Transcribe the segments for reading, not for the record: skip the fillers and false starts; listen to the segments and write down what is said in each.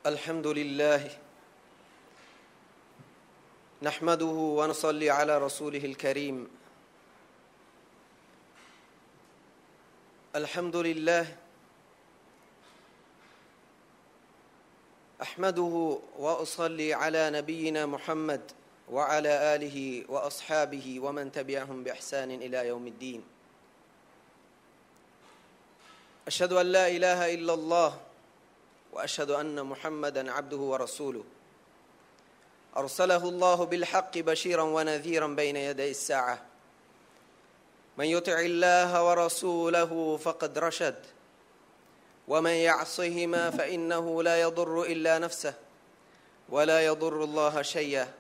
الحمد لله نحمده ونصلي على رسوله الكريم. الحمد لله أحمده وأصلي على نبينا محمد وعلى آله وأصحابه ومن تبعهم بإحسان إلى يوم الدين. أشهد أن لا إله إلا الله وأشهد أن محمدا عبده ورسوله أرسله الله بالحق بشيرا ونذيرا بين يدي الساعة. من يطع الله ورسوله فقد رشد ومن يعصهما فإنه لا يضر إلا نفسه ولا يضر الله شيئا.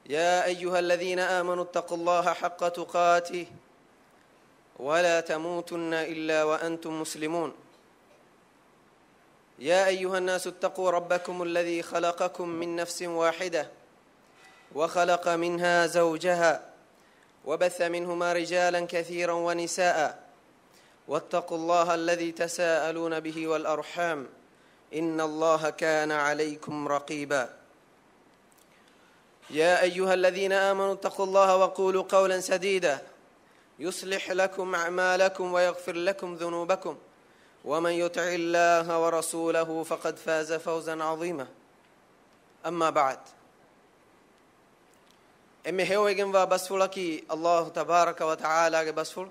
يا أيها الذين آمنوا اتقوا الله حق تقاته ولا تموتن إلا وأنتم مسلمون. يا أيها الناس اتقوا ربكم الذي خلقكم من نفس واحدة وخلق منها زوجها وبث منهما رجالا كثيرا ونساء واتقوا الله الذي تساءلون به والأرحام إن الله كان عليكم رقيبا. يا أيها الذين آمنوا اتقوا الله وقولوا قولا سديدا يصلح لكم أعمالكم ويغفر لكم ذنوبكم ومن يطع الله ورسوله فقد فاز فوزا عظيما. أما بعد إمي هيوغن وبسفلكي الله تبارك وتعالى بسفل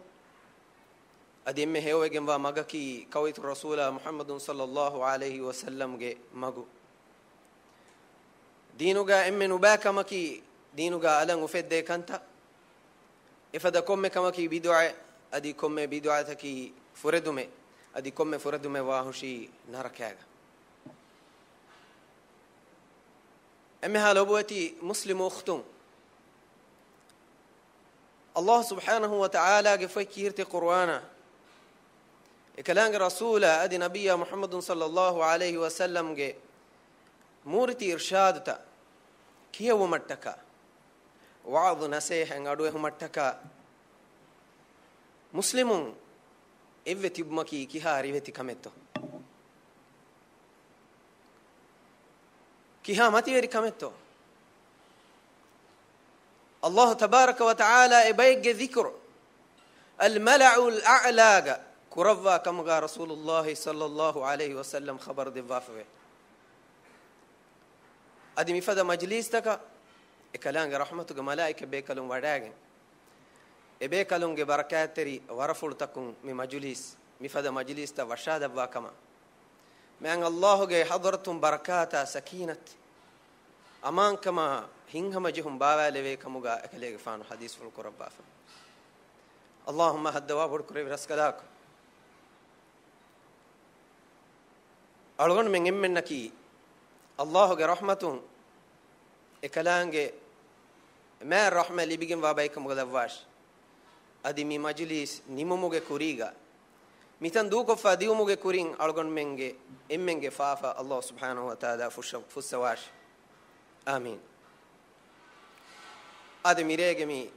أدي إمي هيوغن ومغكي كويت الرسول محمد صلى الله عليه وسلم مغو دينوغا إمي نباكمكي دينوغا ألن وفد كنتا إفدا كم كمكي بدعاء أدي كم بدعاتكي فردمي أدي كم فردمي واهشي نركاغا. أمي هالوبوتي مسلم أختم الله سبحانه وتعالى قفاي كيرتي قرآنا كلام رسول أدي نبي محمد صلى الله عليه وسلم مورتي إرشادتا كيو متكا وعظ نسيح أدوه متكا مسلمون إفتي بمكي كيها ريفتي كمتو كيها ماتيري كمتو الله تبارك وتعالى إبيج ذكر الملع الأعلى كرفا كما رسول الله صلى الله عليه وسلم خبر دفافه أدي مفدا مجلستك إكلان رحمتك ملائكة بيكلون وداعين إبيكلون بركات تري ورفلتكم من مجلس مفدا مجلس وشاد باكما من الله جي حضرتم بركاتا سكينة أمان كما هنهم جهم بابا لوي كموجا أكلي فانو حديث في القرآن بافا. اللهم هدوا بركوري رسكلاك ألون من إمنكي الله جي رحمتهم إكلان جي ما الرحمة اللي بيجين بابا كموجا دواش أدي مي مجلس نيموموجا كوريجا ميتان دوكو فاديوموجا كورين ألون منجي إمنجي فافا الله سبحانه وتعالى فسواش آمين. هذا ميريجمي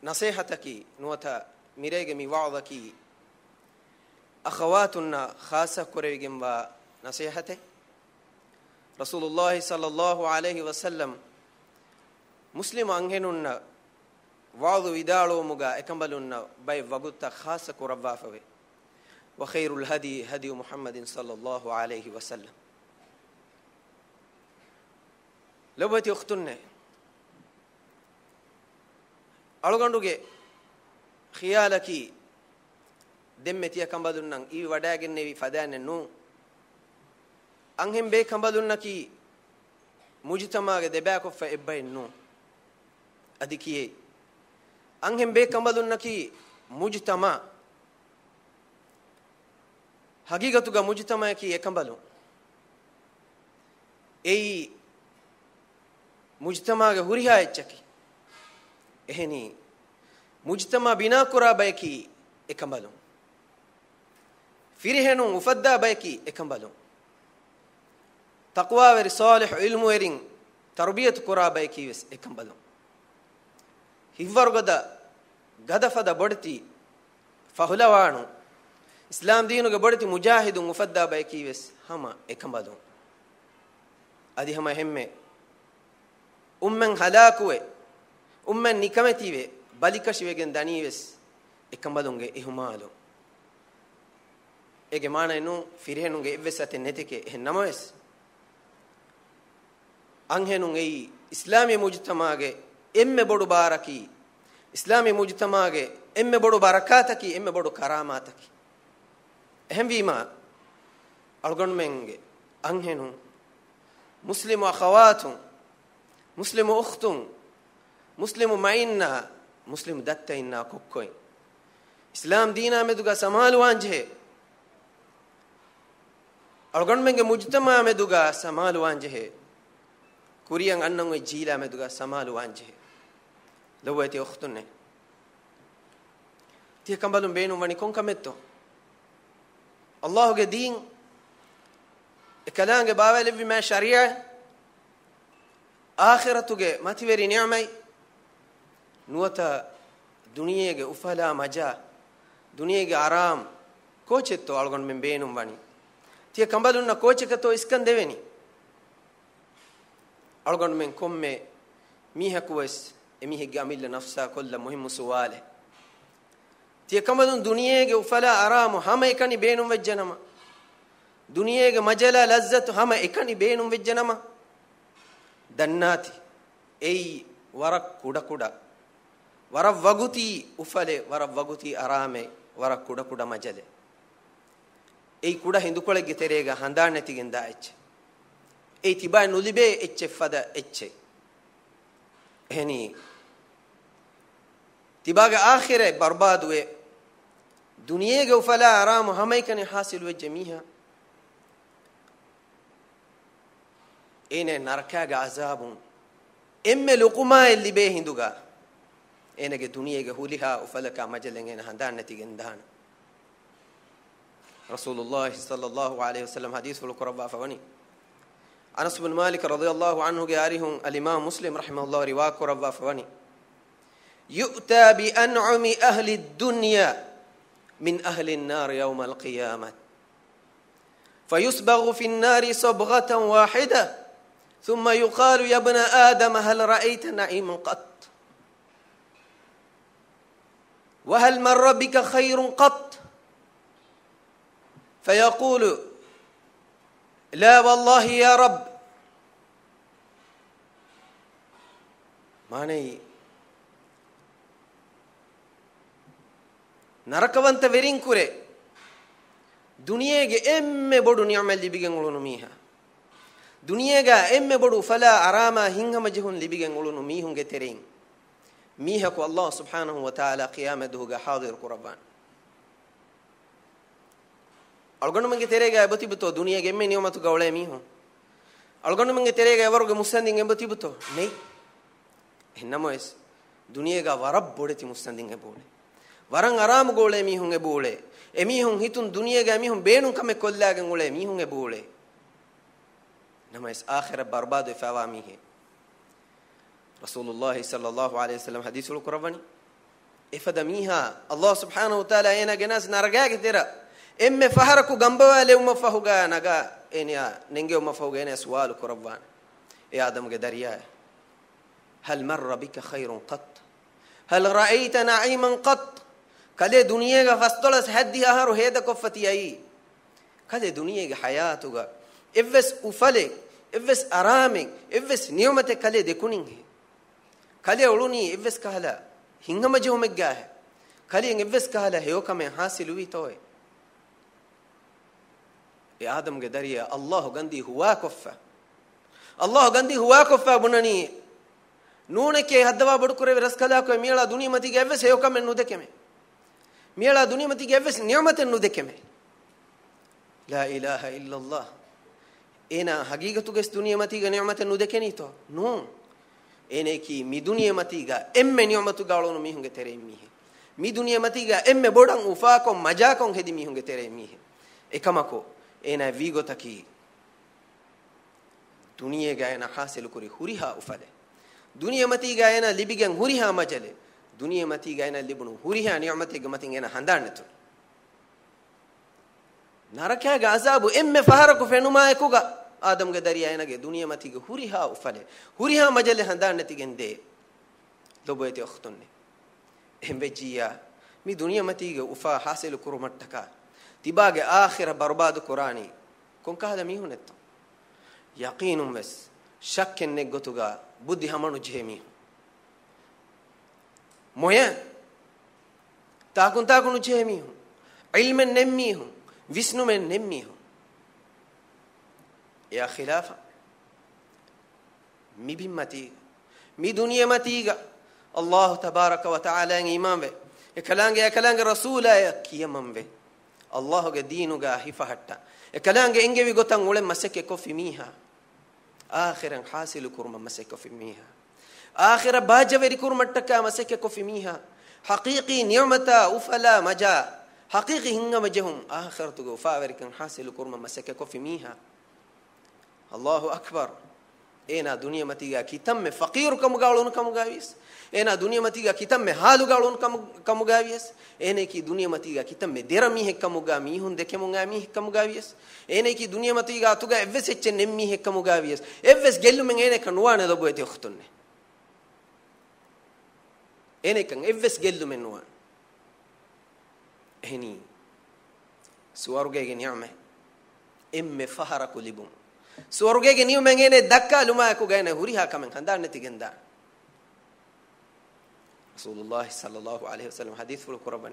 نصيحتك نوتا ميريجمي وعظك أخواتنا خاصة كوريجم ونصيحته رسول الله صلى الله عليه وسلم مسلم أنهننا وعظ ودارو مغا اكملنا باي وغوتا خاصة كوربافه وخير الهدي هدي محمد صلى الله عليه وسلم. لبتي أختنا ألوغندوغي خيالكي دمتي كمبدونن إي وداغنني فدان نو أنهم بي كمبدوننكي مجتمع دباكو فإبين نو أديكي أنهم بي كمبدوننكي مجتمع حقيقتوغا مجتمع كي يكمبلون أي مجتمع هوريها اتشكي إهني مجتمع بنا كرا بايكي إكملون فيرهنو مفدا بايكي إكملون تقوى ور صالح علم ورين تربية كرا بايكي وس إكملون هيفر غدا فدا بڑتی فهلوانو islam deenuge boditi mujahidun ufadda bay kiwes hama ekambadun adi hama hemme ummen halakuwe ummen nikametiwe balikashiwegen daniwes ekambadunge ihumalu ege maana enu firhenunge evesate netike ehnamoes anhenun ei islami mujtamage emme bodu baraki islami mujtamage emme bodu barakataki emme bodu karamataki ehemwima algonmenge anhenun muslimu akhawatun muslimu ukhtun muslimu mainna muslimu datta inna kokkoin islam deena meduga samalu anje algonmenge mujtama meduga samalu anje kuriyan annan we jila meduga samalu anje lawati ukhtunne tie kambalum beenu mani kon kametto allah ge deen ekalange bawale vi ma sharia akhiratuge mativeri ni'mai nuwata duniyege ufala maja duniyege aram kochetto algon men beenum wani tie kambalunna kochekato iskan deveni algon men komme mihakuwes emihege amilla nafsa kullu muhim suwale tie kambalun duniyege ufala aram hama ekani beenum wejjanama duniyege majala lazzatu hama ekani beenum wejjanama dannati ei warak kuda kuda warak waguti ufale warak waguti arame warak kuda kuda majale ei kuda hindukolege terega handaneti genda ecce ei tiba nulibe ecce fada ecce ehni tibaga akhire barbadwe duniyege ufala arame hamaykani hasil wejmiha ene narkaga azabun emme luquma illi be hinduga enege duniyege huliha ufalaka majalengena handanati gendana rasulullah sallallahu alaihi wasallam hadith ful qurba fawani anas bin malik radhiyallahu anhu ge arihun al imam muslim rahimahullah riwa qurba fawani yu'ta bi an'ami ahli ad-dunya min ahli an-nar yawm al-qiyamah fayusbaghu fi an-nar sabghatan wahidah ثم يقال يا ابن آدم هل رأيت نعيما قط وهل مر بك خير قط فيقول لا والله يا رب ماني نركبنت ورين كوري دنياගේ emme bodu ni'mal libigen ulunu miha duniyega emme bodu fala arama hingama jehun libigen ulunu mihunge terein miha ko allah subhanahu wa ta'ala qiyamaduga hadir qurban algonu menge terega ebatibuto duniyege emme niyamatu gawle mihun algonu menge terega evaruge musandin ebatibuto nei ennamoes duniyega warab bodeti musandin ebole waran aram gole mihun ebole emihun hitun duniyega emihun beenun kame kollagen ule mihun ebole نماس آخر برباد فواميه رسول الله صلى الله عليه وسلم حديث القرآن إفدميها الله سبحانه وتعالى أنا جناس نرجع كثيرا إما فهركوا جنبه لهم فهوجا نجا إنيا ننجوا مفهوجا إنيا سؤال القرآن يا آدم قدريا هل مر بك خير قط هل رأيت نعيما قط كله دنيا فاستولس هدي أهر وهذا كفتي أي كله دنيا حياتك evves ufale evves arame evves niyamate kale dekunin he kale uluni evves kahala hingama jehumegga he kale evves kahala heyokame hasilu wi toy e adam ge dariya allah gandi huwa koffa bunani nune ke hadwa bodukure raskala ko miela duniyamati ge evves heyokame nu dekeme miela duniyamati ge evves niyamate nu dekeme la ilaha illa allah ena hagigatu ges duniyamati ga ni'mata nu dekeni to no ene ki mi duniyamati ga emme ni'matu ga alonu mi hunge tere mi he mi duniyamati ga emme bodan ufa ko maja kon hedi mi hunge tere mi he ekamako ena vigota ki duniye ga ena hasil kuri huriha ufale duniyamati ga ena libigen huriha majale duniyamati ga ena libunu huriha ni'mati ga matin ena handanetu ನರಕಯಾಗ ಅಜಾಬು ಎಮ್ಮೆ ಫಹರಕು ಫೆನುಮಾಯಕುಗ ಆದಮ್ಗೆ ದರಿಯಾಯನಗೆ ದುನಿಯಾ ಮತಿಗೆ ಹುರಿಹಾ ಉಫಲೆ ಹುರಿಹಾ ಮಜಲೆ ಹಂದಾಣ್ಣತಿಗೆಂದೆ ಲೊಬಯತೆ ಅಖ್ತೊನ್ನೆ ಎಂಬೆಜಿಯ ಮಿ ದುನಿಯಾ ಮತಿಗೆ ಉಫಾ ಹಾಸಿಲು ಕುರುಮಟ್ಟಕ ತಿಬಾಗೆ ಆಖಿರ ಬರ್ಬಾದು ಕುರಾನಿ ಕೊಂಕಾದ ಮೀಹುನೆತ್ತ ಯಕೀನು ವೆಸ್ ಶಕ್ಕೆನ್ನೆ ಗೊತ್ತುಗ ಬುದ್ಧಿ ಹಮಣು ಜೇಮಿ ಮೊಯ ತಾಕುನು ಜೇಮಿ ಹೂँ ಇಲ್ಮೆನ್ ನೆಮ್ಮಿ ಹೂँ विष्णु में निम्मी हूं या खिलाफा मी भी मती मी दुनिया मतीगा अल्लाह तबारक व तआला ईमान वे कलांगे रसूल है कियमम वे अल्लाह के दीनुगा हिफहट्टा कलांगे इंगे भी गोतंग उले मसके को फिमीहा आखिरन हासिल कुर्म मसके को फिमीहा आखिर बाजवेरी कुर्मट्टका मसके को फिमीहा हकीकी नियमता उफला मजा حقيقي هنگا وجههم آخرتو فاوركن حاصل كرم مسكه كفي ميها الله أكبر إنا دنيا متيجا كتم فقير كم قالون كم جاويس إنا دنيا متيجا كتم حالو قالون كم جاويس إنا كي دنيا متيجا كتم درميه كم جاميهون دكيم جاميه كم جاويس إنا كي دنيا متيجا توجا إفس إتشنميه كم جاويس إفس جلو من إنا كنوان دبويت يختونه إنا كن إفس جلو من نوان هني سوارجي نعمة إم فهر كلبهم سوارجي نيوم عينه دكا لما يكو عينه هوريها كمان خندار نتيجندار رسول الله صلى الله عليه وسلم حديث في القرآن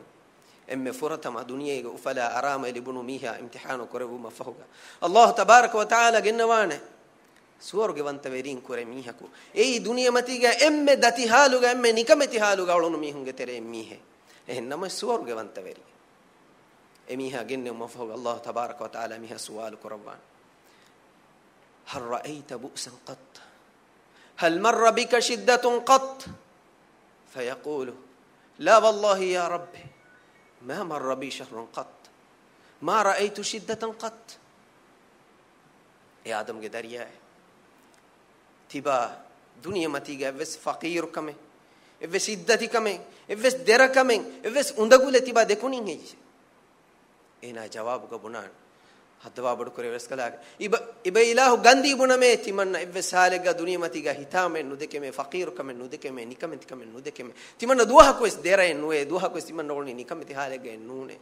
إم فرط ما دنيا وفلا أرام لبنو ميها امتحان وكربو ما فوقا الله تبارك وتعالى جنوانه سوارجي وانت ويرين كرميها كو أي دنيا متيجا إم دتي حالوجا إم نكمتي حالوجا ولون ميهم جتري ميه إنما سوارجي وانت ويرين إميها جن ومفهوم الله تبارك وتعالى ميها سؤال قربان هل رأيت بؤسا قط هل مر بك شدة قط فيقول لا والله يا رب ما مر بي شهر قط ما رأيت شدة قط يا آدم قدريا تبا دنيا ما تيجا بس فقير كمه بس شدة كمه بس درا كمه بس أندقول تبا دكوني هي إنا جواب كبنان هدوا بدو كريوس كلاك إبا إله غندي بنا مي تمنا إبس حالك دنيا ما تيجا هتام نودك مي فقير كم نودك مي نكم تكم نودك مي تمنا دوها كويس ديرا نوه دوها كويس تمنا نقولني نكم تحالك نونه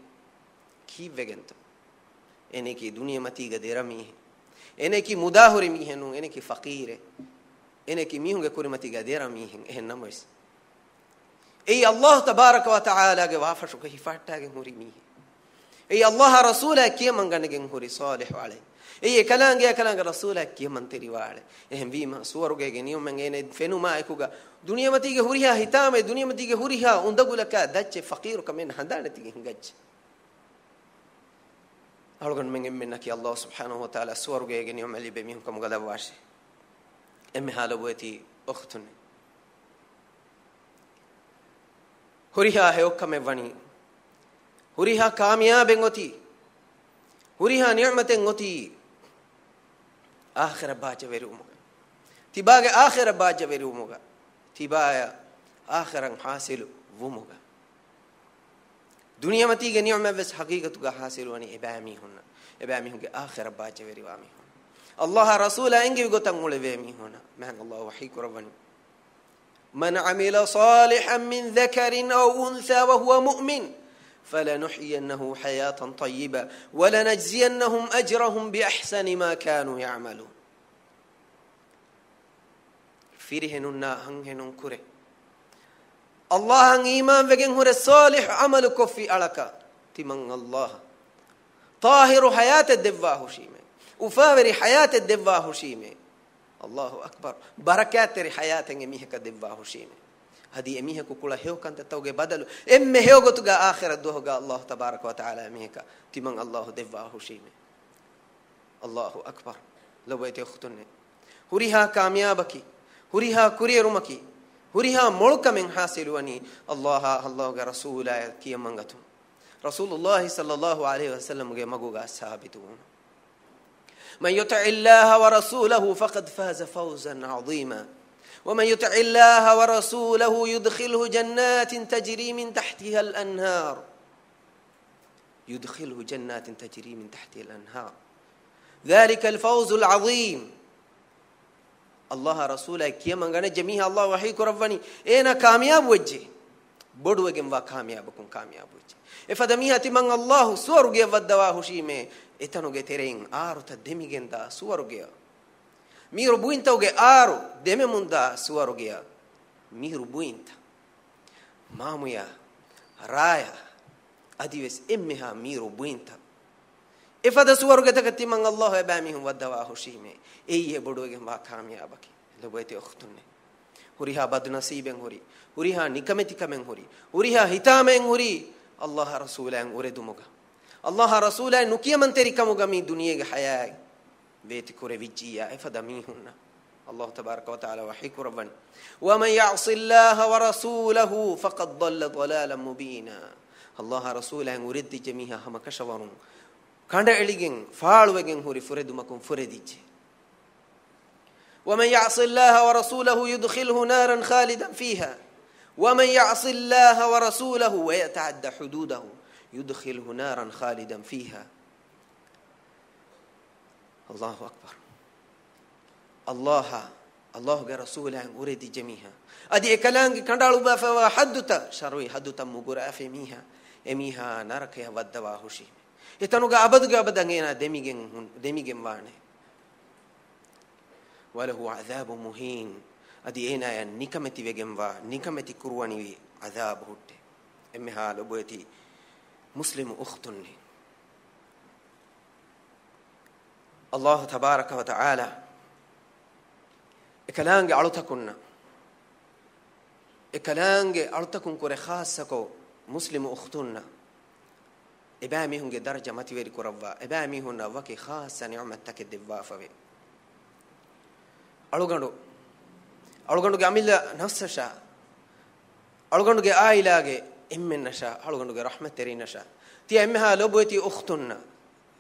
كيف وجنت إنك دنيا ما تيجا ديرا ميه إنك مداهر ميه نو إنك فقير إنك ميهم كوري ما تيجا ديرا ميه إهن نموس أي الله تبارك وتعالى جوافش كهيفاتا جمهوري ميه أي الله رسوله كي من غنجن هوري صالح عليه أي كلام رسوله كي من تري وعلى إهم بيما صور جعين يوم من جين فينو ما يكوجا دنيا ما تيجي هوريها هتام دنيا ما تيجي هوريها وندقول لك دتش فقير كمان هندان تيجي هنجج أرجون منك يا الله سبحانه وتعالى صور جعين يوم اللي بيمهم كم قدر وارش أم حاله بوتي أختني هوريها هيو كم بني هوريها كامياب غوتي هوريها نعمة غوتي آخر باجة ويرومك تباغ آخر باجة ويرومك تبايا آخر حاصل ومك دنيا متي نعمة بس حقيقة حاصل وني إبامي هن آخر باجة ويروامي هن الله رسوله إنجي غوتان مولويمي هنا مهن الله وحيك ربنا من عمل صالحا من ذكر أو أنثى وهو مؤمن فلنحيينه حياة طيبة ولنجزينهم أجرهم بأحسن ما كانوا يعملون فيرهننا هنهنون كره الله إيمان وجن هو الصالح عملك في ألكا تمن الله طاهر حياة الدفاه شيمة وفاور حياة الدفاه شيمة الله أكبر بركات حياة ميهك الدفاه شيمة هذه أميها كوكولا هيو كانت توجه بدل إم هيو قطع آخر الدوه الله تبارك وتعالى أميها تمن الله دفعه شيء الله أكبر لو بيت أختنا هريها كاميابك هريها كريرمك هريها ملك من حاصلوني الله رسول كي منغتم رسول الله صلى الله عليه وسلم مغوغا ثابتون من يطع الله ورسوله فقد فاز فوزا عظيما ومن يطع الله ورسوله يدخله جنات تجري من تحتها الأنهار يدخله جنات تجري من تحتها الأنهار ذلك الفوز العظيم. الله رسوله كيما غنا جميع الله وحي كرفني انا كامياب وجه بدوغم وا كاميابكم كامياب وجه افدميها تمن الله سورغي ودوا حشيمه اتنوگه ترين آرو تدميگن دا سورغيا ميرو بوينتوگه آرو دمموندا سورغيا ميرو بوينت مامويا رايا اديوس امها ميرو بوينتا افدا سورغه تكتمن الله ابامهم ودوا حشيمه اي بدوغم وا كاميابك لبويتي اختنه هريها بد نصيبن هريها نكمتكمن هريها هتامن هري الله رسولان اوردموگا الله رسولا نكيمن تريكموگا مي دنيا حياه بيت كوريجيا افدميهن الله تبارك وتعالى وحيك ربنا ومن يعص الله ورسوله فقد ضل ضلالا مبينا. الله رسولا ورد جميعا هم كشورون كاند ايليگن فالوگن هوري فريدمكم فريديجي. ومن يعص الله ورسوله يدخله نارا خالدا فيها ومن يعص الله ورسوله ويتعدى حدوده يدخله نارا خالدا فيها. الله أكبر. الله رسوله أريد جميعا أدي كلام كندالو بافوا حدث شروي حدث مغرا فيميها اميها نركيا ودوا هشي يتنوغا أبدغنا دميگن وانه وله عذاب مهين أدي إنا نكمتي وجنوا نكمتي كرواني عذاب هود امها لبوتي مسلم أختني. الله تبارك وتعالى إكلانج علتكنا إكلانج علتكن كره خاصكو مسلم أختنا إبامي هنج درجة ما تيري كربا إبامي هنا وكي خاصة نعمة تكدبا فبي ألوغندو جاميلا نفسشا ألوغندو جايلاجي إمن نشا ألوغندو رحمة تري نشا تي أمها لبوتي أختنا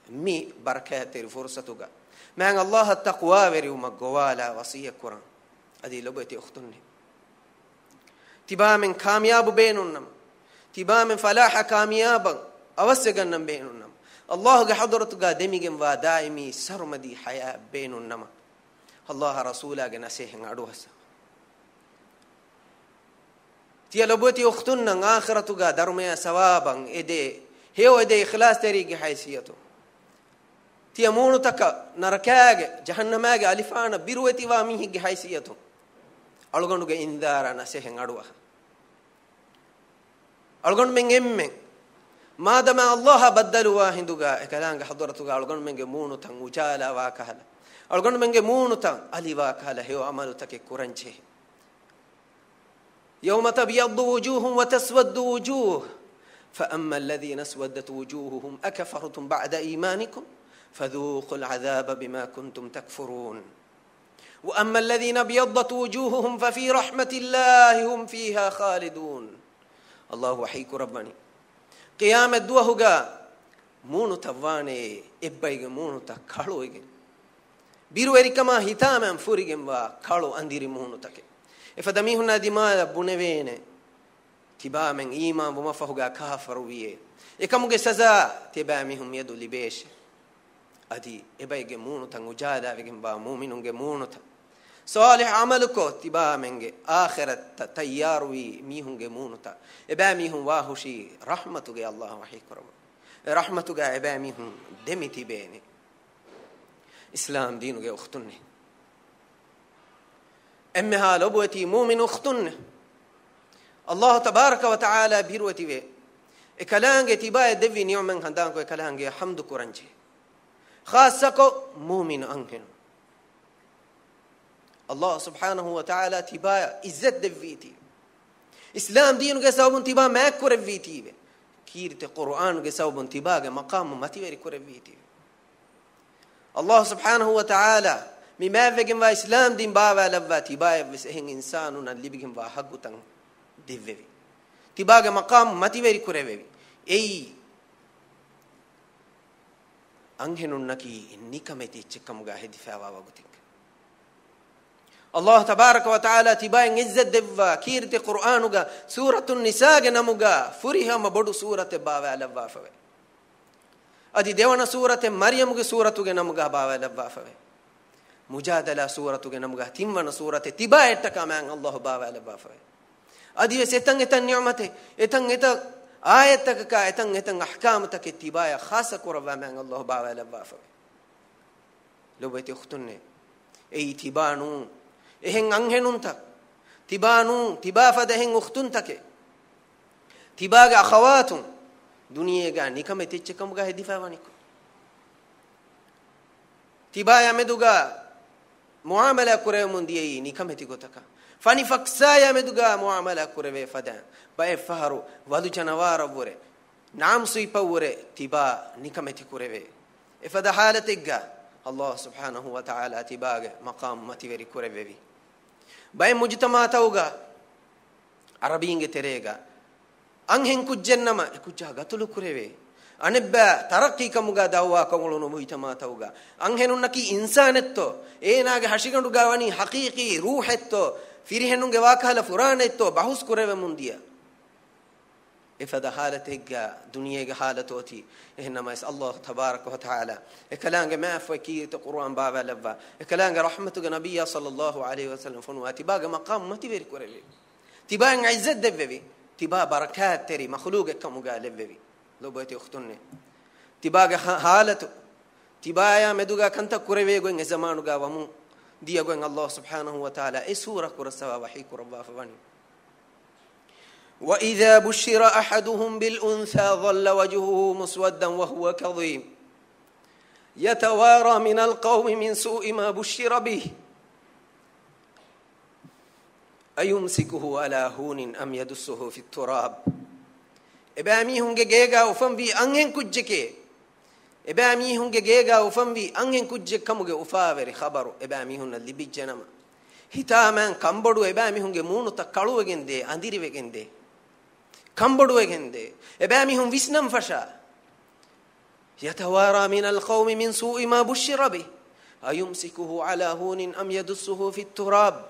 مي بركات فرصتوغا مع الله التقوى وريوم الجوالا وصية قرآن أدي لبوتي أختني تبا من كامياب بينهم تبا من فلاح كاميابا أوسجن بينهم الله حضرتك دميجن ودائمي سرمدي حياة بينهم الله رسوله جنسيه عدوهس تي لبوتي أختنا آخرتك درميا ثوابا إدي هيو إدي إخلاص تريج حيثيته تيمونو تك نركاج جهنماج ألفانا بيروتي واميه جحيسيته ألقونه إنذار نسيه عدوه ألقون من إمم ما دام الله بدلوا هندوجا كلام حضرتوجا ألقون من جمونو تان وجالا واكهلا ألقون من جمونو تان علي واكهلا هيو عملو تك كورنجه يوم تبيض وجوه وتسود وجوه فأما الذين اسودت وجوههم أكفرتم بعد إيمانكم فذوقوا العذاب بما كنتم تكفرون وأما الذين ابيضت وجوههم ففي رحمة الله هم فيها خالدون. الله وحيك ربني قيام الدوهجا مونو تفاني إبايج مونو تكالويج بيرويري كما هتامن فوريجم وكالو أنديري مونو تك إفدميهن دماء بنوينه تبا من إيمان وما فهجا كافر ويه إكمل سزا تبا مهم يدو لبيش أدي إبايج مونو تنجادا بيجم با مؤمنون مونو تا صالح عملكو تبا منج آخرة تياروي ميهون مونو تا إبا ميهون واهوشي رحمتك يا الله وحيك رب رحمتك إبا ميهون دمتي بيني إسلام دينك أختني أمها لبوتي مؤمن أختني الله تبارك وتعالى بيروتي بي إكلانج تبا دفي نيومن هندانكو إكلانج حمد كورنجي خاصكو مؤمن أنكن الله سبحانه وتعالى تبا إزت دفيتي إسلام دينو جسوبن تبا ما كورفيتي كيرت القرآن جسوبن تبا مقام ما تبري كورفيتي الله سبحانه وتعالى مما فيكم إسلام دين بابا لبا تبا بسهن إنسانون اللي بيكم حقو تن دفي تبا مقام ما تبري كورفيتي أي أنهنونكي نيكمتي تشكم جاهد فيها وقتك الله تبارك وتعالى تباين عزت دفا كيرت قرآنوغا سورة النساء نموغا فريها مبدو سورة بابا لبا فوي adi devana surate maryamuge suratuge namuga bawa labba fawe mujadala suratuge namuga timwana surate tiba ettaka man Allah bawa labba fawe adi we setan etan ni'mate etan eta ayataka ka etan ahkamatake tibaya khasa kurwa man Allah bawa labba fawe lobeti khtunne ei tibanu ehen anhenunta tibanu tibafada hen ukhtuntake tibaga akhawatun duniyega nikame techekamuga hedifawaniko tibaya meduga muamala kuremun diyi nikame tigotaka fani faksaya meduga muamala kureve fadan bae faharu wadu janawara bure naam suipawure tiba nikame tikureve efada halatigga Allah subhanahu wa ta'ala tibaga maqam mativeri kurevevi bae mujtama tawga arabinge terega anhen kujjennama ekujja gatulu kureve anebba tarakki kamuga dawwa kongolunu mujtama tawga anhenunnaki insanetto eenage hashigandu gawani haqiqi ruhetto firihennunge wakala furanetto bahus kureve mundiya ifada halategga duniyege halatoti ehnama is Allah tabaraka wa taala ekalange mafaki to Qur'an baba labba ekalange rahmatuga nabiyya sallallahu alayhi wa sallam funu atibaga maqam mativeri kureve tibanga izzat devvi tiba barakat teri makhluq kamuga levvi lobati ukhtunne tibaga halatu tibaya meduga kanta kureve goen e zamanuga wamu diya goen Allah subhanahu wa taala e sura kursawa wahi kurba fawani وإذا بشر أحدهم بالأنثى ظل وجهه مسودا وهو كظيم يتوارى من القوم من سوء ما بشر به أيمسكه على هون أم يدسه في التراب إبامي هنگه جيغا وفم بي أنهن كجكي إبامي هنگه جيغا وفم بي أنهن كجك كمغه أفاوري خبرو إبامي هن اللي بيجنم هتامان كمبدو إبامي هنگه مونو تقلو وگنده أنديري وگنده كمبدو وگنده إبامي هم وسنم فشا يتوارى من القوم من سوء ما بشر به أيمسكه على هون أم يدسه في التراب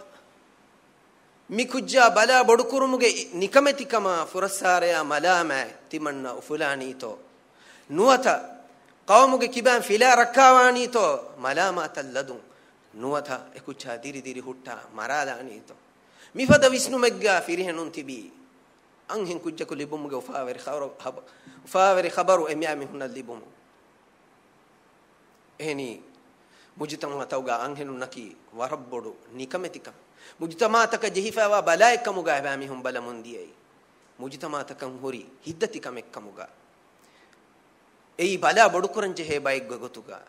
ميكجا بلا بدكرمگه نكمتي كما فرساريا ملامه تمنا فلاني تو نوتا قومگه كبان فلا ركاواني تو ملامه لدن نوتا اكوچا ديري ديري هوتا مراداني تو ميفدا ويسنو مگا فيرهنون تبي انهن كجا كليبومگه فاوري خبرو اميامي هن الليبوم ehni mujtama tawga anhenu naki warabbodu nikametika mujtama taka jehifawa balaikamuga abami hum balamundiyai mujtama takan hori hiddati kamekkamuga ei bala bodu kuranje he bayg gotuga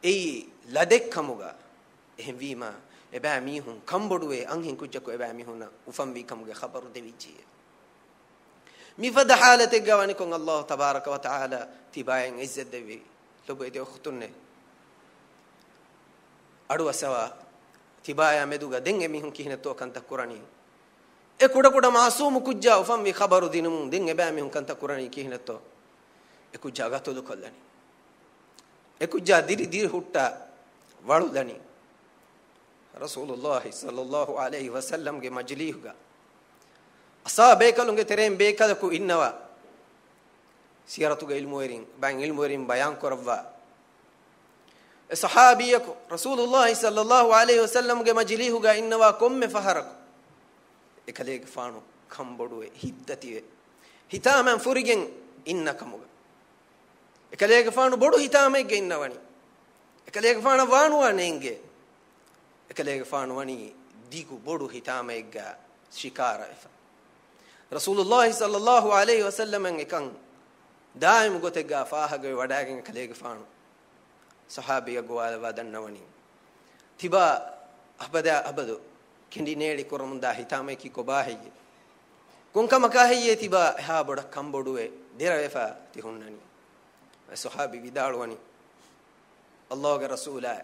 ei ladekkamuga ehwima abami hum kamboduwe anhen kujjako abami huna ufambi kamuga khabaru devijiye mifada halate gawani kon Allah tabaraka wa taala tibayen izzat devi lobo ede khtunne aduwa sawa tibaya meduga den emi hun kihne to kanta qurani e kuda kuda maasum kujja ufam wi khabaru dinum den e ba mi hun kanta qurani kihne to e kujja gatulu kollani e kujja diri diri hutta waludani rasulullah sallallahu alaihi wasallam ge majlihuga asabe kalunge terem be kala ku innawa siratuga ilmu erin ban ilmu erin bayan korwa sahabiyako rasulullah sallallahu alaihi wasallam ge majlihuga innawa komme faharako ekalege faanu kamboduwe hiddatiwe hitaman furigen innakamuga ekalege faanu bodu hitamege innawani ekalege faanu wanuwa nenge ekalege faanu wani digu bodu hitamega shikara efa rasulullah sallallahu alaihi wasallam ekan daim gotega faahage wadagen ekalege faanu sahabiya gwala wadannawani tiba abadu kindi needi korumda hitame ki ko bahiye konkama kahiye tiba ha boda kamboduwe derawefa ti hunnani sahabi vidalwani Allah ga rasula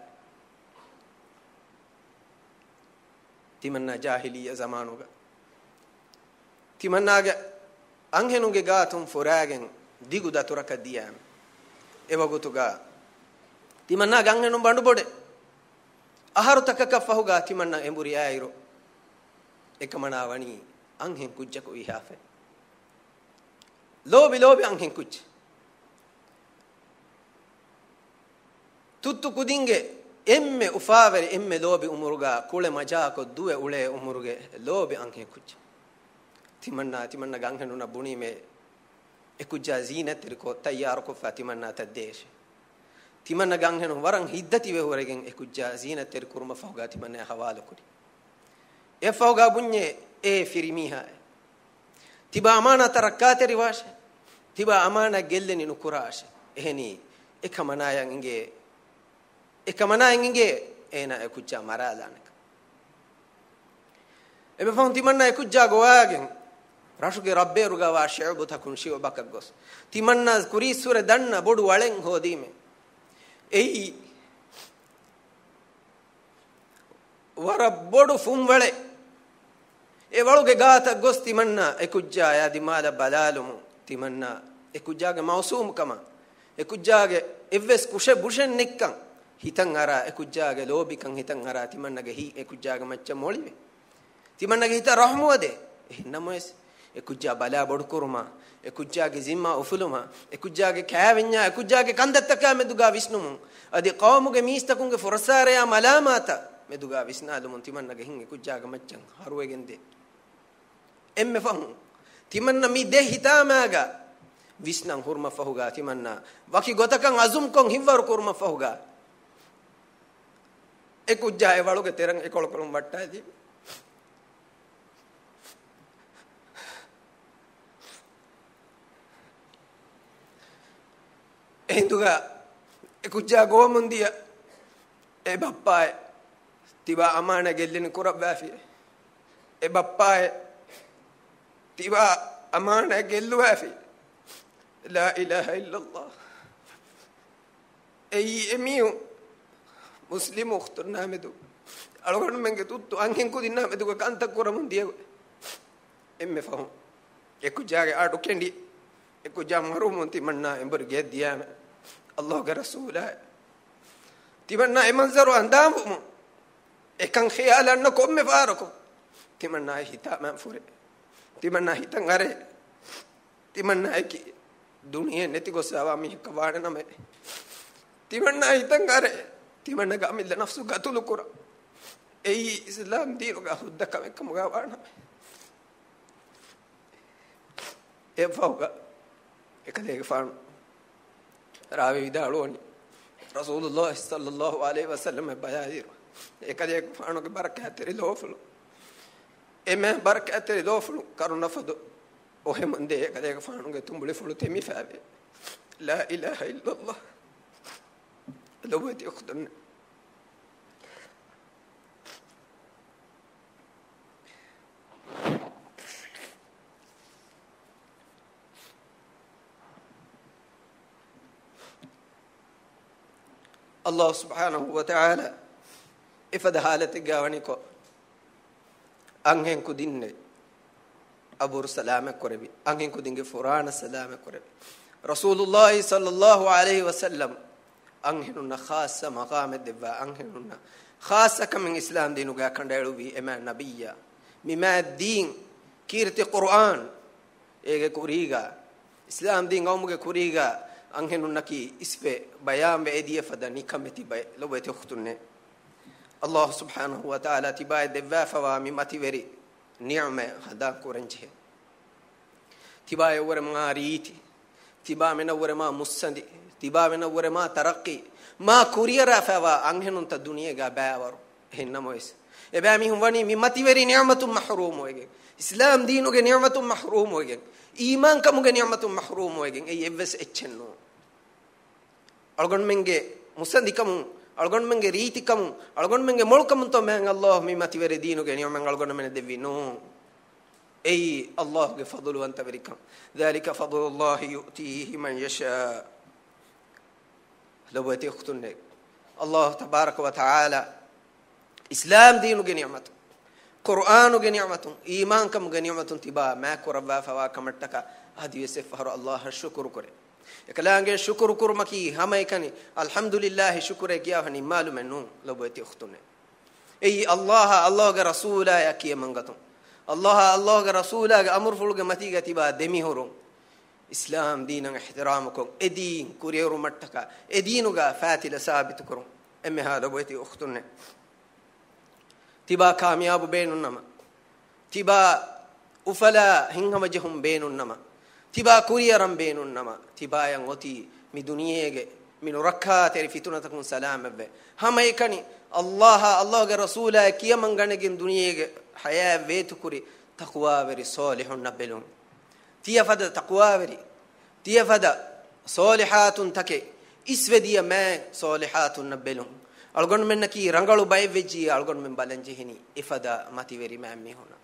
timanna jahiliya zamanuga timannaga anhenuge gatum furagen diguda turaka diyam ewagutuga timanna gangenum bandu bode aharu takaka fahuga timanna emburi ayiro ekamana wani anhen kujjako ihafe lobi anhen kujj tuttu kudinge emme ufaveri emme lobi umuruga kule maja ko duwe ule umuruge lobi anke kuj timanna gangenuna buni me ekujja zinat ko tayyar ko fatimanna tadesh timanna gangenu waran hiddati we horegen ekujja zinat kurma fawga timanna hawala kudi e fawga bunye e firimiha tiba amana tarakate riwash tiba amana gelleni nukurash ehni ekamanayan inge ena ekujja maralanak ebe fon timanna ekujja gowagen rashuge rabbe ruga wa shi'bu takun shi'u bakagos timanna kuri sure danna bodu walen hodime ei wara bodu fumwale e waluge gata gos timanna ekujja ya dimala balalumu timanna ekujjage mausum kama ekujjage evves kushe bushen nikkan hitan ara ekujjage lobi kan hitan ara timannage hi ekujjage macca molive timannage hita rahmuwade namoes ekujja bala bodu kuruma ekujjage zimma ufuluma ekujjage kaavinya ekujjage kandattaka meduga visnumu adi qawmuge mistakunge fursare ya malamata meduga visnalumun timannage hin ekujjage maccan haruwegende emme fahu timanna mi de hitamaga visnan hurma fahuga timanna waki gotakan azum kon hivvar kurma fahuga ekujja e waluge terang ekolkolum wattadi enduga ekujja gomundiya e bappae tiba amana gellin kurabbafi e bappae tiba amana gelluafi la ilaha illa allah ei emiu muslimu ukhtunna medu algon menge tuttu angen kudinna medu kanta kuramundiya emme fahu ekujja adu kendi ekujja marumunti manna embur gediyana Allah ga rasula timanna e manzaru andamu e kan khiyalan no komme farako timanna hita man fure timanna hitan are timanna ki duniya neti gosawa mi kawana name timanna hitan are timanna ga amil nafsu gatul qura ei islam dinu ga huddaka mekam ga wana e fawga e kale fan rawi vidaloni rasulullah sallallahu alaihi wasallam bayadir ekade fano ke barakateri loflu eme barakateri loflu karuna fado o hemande ekade fano ke tumbule fulu temi fabe la ilaha illa allah lawati ukhdan Allah subhanahu wa ta'ala ifada halati gawani ko angen ko dinne abur salama korebi angen ko dinge furana salama korebi rasulullah sallallahu alaihi wasallam angenuna khassa maqam dibba angenuna khassa kam islam dinu ga kandalu bi ema nabiyya mima din kirti qur'an ege kuriga islam din gaumuge kuriga angenunaki ispe bayam be ediye fadani kameti bay lobete khutune Allah subhanahu wa ta'ala tibai devva fawa mimati veri ni'ma hada kuranche tibai wore ma riti tibai mena wore ma musandi tibai mena wore ma taraqi ma kuriyara fawa angenun ta duniya ga bawaru hennamois e ba mi humwani mimati veri ni'matum mahrum wege islam dinuge ni'matum mahrum wege iman kamuge ni'matum mahrum wege e evves echenno algon menge musandi kamu algon menge riti kamu algon menge molkamu to men Allah mi mati vere dinuge ni'man algon men devino ei Allah ge fadlu anta berikam dhalika fadlullah yu'tihi man yasha lawati khutune Allah tabaraka wa ta'ala islam dinuge ni'matu qur'anuge ni'matu iman kamuge ni'matu tiba ma kuraba fawa kamattaka hadi yasfaru Allah shukru kore ekalaange shukru kurmaki hamay kani alhamdulillah shukre kiya hani malume nu lobeti khutune ei Allah ga rasula yakiye mangatum Allah ga rasula ga amur fulge matiga tiba demi horon islam deenan ihtiram kon edin kuriyeru mattaka edinuga fatila sabit kurun emme hada boyti ukhtunne tiba kamyabu beenunnama tiba ufala hinhama jehum beenunnama tiba kuriyaram beenunnama tiba yan oti mi duniyege minu rakkaateri fitunatakum salamabbe hama ekani allah ge rasula kiyaman ganegen duniyege haya vetu kuri taqwa veri salihun nabelun tiya fada taqwa veri tiya fada salihatun take isvediya ma salihatun nabelun algon men ki rangalu bay veji algon men balanje hini ifada mati veri ma mi hona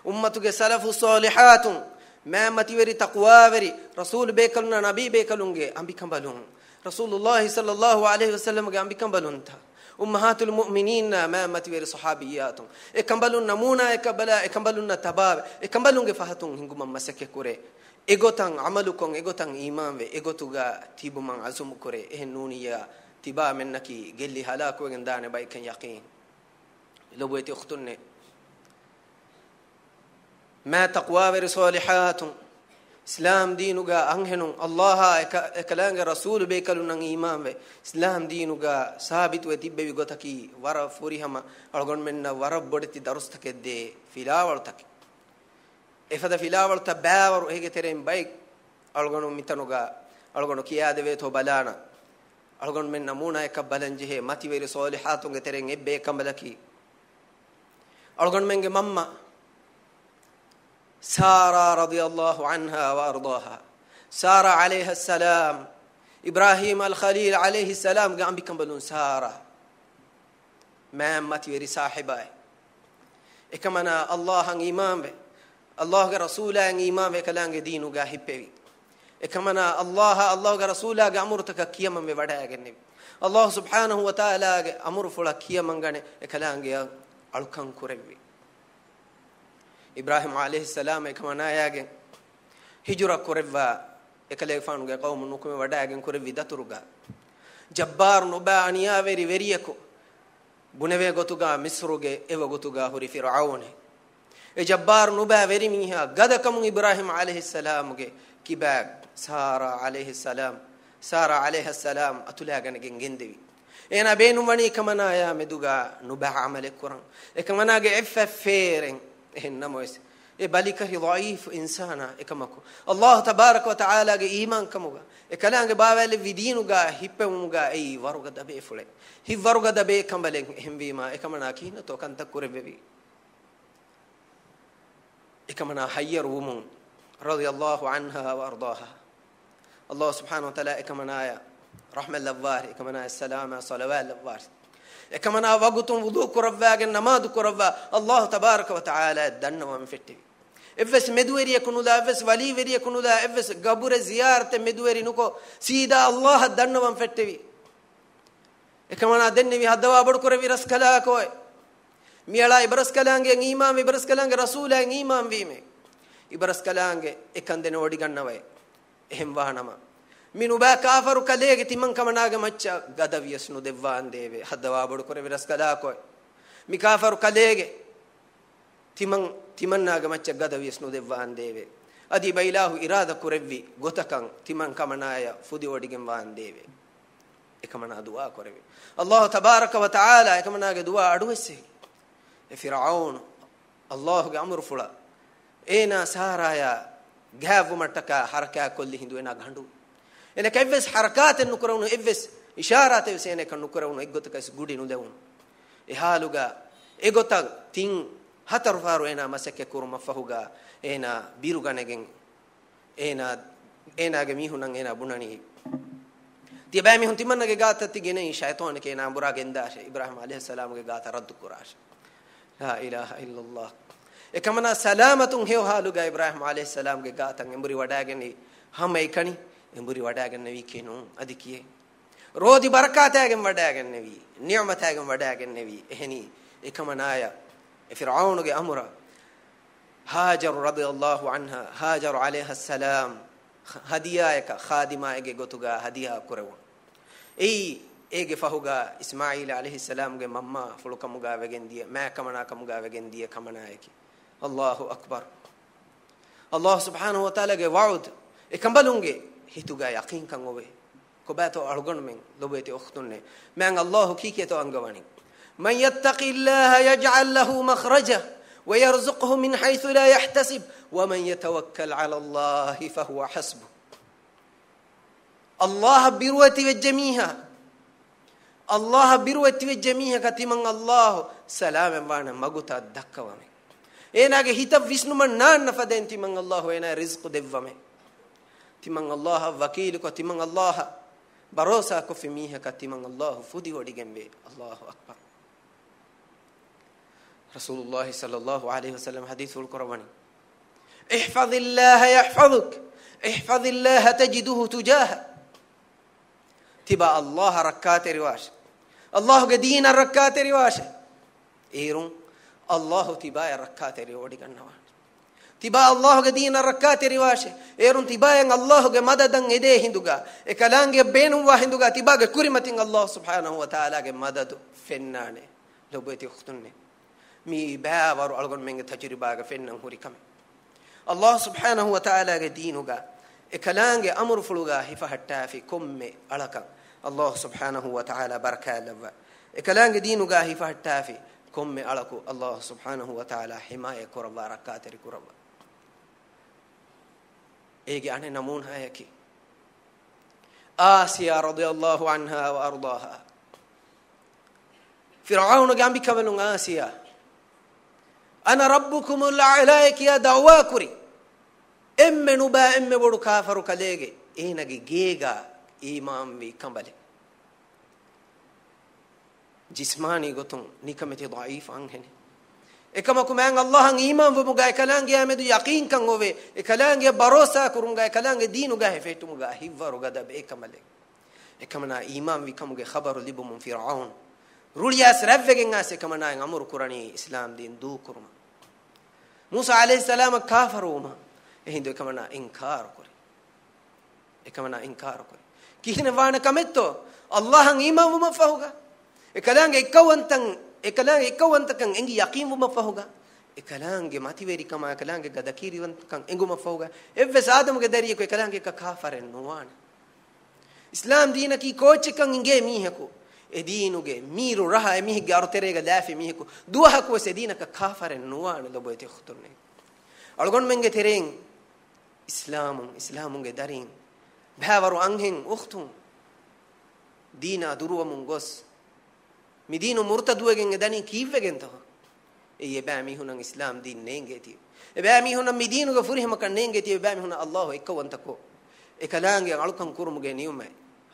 ummatuge salafu salihatun ma mati veri taqwa veri rasul bekaluna nabi bekalunge ambikam balun rasulullah sallallahu alaihi wasallam ge ambikam balunta ummahatul mu'minin ma matweri sahabiyatun ekambalun namuna ekambalun tabab ekambalun ge fahatun hinguma masake kure egotan amalukon egotan iman ve egotuga tibuman azum kure ehnuniya tiba mennaki gelli halaku gen dane bayken yaqin loboti ukhtunne ma taqwa ve salihatun islam diinuga anhenun allah ekalanga rasul bekalun iman ve islam diinuga sabit we tibbe gotaki wara furihama algon menna wara bodti darustakedde filawal tak efada filawal ta bawaru hege terem bay algon mitanuga algon kiyade ve to balana algon menna muna ekabbalanje he mati veri salihatun ge terem ebbe kambalaki algon menge mamma سارة رضي الله عنها وأرضاها سارة عليها السلام إبراهيم الخليل عليه السلام قام بكم بلون سارة ما متوري صاحبه إكمنا الله عن إمام به الله رسول عن إمام به كلام دينه جاهب به إكمنا الله رسول عن أمرتك كيما ببدأ النبي الله سبحانه وتعالى أمر فلا كيما عن كلام جا ألكان كربي ibrahim alayhi salam ekamana yagen hijra koreva ekale fanuge qawmun nukume wadagen korevi daturuga jabbar no ba aniya veri veriyeko buneve gotuga misruge ewa gotuga hori fir'aune e jabbar no ba veri miha gadakam ibrahim alayhi salam ge kibag sara alayhi salam atulagan gengendevi ena benu wani kamana ya meduga no ba amale quran ekamana ge efferen إنما بالك ضعيف إنسانا إكمكو الله تبارك وتعالى إيمان كموجا إكلام بابل في دينوجا هيبموجا أي وارجا دبي فلي هي وارجا دبي كمبلين هم بيما إكمنا كينا تو كان تكور ببي إكمنا حير ومون رضي الله عنها وأرضاها الله سبحانه وتعالى إكمنا يا رحمة الله إكمنا السلام صلوات الله كما وقتم وضوء كرفا نماذ كرفا الله تبارك وتعالى دنا ومفتي افس مدوري يكون لا افس ولي وري يكون لا افس قبر زيارة مدوري نكو سيدا الله دنا ومفتي كما دني في هذا وابر كرفي رسكلا كوي ميلا إبرس كلانge إمام إبرس كلانge رسول إمام بيمه إبرس كلانge إكندن ودي كنّاوي إهم وهنما minu ba kafaru kalege timman kamanaga macca gadaviyasnu devvan deve hadawa bodu kore viraskala ko mi kafaru kalege timannaga macca gadaviyasnu devvan deve adi bailahu irada kurevi gotakan timman kamanaya fudi odigem wan deve ekamana dua koreve allah tabaraka wa taala ekamanaga dua aduwesse e fir'aun allah ge amru fula ena saraya gavu mataka haraka kolli hindu ena gandu ene kevves harakaten nukurunu evves isharat evsene kan nukurunu eggotakas gudi nudewun e haluga egota tin hatar faru ena masake kuruma fahuga ena biruganegen ena ge mihunan ena bunani tiba mihun timannage gata tigene shaytan ke ena bura gendashe ibrahim alayhi salam ge gata raddu kurash la ilaha illa allah e kamana salamatun he haluga ibrahim alayhi salam ge gata emburi wadageni hamai kani emburi wadagen nevi kenu adikiye rodi barakatagen wadagen nevi ni'matagen wadagen nevi ehni ekamanaya e fir'aun ge amra hajar radiyallahu anha hajar alayha salam hadiya eka khadima ege gotuga hadiya kurewon ege fahuga ismail alayhi salam ge mamma fulukamuga wegen die ma kamana kamuga wegen die kamana eki allahu akbar allah subhanahu wa ta'ala ge wa'ud ekambalunge hituga yaqeen kan ove kobato algon men lobete okhtunne men Allah kiketo angawani man yattaqillaha yaj'al lahu makhraja wa yarzuqhu min haythu la yahtasib wa man yatawakkal 'ala Allah fa huwa hasbuh Allah birwati wajmiha Allah birwati wajmiha katiman Allah salamen wana maguta dakkawame enage hita visnuman nan faden timan Allah ena rizq devwame timan Allah wakil ko timan Allah barosa ko fimiha katiman Allah fudi wodigembe Allahu akbar Rasulullah sallallahu alaihi wasallam hadithul Qur'ani ihfazillah yahfazuk ihfazillah tajiduhu tujaha tiba Allah rak'at riwash Allah ge deen rak'at riwash erun Allah tiba rak'at riwadi gannawa tiba Allah ge deen rak'at riwash erun tiba yang Allah ge madadan ede hinduga ekalange beenum wa hinduga tiba ge kurimatin Allah subhanahu wa ta'ala ge madadu fennane lobeti khtunne mi baawaru algon menge tajriba ge fennan hurikame Allah subhanahu wa ta'ala ge deenuga ekalange amru fuluga hifa hatta fi komme alaka Allah subhanahu wa ta'ala barakalawa ekalange deenuga hifa hatta fi komme alaku Allah subhanahu wa ta'ala himaya kurwa rakateri kurwa ege ane namun hayaki Asiya radhiyallahu anha wa ardaha Fir'aun gambi kavelun Asiya ana rabbukumul a'la ya da'wakuri emme nuba emme bodu kafaru kalege enage geega imam vi kambale jismani gotun nikameti dhaif anghene ekama kumen Allah ang imam bu muga ekalange amedu yaqeen kan ove ekalange barosa kurunga ekalange dinu ga hefetu muga hivvaru gada be ekamale ekamana imam vi kamuge khabaru libu mun fir'aun rulias ravvegen ase kamana amur qurani islam din du kurma Musa alayhi salam kafaruma ehindo ekamana inkar kore ekamana inkar kore kihne wana kametto Allah ang imam bu mafahuga ekalange ekawantakan engi yaqeen bu mafahuga ekalange mativeri kama ekalange gadakiri wantakan engu mafahuga evves adam ge dariye ko ekalange ka kafaren nuwana islam dina ki kochikan inge mihako edinuge miru raha emihge aruterega lafi mihako duha ko sedina ka kafaren nuwana lobote khutune algon menge tereng islamunge darin bhawaru anghen ukhtun dina duruwamun gos midinu murtaduwegen edani kiwegen to e bami hunan islam din nengeti e bami hunan midinu ga furihma kan nengeti e bami hunan Allah ekkawantako e kalange alukan kurumuge niyume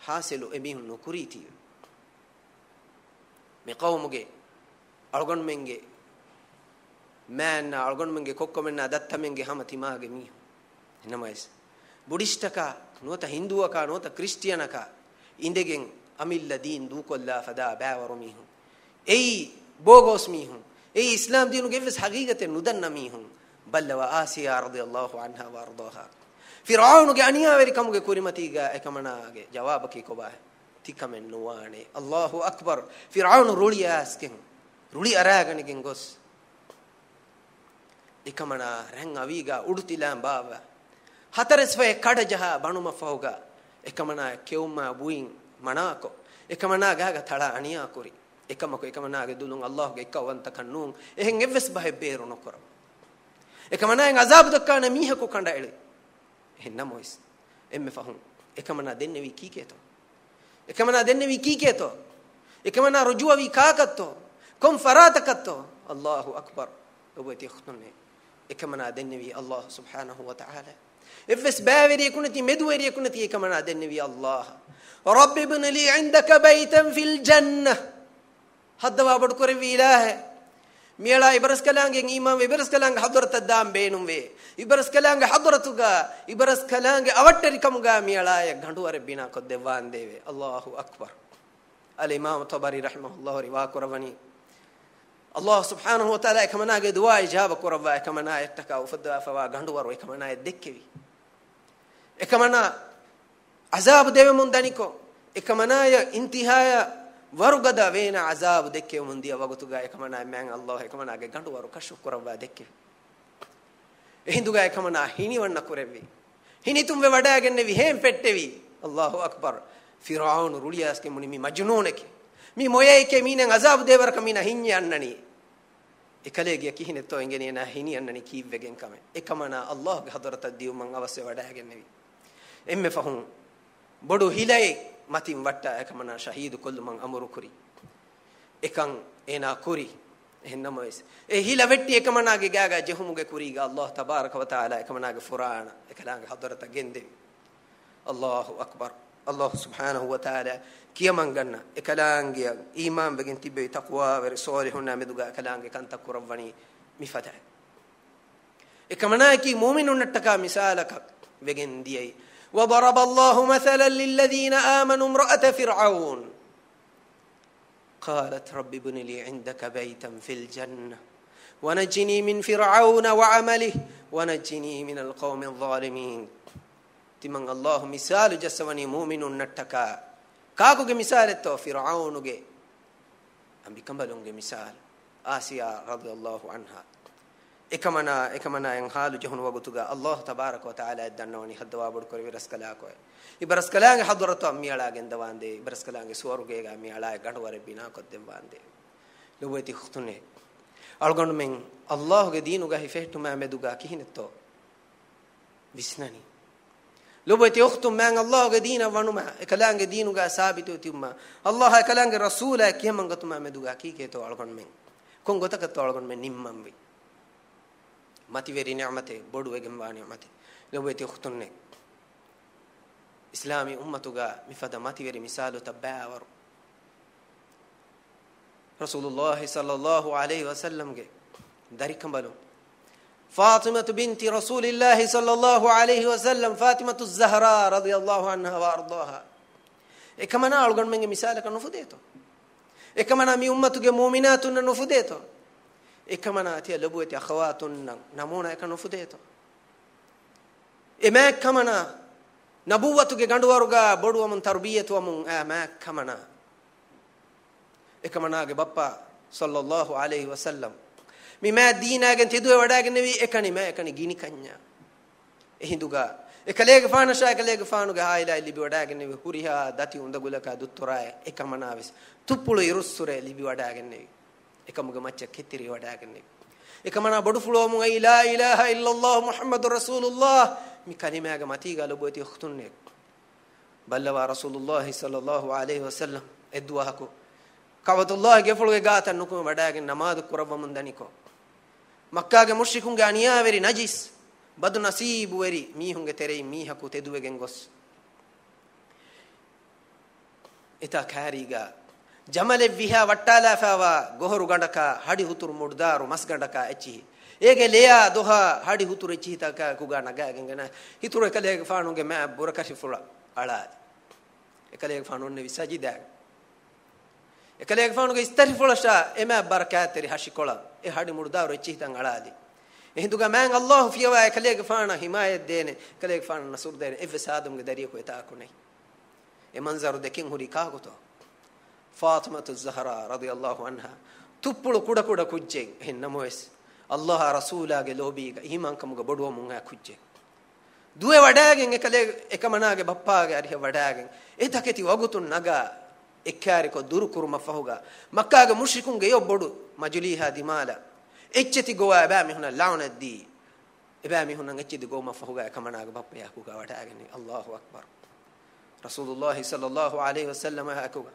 hasilu e mihun nukuriti me qawmuge algon menge manna algon menge kokkomenna dattamenge hamatimage mihu enamais buddhistaka nota hinduaka nota kristianaka indegen amilla din du kolla fada baawaru mihun ei bogos mihun ei islam dinu geves haqiqate nudanna mihun ballawa asiya radhiyallahu anha wa ardaha fir'aun ge aniya veri kamuge kurimati ga ekamana ge jawab ki ko ba tikamen nuwane Allahu akbar fir'aun ruliyas ken ruli aragani gen gos ekamana rang aviga udutilam baba hatares ve kadajaha banuma fauga ekamana keuma buin manako ekamana gaga thala aniya kuri ekamako ekamana ge dulun Allah ge ekawanta kannun ehen evves bahe beru nokor ekamana en azab dakkana miha ko kanda ele henna mois emme fahum ekamana denne wi kiketo ekamana denne wi kiketo ekamana rujua wi kakatto kom farata katto Allahu akbar obeti khtunne ekamana denne wi Allah subhanahu wa ta'ala evves baveri kunati medweri kunati ekamana denne wi Allah رب ابن لي عندك بيتا في الجنة هذا بدكور ويله ميلا إبرز كلامك إمام إبرز كلامك حضرت الدام بينهم به إبرز كلامك حضرتوغا إبرز كلامك أوتر كموغا ميلا يغندو ربنا قد دوان ديوه الله أكبر الإمام الطبري رحمه الله روا كربني الله سبحانه وتعالى كمنا دعاء إجابة كربا كمنا يتكا وفدا فوا غندو ورو كمنا يدكوي كمنا عذاب ديو من دانيكو اكمنايا انتهايا ورغدا وينا عذاب دكيو من ديا وغتوغا اكمنا مان الله اكمنا گندو ورو كشو كروا دكي هندوغا اكمنا هيني ون كوربي hinitum ve wadaagenne vi hem pettevi Allahu akbar Firaun ruliyas ke muni mi majnuneke mi moyeke minen azab devar kamina hinni annani ekalege kihinetto engeni na hini annani kiwegen kame ekamana Allah ge hadrata diu man avasya wadaagenne vi emme fahum bodu hilai matin watta ekamana shahid kullu man amru kuri ekan ena kuri ehnamois e hila vetti ekamana ge gaga jehumuge kuri ga Allah tabarak wa taala ekamana ge furana ekalanga hadrata gende Allahu akbar Allah subhanahu wa ta'ala kiyaman ganna ekalange iman begen tibbe taqwa wa salihuna meduga ekalange kan takurawani mifata ekamana ki mu'minun nattaka misalaka begen diyai wa daraba Allahu mathalan lil ladina amanu imra'ata fir'aun qalat rabbi ibn li 'indaka baytan fil jannah wa najini min fir'auna wa 'amalihi wa najini min al qawmi adh-dhalimin timang Allah misal jasawani mu'minun nattaka kakuge misal etto fir'aunuge ambikambalunge misal Asiya radhiyallahu anha ekamana en halu jehun wagutuga Allah tabarak wa taala dannawani hadwa bod kor viraskala ko ibaraskalange hadratu ammiyala gendawande ibaraskalange suwaruge ga miyala gandware bina koddem wande lobeti khutune algon men Allah ge diinuga hifehtuma meduga kihinetto visnani lobeti ukhtum man Allah ge diina wanuma ekalange diinuga sabitu timma Allah ekalange rasula kiyamangatuma meduga kike to algon men kon gotaka to algon men nimmambi mati veri ni'mate bodu egem wa ni'mate lobeti ukhtunne islami ummatuga mifada mati veri misalu tabawaru Rasulullah sallallahu alaihi wasallam ge darikambalo فاطمة بنت رسول الله صلى الله عليه وسلم فاطمة الزهراء رضي الله عنها وأرضاها إكمنا ألقون من مثالك نفديتو إكمنا مي أمتك مؤمنات نفديتو إكمنا أتي لبوتي أخوات نمونا إك نفديتو إما كمنا نبوتك غندوارغا بدو من تربية ومن ما كمنا إكمنا بابا صلى الله عليه وسلم mima deenagen teduwe wadagen nevi ekani ma ekani gini kanya ehinduga ekalege faana sha ekalege faanuga haila libi wadagen nevi huriha dati undagulaka duttorae ekamanavis tuppulu irussure libi wadagen nevi ekamuga macca kettiri wadagen nevi ekamana bodu fulo mu la ilaha illa Allah muhammadur rasulullah mi kalimaga matiga loboti khtunne ballawa rasulullah sallallahu alaihi wasallam edwa hako kabatullah gefuluge gatan nukum wadagen namaz kurawam daniko Makkah ge mushrikunge aniya veri najis badu nasibu veri mihunge terei mihaku teduwegen gos eta kariga jamale viha wattala fawa gohoru gandaka hadi hutur murdaru mas gandaka echi ege leya doha hadi hutur echi taka kuga naga gengena hitur ekale faanunge ma burakashi fula ala ekale faanunne visajida ekale fanuge istari fulasha ema barakateri hashikola e hadi murdaru echitan aladi ehinduga man Allah fiwa ekale fana himayat dene ekale fana nasur dene efsadum ge dariya ko eta ko nei e manzaru dekin huri ka goto Fatima az-Zahra radiyallahu anha tuppulu kuda kuda kujje hennamoes Allah rasula ge lobi ga iman kamuga boduwa mun ha kujje duwe wadagen ekale ekamana ge bappa ge ari wadagen etaketi wagutun naga ekkari ko duru kurma fahuga Makkah ge mushrikun ge yobbodu majliha dimala echeti gowa ba mi huna launa di eba mi huna echeti goma fahuga kamana ge bappa ya ku ga wata agni Allahu akbar Rasulullah sallallahu alaihi wasallam akuga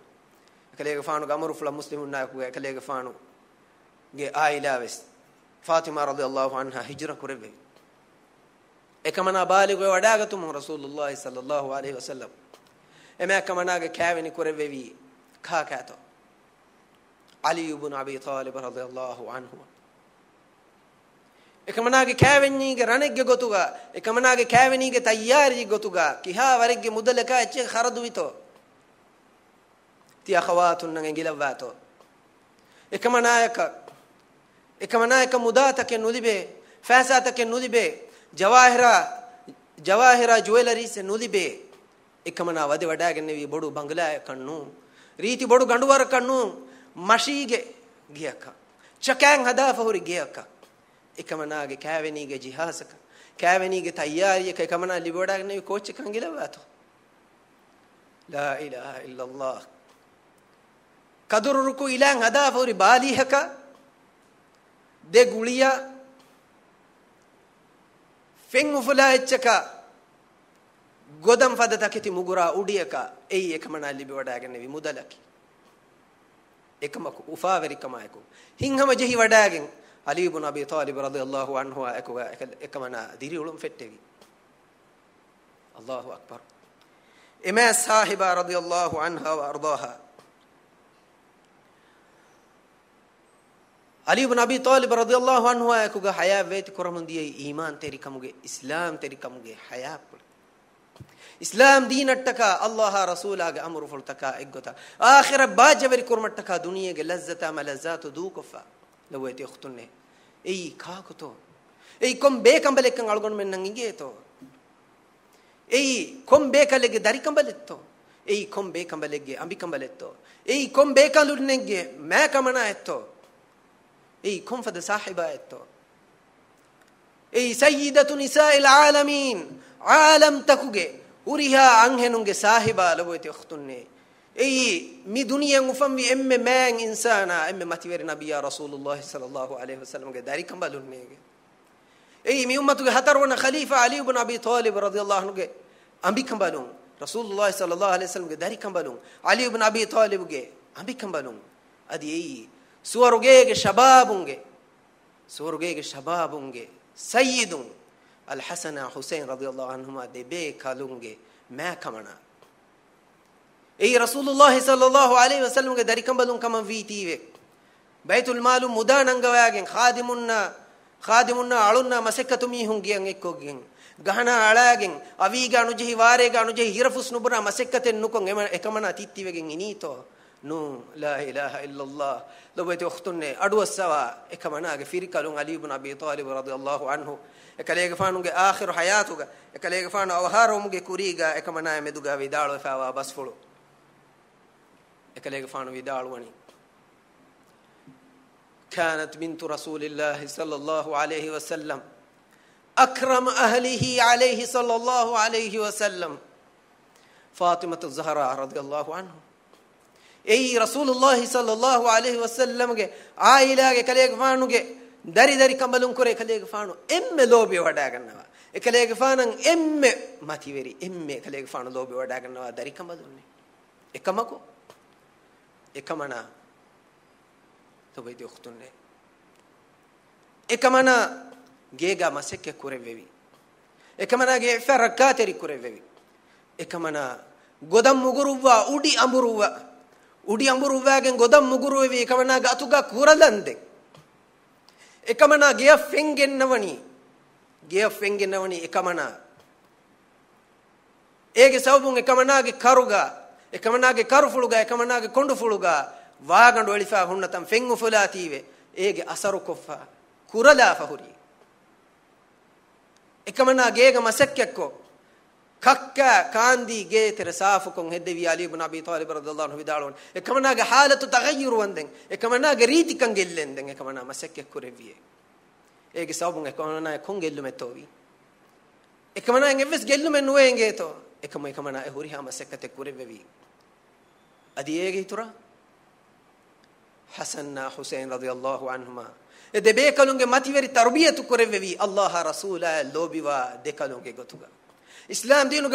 kale ge faanu ga amru fula muslimun na ku kale ge faanu ge aila wes Fatima radhiyallahu anha hijra kurebe ekamana baligh wadaga tum Rasulullah sallallahu alaihi wasallam ema kamanaga kaveni kurevevi khakato Ali ibn Abi Talib radhiyallahu anhu ekamanaga kaveni ge ranegge gotuga ekamanaga kaveni ge tayyari gotuga kiha warigge mudalaka eche kharadu vito ti akhawatun nangilavato ekamanayaka mudata ke nulibe fasata ke nulibe jawahira jewelry se nulibe ekamana wade wadagen nevi bodu bangla kannu riti bodu ganduwar kannu mashige giyaka chakang hadafa hori giyaka ekamana ge kavenige jihasaka kaavenige tayyariye ke kamana libodaga ne coach kangila wato la ilaha illa allah kaduruku ilan hada fori balihaka de guliya fengu fula echaka godam fadata kiti mugura udiyaka ei ekamana libodaga ne mudalaki ekamaku ufaveri kamaku hinhama jehi wadagen Ali ibn Abi Talib radiyallahu anhu ekamana diri ulum fettevi Allahu akbar ima sahiba radiyallahu anha wa ardaha Ali ibn Abi Talib radiyallahu anhu ekuga haya veti koramundiye iman teri kamuge islam teri kamuge haya islam deenattaka Allah rasulaga amru fultaka eggota akhira bajaveri kurmattaka duniyege lazzata malazatu dukofa laweti ukhtunne ei kaakoto ei kom be kambalekan algon men nangigeto ei kom be kalege dari kambaletto ei kom be kambalege ambi kambaletto ei kom be kalurnege ma kamana etto ei kom fada sahiba etto ei sayyidatu nisa'il alamin alam takuge uriha anhenunge sahiba laweti ukhtunne ei mi duniyan ufammi emme man insana emme mativeri nabiyya rasulullah sallallahu alaihi wasallam ge dari kambalunnege ei mi ummatuge hatarwana khalifa ali ibn abi talib radiyallahu anhu ge ambi kambalun rasulullah sallallahu alaihi wasallam ge dari kambalun ali ibn abi talib ge ambi kambalun adi ei suwarugege shababunge sayyidun al hasan husain radiyallahu anhuma debe kalunge ma kamana ei rasulullah sallallahu alaihi wasallam ge dari kambalun kama vitive baitul malum mudanangawagen khadimunna alunna masakkatumi hungiyan ekkogen gahana alagen aviga anujehi warega anujehi hirafus nubuna masakkaten nukon ekamana tittivegen inito nu la ilaha illa allah lobete ukhtunne aduwasawa ekamana ge firikalun ali ibn abi talib radiyallahu anhu ekalege fanuge akhiru hayatuga ekalege fanu awharumuge kuriga ekamana meduga vidalo fawa basfulu ekalege fanu vidalwani كانت بنت رسول الله صلى الله عليه وسلم أكرم أهله عليه صلى الله عليه وسلم فاطمة الزهراء رضي الله عنه أي رسول الله صلى الله عليه وسلم عائلة كليك فانو dari dari kambalun kore kalege faanu emme lobe wada gannawa e kalege faanan emme mativeri emme kalege faanu lobe wada gannawa dari kambalunne ekamako ekamana tobeeti ukhtunne ekamana geega masekke kurevevi ekamana ge farakateri kurevevi ekamana godam muguruwa udi amburuwa gen godam muguruwevi ekamana ga atuga kuralande ekamana geya fengennawani ekamana ege sabun ekamana ge karuga ekamana ge karufuluga ekamana ge kondufuluga waagandu elifa hunnatam fengu fulative ege asaru koffa kurala fahuri ekamana geega masakkekko kakka kandi ge tere saafu kon heddevi ali ibn abi talib radhiyallahu anhu vidalon ekamana ge halatu taghayyur wanden ekamana ge riti kan gellenden ekamana masakkekko reviye ege sabun ekamana kon gellume towi ekamana ngeves gellume nuwenge to ekamana e huri ha masakkate kurevevi adi ege hitura hasanna husain radhiyallahu anhuma e de bekalunge mativeri tarbiyatu kurevevi allah rasula lobiwa dekalunge gotuga islam dinu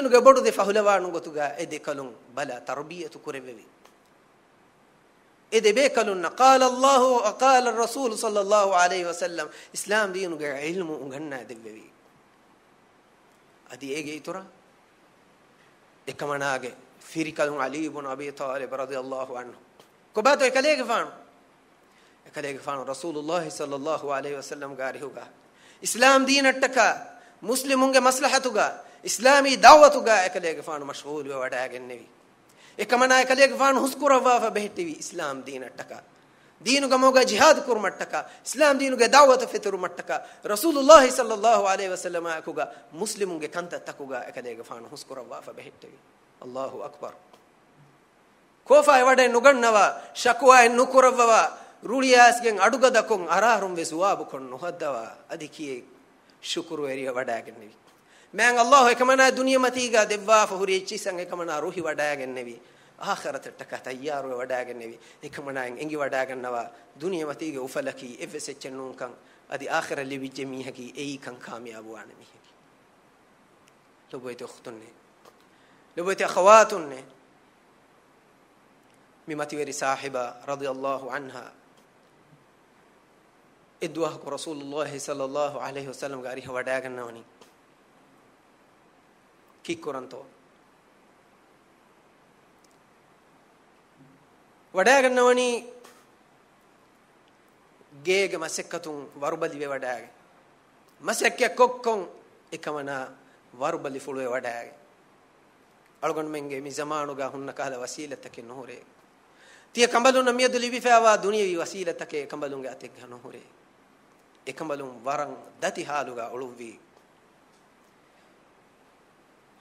gaborde fahulawanu gotuga e dekalun bala tarbiyatu kurevevi e de bekalun qala allah wa qala ar-rasul sallallahu alayhi wasallam islam dinu ge ilmu unganna devevi adi ege itura ekamanage firikalun ali ibn abi talib radiyallahu anhu ko bato ekalege faanu rasulullah sallallahu alayhi wasallam garihuga islam deenattaka muslimunge maslahatuga islami da'watuga ekalege faanu mashghul wa wadagennevi ekamana ekalege faanu huskurawa fa behtivi islam deenattaka deenuga moga jihad kurmattaka islam deenuga da'watu fitru mattaka rasulullah sallallahu alayhi wasallam akuga muslimunge kanta takuga ekalege faanu huskurawa fa behtivi allahu akbar kofa wade nugannawa shakwa nukurava ruliasgen adugada kon ararum ve suwabu kon nohaddawa adiki shukru eriya wadagen nevi men Allah ekamana duniya matiga devwa fahuri chisan ekamana ruhi wadagen nevi akhirat taka tayyaru wadagen nevi ekamana engi wadagen nawa duniya matiga ufalaki efsechennun kan adi akhira libi jemi haki ei kan kamiyabu wana mi haki loboyte khtunne loboyte akhawatunne mi mativeri sahiba radiyallahu anha idwa ko rasulullah sallallahu alaihi wasallam gari wadagen nawani kikkuranto wadagen nawani geege masekkatun warubali ve wadaage masekke kokkon ekamana warubali fulwe wadaage algon menge mi zamanu ga hunna kala wasilatake nohore tiya kambalun namiyadu libi fawa duniyawi wasilatake kambalun ga atek nohore e kambalun waran dati haluga uluvi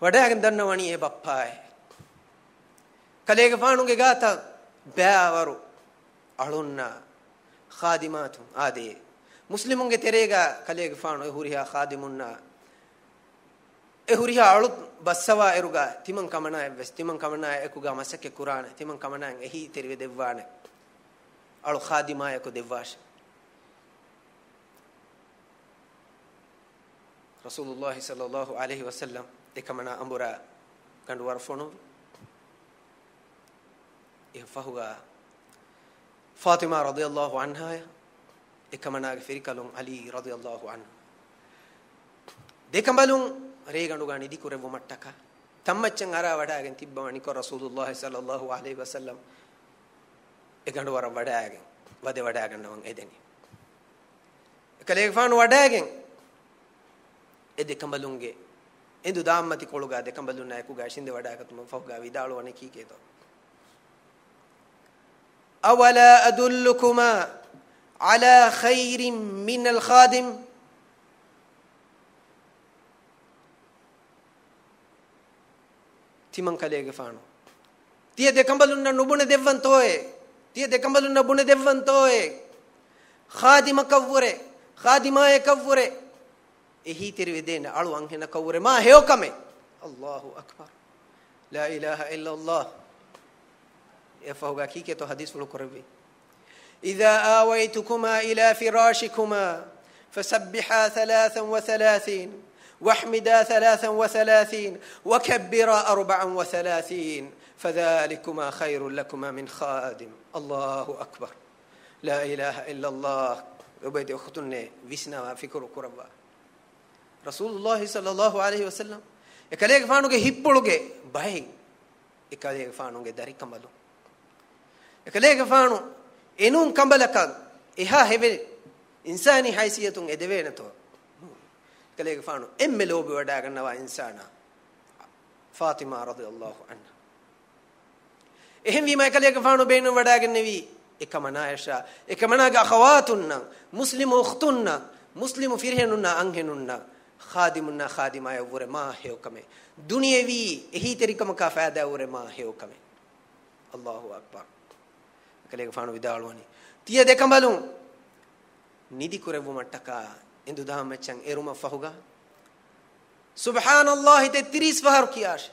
wadagen dannawani e bappae kalege faanunge gata baawaru alunna khadimatun ade muslimunge terega kalege faanu e huriha khadimunna e huriha alut bassawa eruga timan kamana evs timan kamana ekuga masake qur'ana timan kamana ehi terve devwane alu khadima eko devwash rasulullah sallallahu alaihi wasallam ekamana ambura gandu warfono e fahuga fatima radhiyallahu anha ekamana ferikalon ali radhiyallahu anhu dekambalun regandu gani dikurevu mattaka tammacchen ara wadagen tibbawani ko rasulullah sallallahu alaihi wasallam e gandu war wadagen wade wadagen nawan edeni ekale faanu wadagen ede kambalunge endu dammati koluga de kambalunna ekuga shinde wadagatuma fahuga vidalu wani kiketo awala adullukuma ala khairin min al khadim timan kalege faanu tiya de kambalunna nubune devvantoye tiya de kambalunna bune devvantoye khadima kavure khadima e kavure ehi terve dena alu anhena kavure ma heyokame Allahu akbar la ilaha illa Allah yafahuga kike to hadis fulu korbi idha awaytukuma ila firashikuma fasabbiha 33 واحمدا 33 وكبرا 34 فذلكما خير لكما من خادم الله أكبر لا إله إلا الله وبيد أختنا ويسنا فكر كربا رسول الله صلى الله عليه وسلم يكاليك فانوك هيبولوك باي يكاليك فانوك داري كمبلو يكاليك فانو إنون كمبلك إها هبه إنساني حيثية إدوينتو kalege faanu emme lobe wada gannawa insana fatima radhiyallahu anha ehem wi ma kalege faanu beenu wada gannevi ekamana aisha ekamana ga akhawatunna muslimu ukhtunna muslimu firhenunna anhenunna khadimunna khadima yawre ma hewkame duniyevi ehi terikam ka faida wure ma hewkame Allahu akbar kalege faanu vidalwani tiya dekambalun nidi kurevu mattaka Indu दाम में चंग एरुमा फहुगा सुबहानल्लाह ते 30 फहर कियाश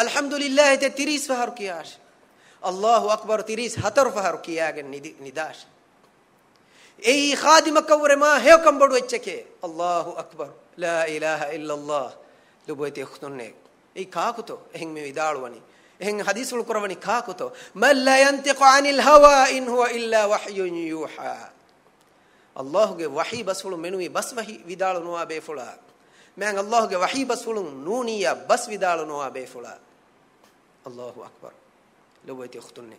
अल्हम्दुलिल्लाह ते 30 फहर कियाश अल्लाहु अकबर 30 हतर फहर किया गे निदाश ए खादिम कवरे मा हे कम बडु एचके अल्लाहु अकबर ला इलाहा इल्ला अल्लाह लुबोते खुतने ए काकुतो एहं में विदाळवनी एहं हदीस उल कुरवनी काकुतो मन ला यंतिकु अनिल हवा इन हुवा इल्ला वह्युन यूहा Allah ge wahi basfulu menui bas wahi vidalu noa befula men Allah ge wahi basfulu nuniya bas vidalu noa befula Allahu akbar lobeti khtunne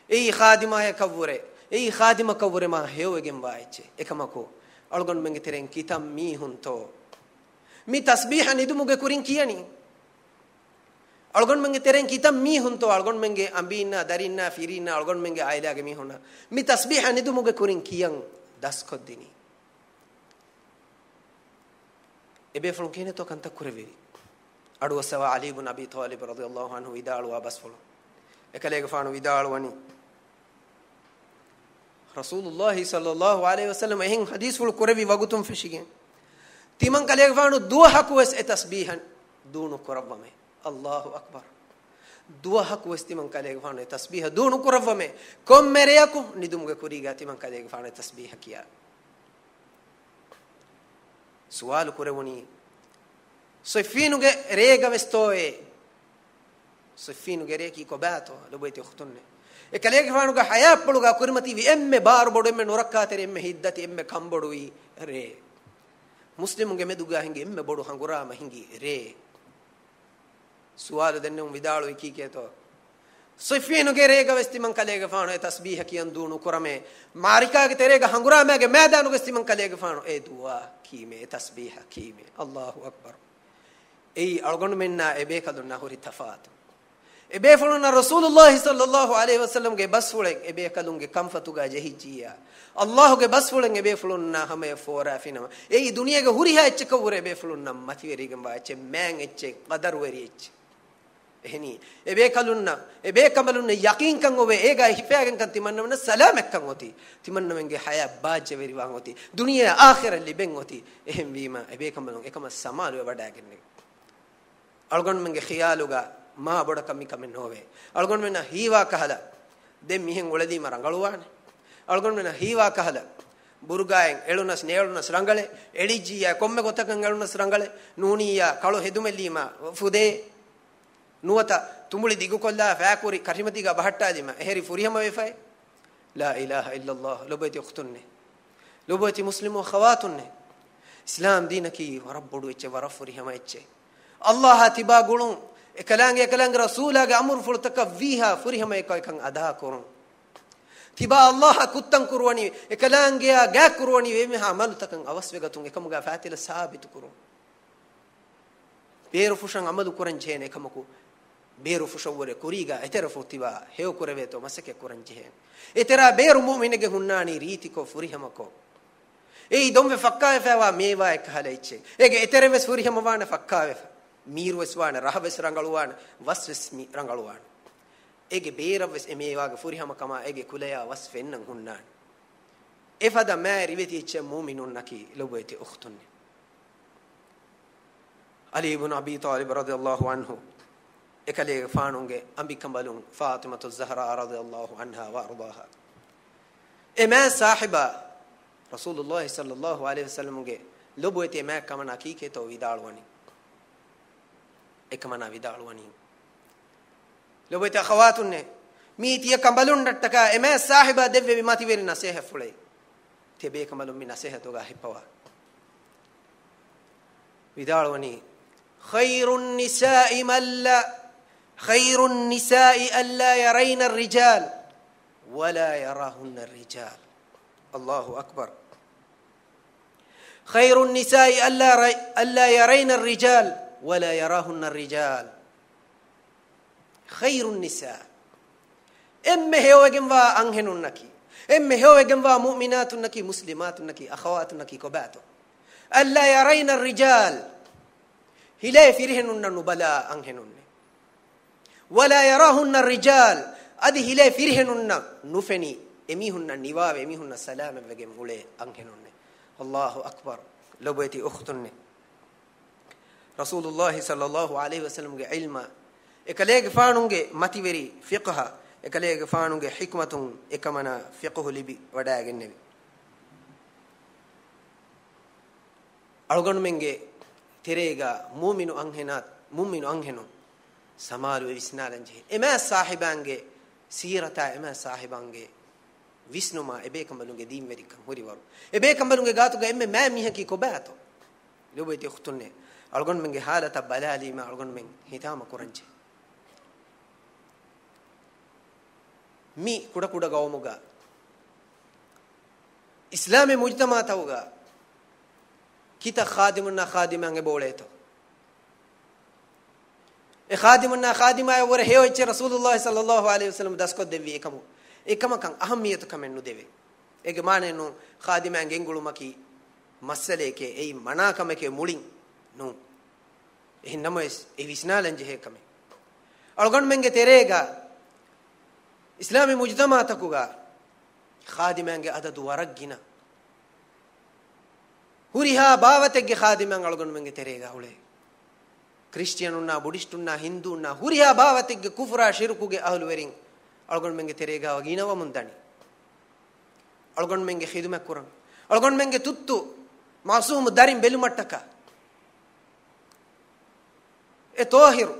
ei khadima ya kavure ei khadima kavure ma hewegen waiche ekamako algon menge teren kitam mi hunto mi tasbiha nidumuge kurin kiyani algon menge teren kitam mi hunto algon menge ambina darinna firina algon menge aila ge mi honna mi tasbiha nidumuge kurin kiyan das koddini ebe fulun kene to kanta kureveri adu sawa ali ibn abi talib radhiyallahu anhu vidalu abas fulun ekalege faanu vidalu wani rasulullah sallallahu alaihi wasallam ehin hadis ful korevi wagutum feshigen timan kalege faanu duwa haku wes e tasbihan dunu korawame Allahu akbar duwa haku wes timan kalege faanu e tasbiha dunu korawame kommereyaku nidumge kuriga timan kalege faanu e tasbiha kiya sual korewoni sofinuge rega vestoe sofinuge reki ko bato loboyti khtunne e kalege faanuga haya puluga kurmati vi emme bar bodu emme norakkatere emme hiddati emme kambodu wi re muslimunge meduga hinge emme bodu hangurama hingi re sual dennum vidalu ki keto sofinuge rega vesti man kalege faanu e tasbih kiyan dunu kurame marika ge terega hangurama ge maidanu ge stiman kalege faanu e duwa kime tasbih kime Allahu akbar ei algon menna ebe kadunna hori tafat ebe fuluna rasulullah sallallahu alaihi wasallam ge basfulen ebe kadunge kamfatuga jehijia Allah ge basfulen ebe fuluna hame fora finama ei duniya ge huri ha ecche kawure ebe fuluna mativeri ge ba ecche men ecche qadar weri ecche ehni ebe kalunna ebe kamalunna yaqin kan ove ega hifagen kan timanna salamek kan oti timanna menge haya baaje veri wan oti duniya akhirah liben oti ehem wima ebe kamalun ekama samalu wadaagenne algon menge khiyaluga ma boda kammi kamen nove algon mena hiwa kahala dem mihen oledi marangaluwane algon mena hiwa kahala burugayen elunas neelunas rangale elijiya komme gotakan elunas rangale nuniya kalu hedumellima fude nuwata tumuli digu kolla faakuri karimatiga bahattadima eheri furihama wefai la ilaha illa allah lobati ukhtunne lobati muslimu khawatunne islam dinaki warabbudu ecce warafurihama ecce Allah tiba gulun ekalang rasula ga amur fultaka viha furihama ekkan ada korun tiba Allah kuttan kurwani ekalang ga kurwani weme ha amal takan awasvegatun ekamuga fatila sabit kurun beru fushan amalu kuran jene ekamaku beru fushawore kuriga etera fotiba heu kureveto masake kuran jehen etera beru mu'minege hunnani riti ko furihama ko ei domve fakkae fawa mewa ekhalaiche ege etere ves furihama wana fakkae miru eswana rahaves rangaluwana wasves mi rangaluwana ege beeraves emewaga furihama kama ege kulaya wasfennan hunnan efada ma riveti che mu'minun naki lobeti ukhtunni Ali ibn Abi Talib radhiyallahu anhu ekale faanunge ambikambalun Fatimatu Zahra radhiyallahu anha wa ardaha ema sahiba Rasulullah sallallahu alaihi wasallam ge lobeti ma kamana kike to vidalwani ekamana vidalwani lobeti akhawatunne mitiya kambalun dattaka ema sahiba devve bimati veri naseha fulay tebe kamalun min naseha to ga hipawa vidalwani خير النساء ألا يرين الرجال ولا يراهن الرجال الله أكبر خير النساء ألا يرين الرجال ولا يراهن الرجال خير النساء إما هيوجن وا أنهنونكي إما هيوجن وا مؤمناتونكي مسلماتونكي أخواتونكي كباتو ألا يرين الرجال هلا فيرهن نبلا أنهنون ولا يراهن الرجال أدي هلا فيرهن نفني أميهن نواب أميهن سلام وجم ولا أنهنون الله أكبر لو بيتي أختن رسول الله صلى الله عليه وسلم علم إكليك فانونج ماتيوري فقه إكليك فانونج حكمة إكمنا فقه لبي وداع النبي أرغن منجي terega mu'minu anhenu samalu visnalanje ema sahibange sirata ema sahibange visnuma ebe kambalunge dimverikam hori waru ebe kambalunge gatuga emme ma mihaki kobato lobeti khtunne algon menge halata balali ma algon men hitama kuranje mi kuda gawmuga islame mujtama tawga kita khadimunna khadimange boleto e khadimunna khadimaya wor heoche rasulullah sallallahu alaihi wasallam dasko devi ekamakan ahamiyatu kamennu deve ege manenu khadimange engulumaki masaleke ei manakameke mulin nu ehinnamoes e visnalanje hekame algon menge terega islami mujtama takuga khadimange adadu waraggina huriha bawategge khadiman algon menge terega ule kristiyanunna buddhistunna hindunna huriha bawategge kufra shirkuge ahlu werin algon menge terega waginawa mundani algon menge khidmat kuran algon menge tuttu masum darim belumattaka e tohiru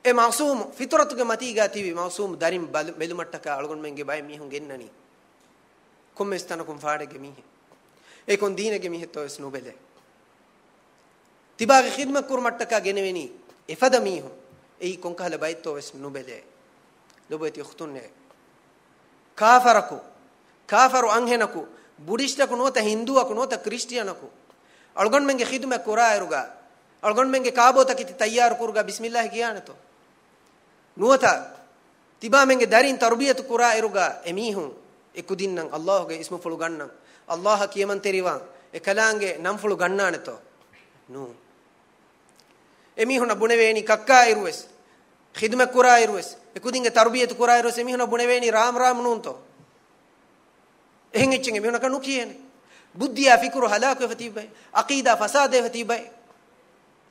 e masum fitratuge matiga tivi masum darim belumattaka algon menge bay mihun gennani komme stanakum faadege mihe e kon deenege mihe to es nubele tibage khidmat kurmattaka geneveni efada mihun ei kon kala bay to es nubele lobeti khtunne kafaru anhenaku buddhistaku nota hinduaku nota kristiyanaku algon menge khidmat kura eruga algon menge kaabota kiti tayyar kurga bismillah kiyanato nuwata tiba menge darin tarbiyatu kura eruga emihun ekudinnan allah ge ismu fulu gannan allah kiyaman teriwan ekalange nam fulu gannaneto nu emihun abuneveni kakka irwes khidmat kura irwes ekudinge tarbiyatu kura irwes emihun abuneveni ram nunto ehengechenge emihun kanu kiyene buddhiya fikru halaku fatibai aqida fasade fatibai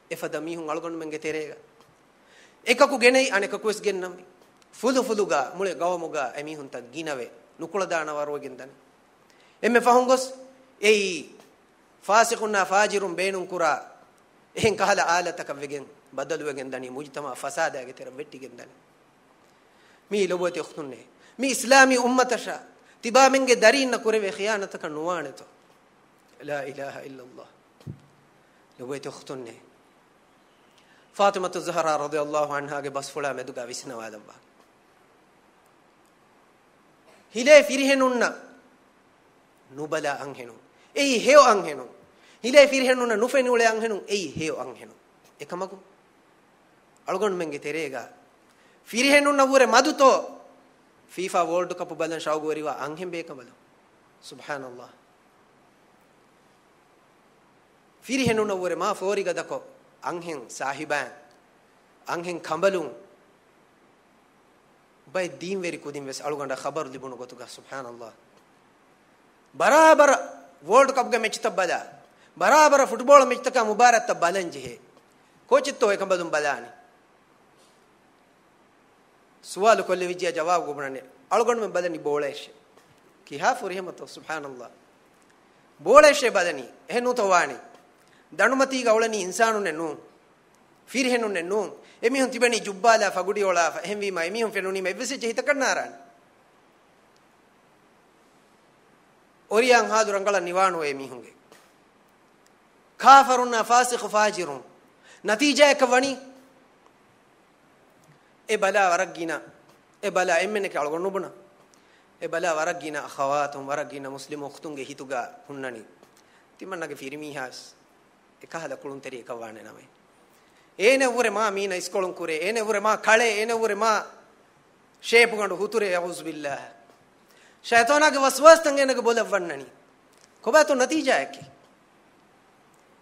efada mihun algon menge terega ekaku genei anekaku es gennammi fuluga mule gawamuga emihun ta ginave nukula dana warwegen dan emme fahungos ei fasiqunna fajirun beinun kura ehen kahala alataka wegen badaluwegen dani mujtama fasada ge ter vettigen dani mi loboti khtunne mi islami ummatasha tiba menge darinna kureve khiyanataka nuwaneto la ilaha illa allah loboti khtunne fatimatu zahra radhiyallahu anha ge bas fula meduga visnawadamba hile firhenunna nubala anhenu ei heo anhenu hile firhenunna nufenule anhenu ei heo anhenu ekamaku algon menge terega firhenunna ure maduto fifa world cup balan shawgoriwa anhem bekamalo subhanallah firhenunna ure ma foriga dako anhen sahiban anhen kambalun bay deen veri kudin ves aluganda khabar libunu gotuga subhanallah barabar world cup ga match tabala barabar football match taka mubarak tabalanje he kochitto e kambalun balani suwal kolle vijja jawab gobnane algon me balani boleshe ki ha furihamato subhanallah boleshe balani ehnu to wani danumati gawlani insanu ne nu firhenu ne nu emihun tibani jubbala fagudi ola hemwi ma emihun fenuni me vese jehita kannaran oriyan hadurangala niwanu emihunge kafaruna fasiq fajirun natija ekawani e bala waragina e bala emmene ke algon nubuna e bala waragina akhawatum waragina muslimu khtunge hituga hunnani timannage firmi has ekahala kulun teri ekawane name ene ure ma mina iskolun kure ene ure ma kale ene ure ma shepu gandu huture auzu billah shaytana ge waswas tangene ge bolawannani kobato natija ekki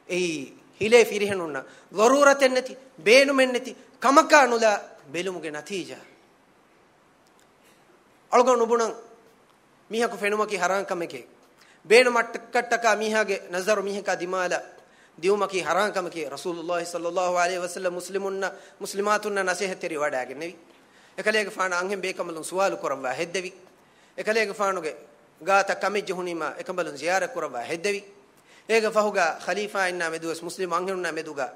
ei hile firhenunna daruraten neti beenu menneti kamaka nula belumuge natija algon ubunan miha ko fenumaki haran kameke beenu mattaka miha ge nazaru miha ka dimala diumaki haran kamake rasulullah sallallahu alaihi wasallam muslimunna muslimatunna nasihateri wadaage nevi ekalege faana anhem bekamalun suwalu korawa heddevi ekalege faanuge gaata kamejje hunima ekamalun ziyara korawa heddevi ega fahuga khalifa inna meduas muslim anhenunna meduga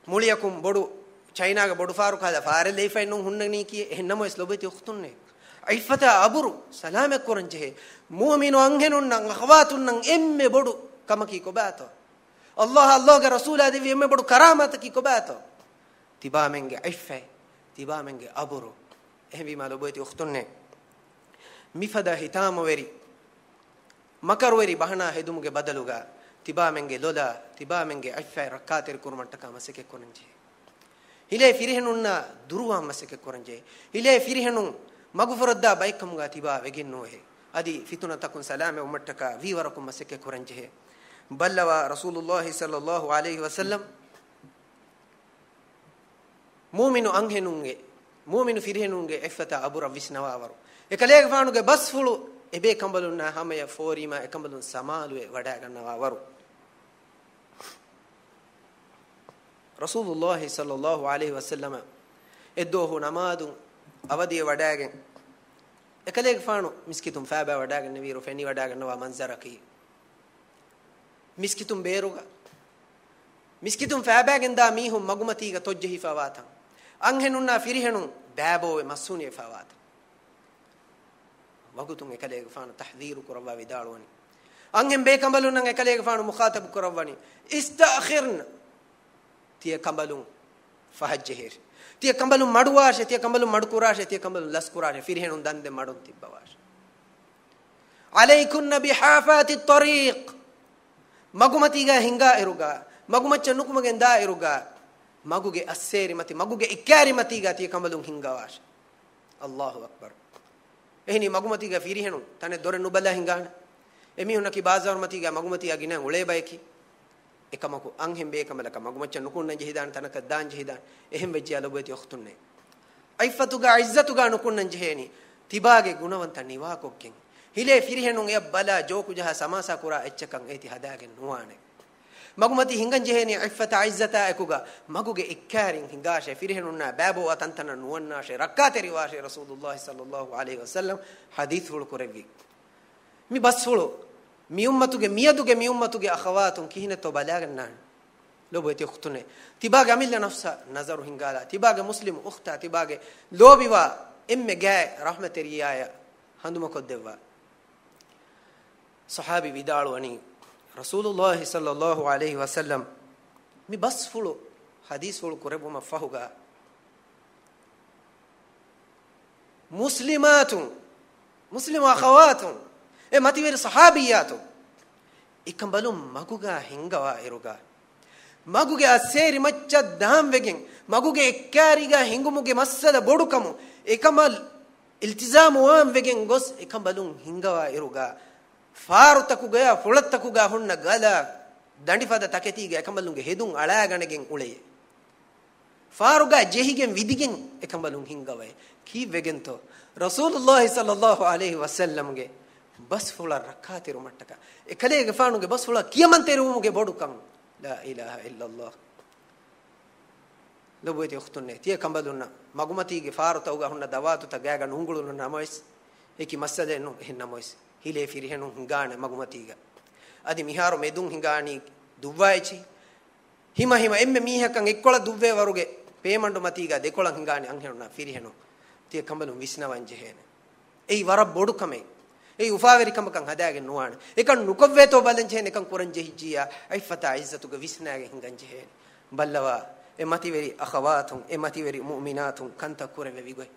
muliyakum bodu china ga bodu faru kala faare leifa innun hunnani kiye ehnnamo eslobeti ukhtunne aifata aburu salame koranje mu'minu anhenunna akhwatun emme bodu kamaki ko bato Allah ga rasul adevi emme bodu karamat ki ko bato tiba menge aifa tiba menge aburu ehvi malobeti ukhtunne mifada hitamo veri makarweri bahana hedumuge badaluga tiba menge lola tiba menge aifa rakater kurmanta kama seke konanje hile firhenunna duruwa maseke koranje hile firhenun magfuradda baikamuga tiba veginno he adi fituna takun salame ummattaka viwarakum maseke koranje ballawa rasulullah sallallahu alaihi wasallam mu'minu anhenunge mu'minu firhenunge iffata abura visnawa waru ekaleega faanuge bas fulu ebe kambalunna hamaya forima ekambalun samaluwe wada gannawa waru rasulullah sallallahu alaihi wasallam eddohu namadu avadiye wadagen ekaleega faanu miskitum faaba wadagen neviru feni wada gannawa manzaraki miskitum beeruga miskitum faabagen da mihum magumatiga tojjehi fawatan anhenunna firhenun baabowe masuniye fawatan wagutun ekaleega faanu tahdhiru kurawa vidalwani anhen be kambalun ekaleega faanu mukhatab kurawani istakhirna tiya kambalun fahajjehir tiya kambalun maduwashe tiya kambalun madkurashe tiya kambalun laskurashe firhenun dande madun tibbawash alaykunna bihafati at-tariq magumatiga hinga eruga magumacca nukumagen da eruga maguge asseri mati maguge ikkari matiga tiya kambalun hingawash Allahu akbar ehni magumatiga firihenu tane dore nubala hingana emi hunaki bazar matiga magumatiga gina ule bayki ekamaku anhem be kamalaka magumacca nukunna jehidan tanaka dan jehidan ehem vejji alobeti okhtunne aifatuga izzatuga nukunna jeheni tibage gunawanta niwa kokken hile firhenun e bala joku jaha samasa kura ecchakan eti hadagen nuwane magumati hingan jeheni iffata izzata ekuga maguge ikkarin hingashe firhenunna babo atantana nuwanna she rakkate riwashe rasulullah sallallahu alaihi wasallam hadith hul kurevi mi basulu mi ummatuge miyaduge mi ummatuge akhawatun kihine to balagan nan lobo eti ukhtune tibage amilla nafsa nazaru hingala tibage muslim ukhta tibage lobiwa emme gaay rahmate riyaya handuma koddewa sahabi vidalu ani rasulullah sallallahu alaihi wasallam mi bas fulu hadis fulu kurebuma fahuga muslimatun akhawatun e mativer sahabiyatu ikambalum maguga hingawa eruga maguge aseri macca dam wegen maguge ekkariga hingumuge massada bodukamu ekamal iltizamu wan wegen gos ekambalum hingawa eruga faarutakuga fulatakuga hunna gala dandifada taketiga ekambalunge hedun alaganegen uleye faaruga jehigen vidigen ekambalun hingawa ki wegento rasulullah sallallahu alaihi wasallam ge bas fula rakatiru mattaka ekaleege faanuge bas fula kiyamanterumuge bodukam la ilaha illa allah loboti ukhtunne tie kambalunna magumatige faaruta uga hunna dawatu ta gaga nungulunu namois eki masade nu hinnamois hile firihenu hingane magumatiga adi miharu medun hingani duwaichi hima emme mihakan ekkola duwwe waruge pemandu matiga dekola hingani anhenuna firihenu tie kambalun visnawanje hene ei wara bodukame ei ufaveri kamakan hadagen nuwana ekan nukavveto balenje ekan kuranje hijjiya aifata izzatuga visnaage hinganje hene ballawa e mativeri akhawatun e mativeri mu'minatun kanta kureve vigoy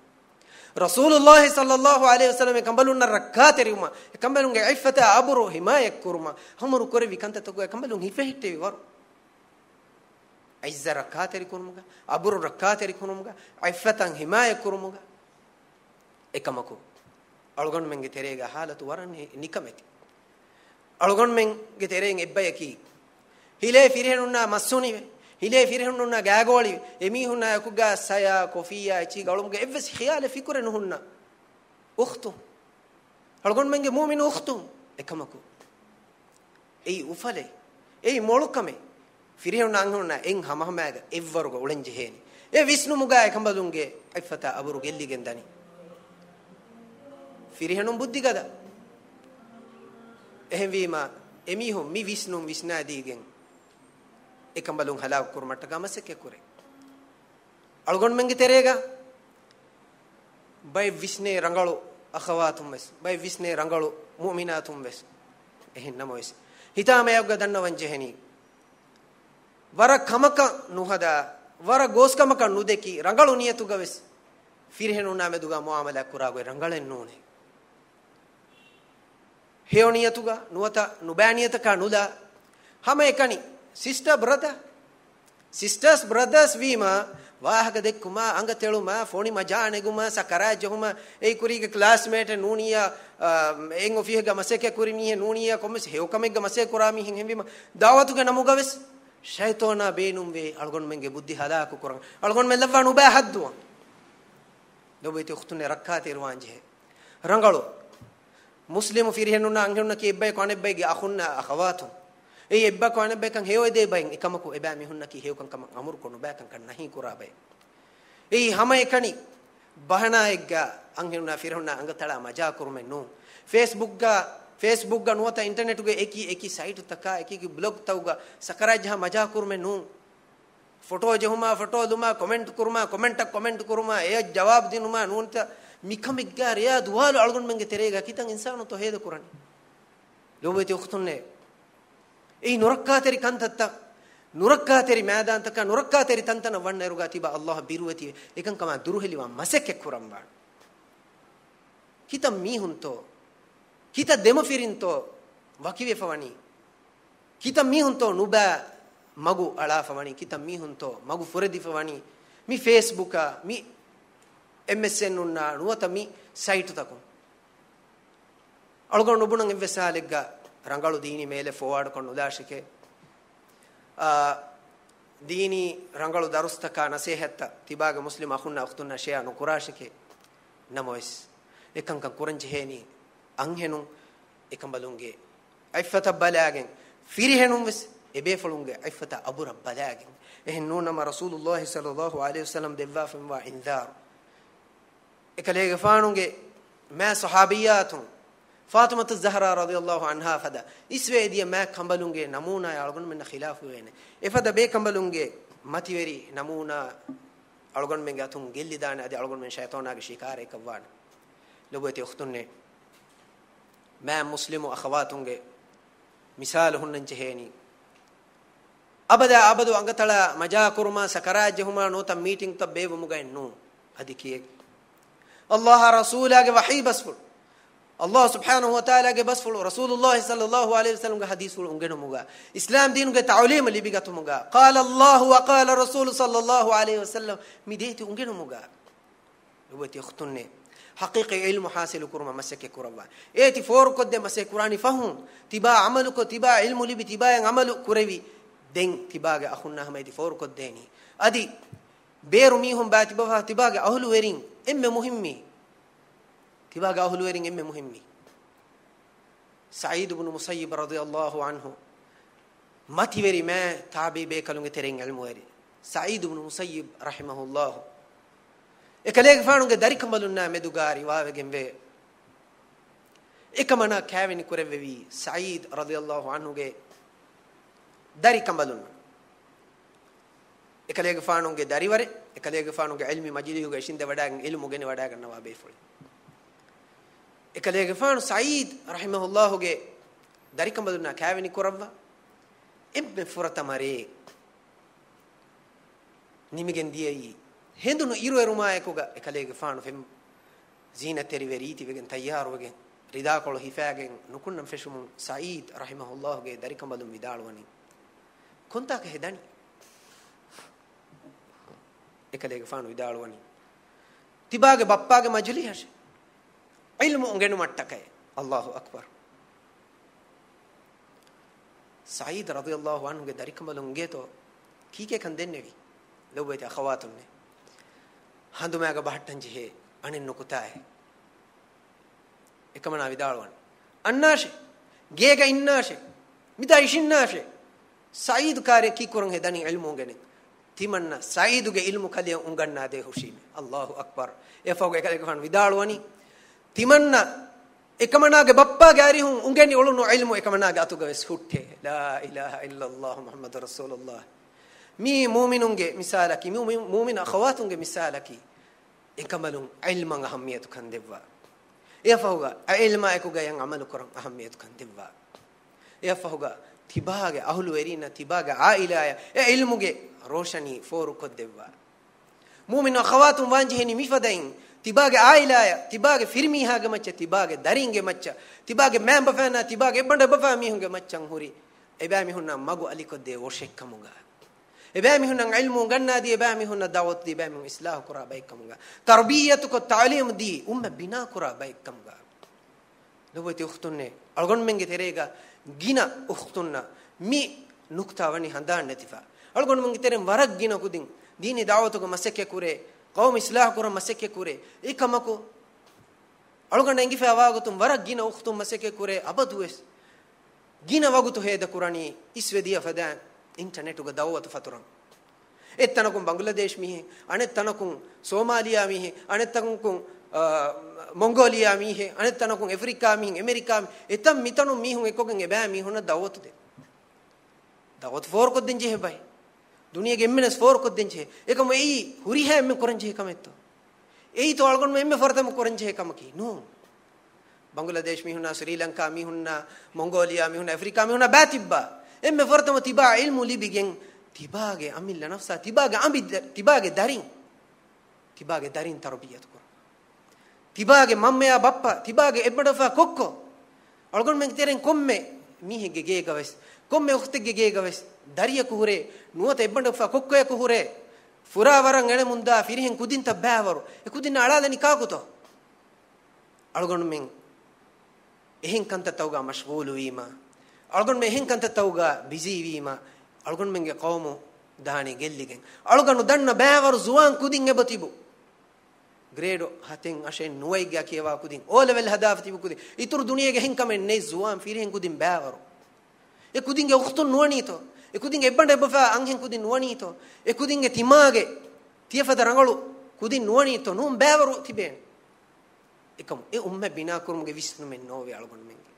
rasulullah sallallahu alaihi wasallam kambalunna rakkateruma kambalunge iffata aburu himayek kuruma hamuru korevi kanta to kambalun hifehitte waru izza rakkateri kurumuga aburu rakkateri kurumuga iffatan himayek kurumuga ekamaku algon menge terega halatu warane nikameti algon menge tereng ebbayaki hile firhenunna masunive hile firhenunna gaagoli emihunna yakuga saya kofiya echi galumge evves khiyale fikure nuhunna ukhtu algon menge mu'min ukhtu ekamaku ei ufale ei molukame firhenunna anghunna en hamahamaga evvaruga ulenje heni e visnu muga ekambalunge ifata aburu gelligen dani firhenun buddhigada ehvima emihum mi visnum visnadigen ekambalun halak kurmatta gamaseke kure algon menge terega bay visne rangalu akhawatum mes bay visne rangalu mu'minatum mes ehin namois hitama yagga dannawan jeheni wara kamaka nuhada wara goskamaka nudeki rangalu niyatuga wes firhenu nameduga muamala kurago rangalen nune heoniyatuga nuwata nubaniyataka nuda hama ekani sister brother sisters brothers vima wahaga dekkuma anga teluma phoni majaneguma sakarajhuma ei kurige classmate nuniya en ofihega maseke kurimihe nuniya komes heukamega maseke kurami himvima dawatuga namugaves shaytona beenum ve algon menge buddhi halaku kuran algon mellava nuba hadduwa lobeti ukhtunne rakkaate irwanje rangalu muslimu firhenunna angenunna ki ebbay ko anebay ge akhunna akhawatu ei ebba ko anebay kan heode bayin ikamaku eba mihunna ki hewkan kam amur ko no ba kan kan nahi kurabe ei hama ekani bahana egga angenunna firhenunna angatala maja kurumen no facebook ga nuwata internet ge eki site taka eki blog tawga sakarajha maja kurumen no photo jehuma photo duma comment kuruma e jawab dinuma nunta mikamigga riya duwalu algon menge terega kitan insanu to heda kurani lobeti ukhtunne ei nurakkaateri kantatta nurakkaateri madan taka nurakkaateri tantana wanna eruga tiba allah biruwati ekan kama duruheliwa maseke kuramba kitan mihunto kita dema firinto wakiwe fawani kitan mihunto nuba magu ala fawani kitan mihunto magu furedi fawani mi facebook mi MSN unna nuwata mi site taku algon nubunang evsalegga rangalu dini mele forward konnu dashike dini rangalu darustaka nasihata tibaga muslim akhunna ukhtunna shaya no kurashike namois ekan kan kuranji heni anhenun ekambalunge aifata balagen firihenun wes ebe falunge aifata abura balagen ehennuna ma rasulullah sallallahu alaihi wasallam devwa fimwa indar ekale gafanunge ma sahabiyatun fatima az-zahra radiyallahu anha fada iswediya ma kambalunge namuna algon men khilafu wene efada be kambalunge mativeri namuna algon men gatun gellidana adi algon men shaytana ge shikare kawwan lobeti ukhtunne ma muslimu akhawatunge misaluhun jeheni abadu angatala maja kurma sakarajhuma nota meeting tabbe muga ennu adiki Allah rasulage wahi basful Allah subhanahu wa ta'ala ge basful rasulullah sallallahu alaihi wasallam ge hadithul ungenu muga islam din ge ta'lim libigatu muga qala Allah wa qala rasul sallallahu alaihi wasallam mideti ungenu muga lobeti ukhtunne haqiqi ilmu hasil kurma masake kurwa eti for kodde masake qurani fahum tiba amalu ko tiba ilmu libi tiba yang amalu kurevi den tiba ge akhunna hamaiti for koddeni adi beru mihum baati bafa tiba ge ahlu werin emme muhimmi tibaga ahlu werin emme muhimmi sa'id ibn musayyib radiyallahu anhu mati veri ma tabi be kalunge tereng ilmu weri sa'id ibn musayyib rahimahullah ekalege faanunge dari kambalunna medugari waawegen ve ekamana kaveni kurevevi sa'id radiyallahu anhu ge dari kambalunna ekalege faanunge dari ware ekalege faanunge ilmi majlihuge ishinde wadagen ilmu gene wadagen nawa be fuli ekalege faanu sa'id rahimahullah ge dari kambalunna kaveni kurawwa emme furata mare nimigen diyei hendunu iru eruma ekoga ekalege faanu fem zinateri veriti wegen tayyaru wegen rida kol hifagen nukunnam feshumun sa'id rahimahullah ge dari kambalun vidalwani konta ke hedani ekalege faanu vidalwani tibage bappage majli hashe ilmu ungenu mattakay Allahu akbar Sa'id radiyallahu anhu ge dari kambalun geto kike kan dennevi lobeti akhawatunne handumaga bahattanji he anen nukutae ekamana vidalwan annashe gega innashe mida ishinnashe Sa'id kare ki kurun he dani ilmu ungene timanna Sa'id ge ilmu kale unganna de hushime Allahu akbar efago ekale kan vidalwani timanna ekamanaage bappage arihun ungeni olunu ilmu ekamanaage atuga wes hutte la ilaha illa allah muhammadur rasulullah mi mu'minunge misalaki mu'min akhawatunge misalaki ekamalun ilman ahamiyatu kan devwa efahuga ilma ekuga yang amalu kuran ahamiyatu kan devwa efahuga tibage ahlu erina tibage ailaya ilmuge roshani foru kod devwa mu'min akhawatun wanjiheni mifadain tibage ailaya tibage firmi haga macca tibage daringe macca tibage memba fana tibage banda bafa mi hunge maccan huri ebami hunna magu alikodde woshekkamuga ebami hunna ilmu ganna di ebami hunna dawat di ebami islah qura baikamuga tarbiyatu ko ta'lim di umma bina qura baikamuga loboti ukhtunne algon menge terega gina ukhtunna mi nukta wani handan netifa algon menge terem warak gina kudin dini dawatu ko masake kure qawm islah kuram maseke kure ikamako aluganda engi fawagutum warak gina ukhtum maseke kure abadues gina wagutu heda kurani iswediya fadan internet uga dawwat faturam ettanakum bangladesh mihe anettanakum somaliya mihe anettanakum mongolia mihe anettanakum afrika mihe amerika etam mitanu mihun ekogen eba mihuna dawwat de dawwat for ko denje bay duniya ge emnes for ko denje ekam ei huri ha emme korenje kametto ei to algon emme fortam korenje kamaki no bangladesh mihuna sri lanka mihuna mongolia mihuna afrika mihuna batibba emme fortam tiba ilmu libigen tibage amilla nafsa tibage ambid tibage darin tarbiyat ko tibage mammeya bappa tibage ebbadofa kokko algon men teren komme mihege ge gaves komme ukhtige ge gaves dariya ku hure nuwata ebbadofa kokko ya ku hure furawaran ene munda firihen kudin tabbavaru e kudin aladani kakuto algon men ehin kanta tawga mashghul wima algon men ehin kanta tawga busy wima algon menge qawmu dahani gelligen algonu danna bavaru zuwan kudin ebatibu grade 7 ashen nuwaiga kiyawa kudin o level hadaf tibu kudin itur duniyage hin kamen ne zuwan firihen kudin bavaru e kudinge uhtun nuwanito e kudinge ebbande bafa anhen kudin nuwanito e kudinge timage tiefada rangalu kudin nuwanito num bavaru tiben ekam e umme bina kurumge visnu men nove algon menge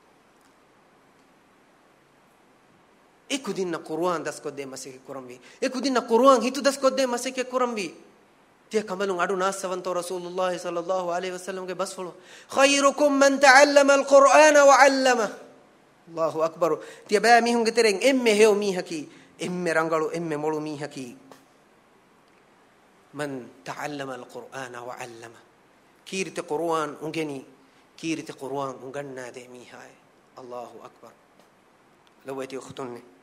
ekudinna qur'an das kodde maseke kurambi ekudinna qur'an hitu das kodde maseke kurambi tiya kamalun adu nasavanto rasulullah sallallahu alaihi wasallam ge basfolo khairukum man ta'allama alqur'ana wa 'allama allahu akbar tiya ba mi hunge tereng emme hew mi haki emme rangalu emme molu mi haki man ta'allama alqur'ana wa 'allama kirte qur'an ungeni kirte qur'an unganna de mi hay allahu akbar lawati ukhtunni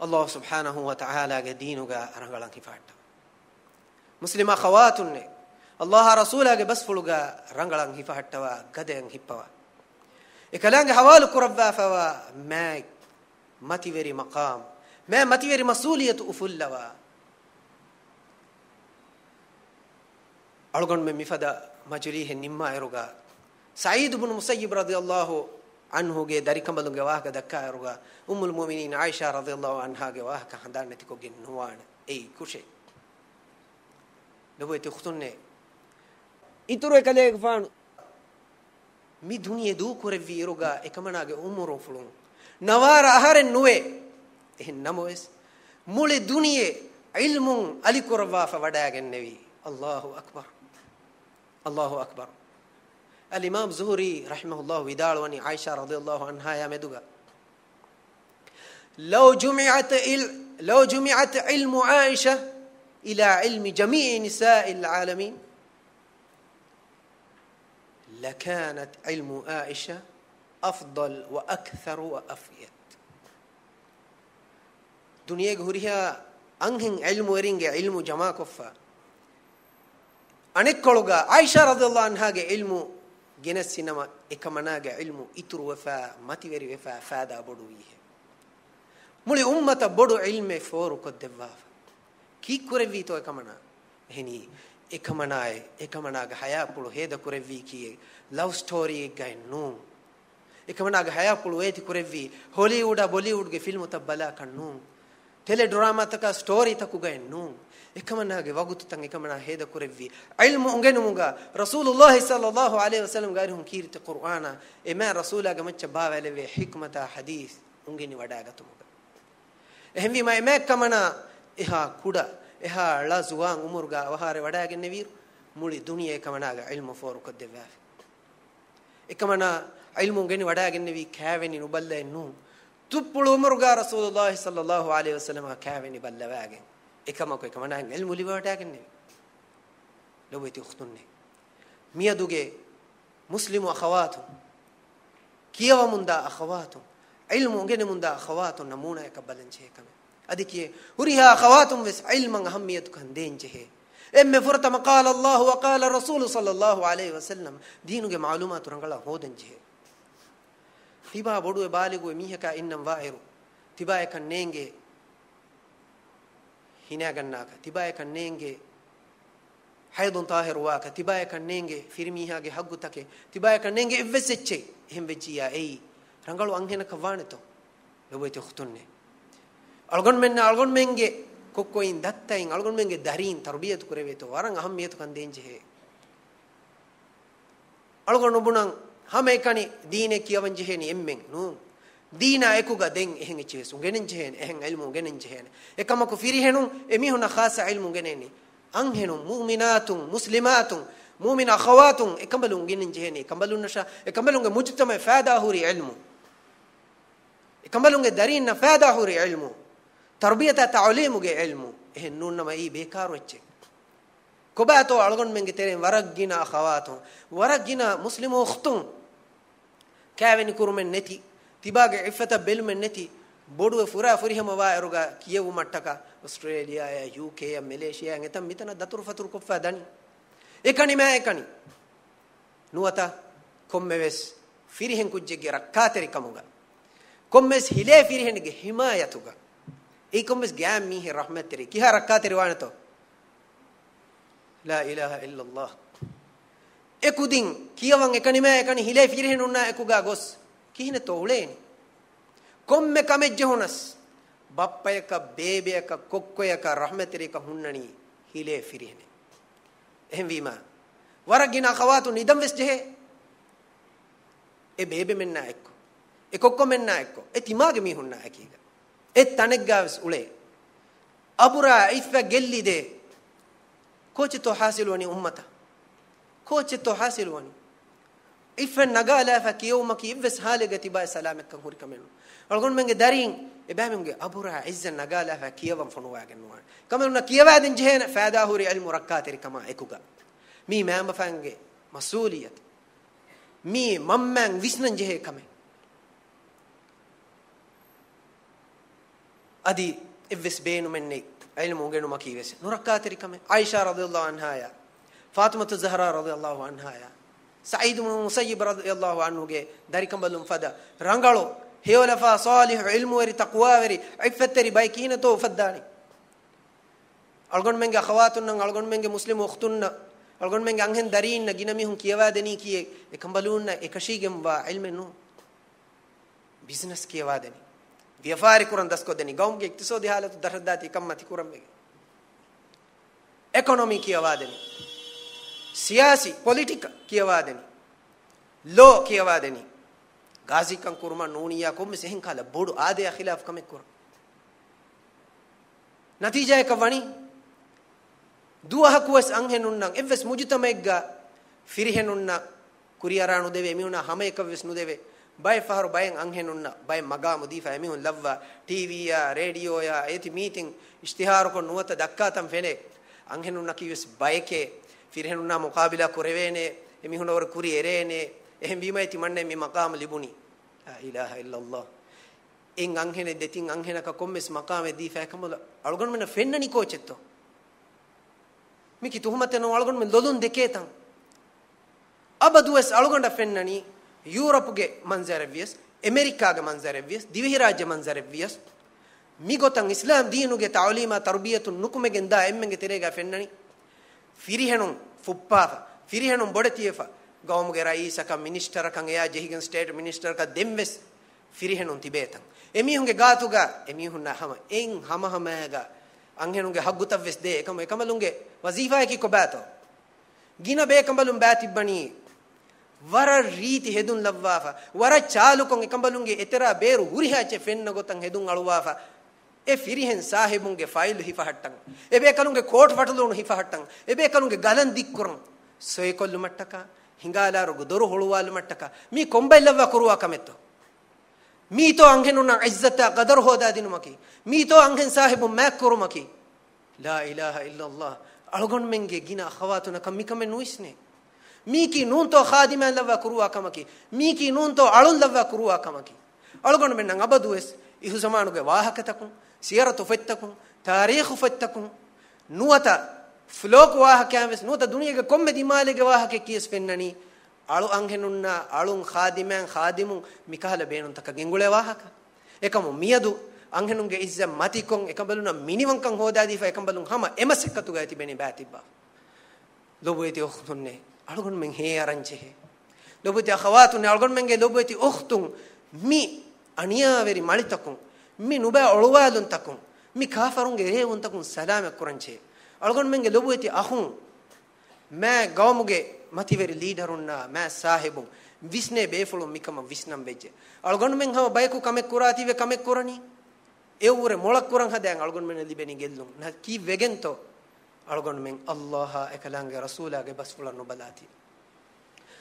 Allah subhanahu wa ta'ala ge diinuga arangalan hifatta muslima khawatunne Allah rasula ge basfuluga rangalan hifattawa gaden hippawa ekalange hawalu kurabba fawa ma mativeri maqam ma mativeri masuliyatu ufullawa algon me mifada majrihe nimma eruga Sa'id ibn Musayyib radiyallahu anhu ge darikambalunge wahaka dakka eruga ummul mu'minin Aisha radiyallahu anha ge wahaka handanati ko gen nuwana ei kushe lobete khtunne ituru ekale gfan mi duniye du korevi eruga ekamanage umuru fulun nawara aharen nuwe ehin namoes mule duniye ilmun ali korwa fa wadagen nevi Allahu akbar الإمام زهري رحمه الله ودال وني عائشة رضي الله عنها يا مدوغا لو جمعت علم عائشة إلى علم جميع نساء العالمين لكانت علم عائشة أفضل وأكثر وأفيد دنيا غوريها أنهن علم ورينج علم جماع كفا أنكولوغا عائشة رضي الله عنها علم genes sinama ekamanaga ilmu ituru wafa mativeri wafa fada bodu wihe muli ummata bodu ilme foru koddewa ki kurevi to ekamana heni ekamanaga haya pulu heda kurevi ki love story gai nu ekamanaga haya pulu eti kurevi hollywood bollywood ge film tabbala kannu tele drama taka story taku gai nu ekamanaage wagutu tan ekamana heda kurevi ilmu ungenumuga rasulullah sallallahu alaihi wasallam garihun kirte qur'ana ema rasulaga macca baweleve hikmata hadith ungeni wadagatuga ehmi ma ema kamana eha kuda eha la zuwan umurga wahare wadagen nevir muli duniya ekamanaga ilmu foru koddewa ekamana ilmu ungeni wadagen nevi kaveni nuballe nu tuppulu umurga rasulullah sallallahu alaihi wasallam kaveni ballawagen ekamako ekamana ilmu liwatagen ne lobeti ukhtunne miyaduge muslimu akhawatu kiyawa munda akhawatu ilmu ngene munda akhawatu namuna yakbalanche kame adikiye huriha akhawatu wis ilman ahamiyatu kan denje emme furta qala Allah wa qala rasul sallallahu alaihi wasallam diinuge maalumatu rangala hodenje tiba bodu e baligu e mihaka innam wahiru tiba ekan nenge hina gannaka tibaya kannenge haydun tahir waka tibaya kannenge firmiha ge haggutake tibaya kannenge evvesecche ehm vejjiya ei rangalu anghena kawaneto loboite khutunne algon menge kokkoin dattain algon menge darin tarbiyatu kureveto waran ahammiyetu kan denje he algon obunan hame kani dine kiyawanje he ni emmen nu dina ekuga den ehen echesu genen jehen ehen ilmu genen jehen ekamaku firihenun emihuna khasa ilmu geneni anhenun mu'minatun muslimatun mu'min akhawatun ekambalun genen jeheni ekambalun nasha ekambalun ge mujtama faada huri ilmu ekambalun ge darin na faada huri ilmu tarbiyata ta'limu ge ilmu ehen nunnama ei bekaru ecche kobato algon menge tere waragina akhawatun waragina muslimu ukhtun kaveni kurumen neti tibage iffata belmen neti bodu fura furihama wa eruga kiyewu mattaka australia ya uk ya malaysia ngetam mitana datur fatur koffa dani ekani nuwata kommeves firihen kujjege rakkateri kamuga kommes hile firihenige himayatuga ei kommes gam mi he rahmateri kiha rakkateri wanato la ilaha illa allah ekudin kiyawan ekani hile firihen unna ekuga gos kihine to uleni komme kamejje hunas bappayaka bebeyaka kokkoyaka rahmatirika hunnani hile firihne ehm wima waragina khawatun idam wesje e bebe menna ekko e kokko menna ekko e timage mi hunna akiga e taneggaves ule abura iffa gellide kochito hasilwani ummata kochito hasilwani ifen nagala fa kiyawmaki ibs halegati ba salamek kan hur kamenu algon menge darin ebamenge abura izza nagala fa kiyawan fonwagen wan kamenu kiyawadin jehena faada huri ilmu rakkatir kama ekuga mi mama fange masuliyat mi mamman visnan jehe kame adi ibs beenu menne ilmu genu makiwes nurakkatir kame aisha radhiyallahu anha ya fatima zahra radhiyallahu anha ya سعيد بن المسيب رضي الله عنه جه داري كمبلهم فدا رانغالو هيولفا صالح علم وري تقوى وري عفتري بايكين تو فداني algon menge akhawatun nan algon menge muslim ukhtunna algon menge anhen darin na ginami hun kiyawa deni kiye e kambalunna ekashigem wa ilmen nu business kiyawa deni vyafari kuran dasko deni gaumge iktisodi halatu darhadati kammati kuran mege economy kiyawa deni siyasi politika kiyawadeni law kiyawadeni gazi kan kurma nuniya kom sehen kala bodu ade khilaf kam kur natija ek wani duwa hakuwas anghenunnan evs mujtamegga firihenunna kuriyaranu deve miuna hama ekavs nu deve bay fahru bayen anghenunna bay magamu difa emihun lavva tv ya radio ya eti meeting ishtihar ko nuwata dakkatam fene anghenunna kiwes bayke firhenunna muqabila kurevene emihuna or kuri erene ehem bimayti manne mi maqam libuni la ilaha illa allah en anghene detin anghena ka kommes maqame di fa kamala algon men fennani kochetto miki tuhumate no algon men lolun deketan abadues algonda fennani europe ge manzarevies america ge manzarevies divhi rajya manzarevies migotan islam diinu ge ta'lima tarbiyatun nukumegen da emmenge terega fennani firihenun fuppa firihenun bodetiefa gawmuge raisa ka minister kan eya jehigen state minister ka demves firihenun tibetan emihunge gatuga emihunna hama en hamaga anghenunge haggutavves de ekamalunge wazifa ki kobato gina be kambalum batibani wara riti hedun lavwafa wara chalukon ekambalunge etera beru hurihache fenna gotan hedun aluwafa e firihen sahibunge file hifa hattan ebe kalunge court fatulunu hifa hattan ebe kalunge galan dikkurun soy kollu mattaka hingalaru godoru holuwalu mattaka mi kombailwa kuruwa kametto mi to anghenuna izzata qadar hoda dinumaki mi to anghen sahibun makurumaki la ilaha illa allah algon menge gina khawatuna kam mikame nuisne miki nun to khadiman lawa kuruwa kamaki miki nun to alun lawa kuruwa kamaki algon men nan abadues ihu zamanuge wahakatakun siyaratu fattakun tarikh fattakun nuwata flok wahakames nuwata duniyage komme dimalege wahake kiyes fennani alu anghenunna alun khadiman khadimun mikahala beenun taka gengule wahaka ekamu miyadu anhenunge izza matikon ekambaluna miniwankan hodadi fa ekambalun hama emasekkatu ga tibeni batibba lobueti ukhtunne algon men he aranche lobueti akhawatun algon menge lobueti ukhtun mi aniya veri malitakun mi nuba olwadun takun mi kafarunge rewun takun salama kuranche algon menge lobueti ahun ma gawmuge mativeri leaderunna ma sahibun visne befulu mikama visnam vejje algon men hama bayku kamek kurati ve kamek kurani ewure molak kuran hadan algon men libeni gellum na ki vegento algon men allah ekalange rasulage basfula no balati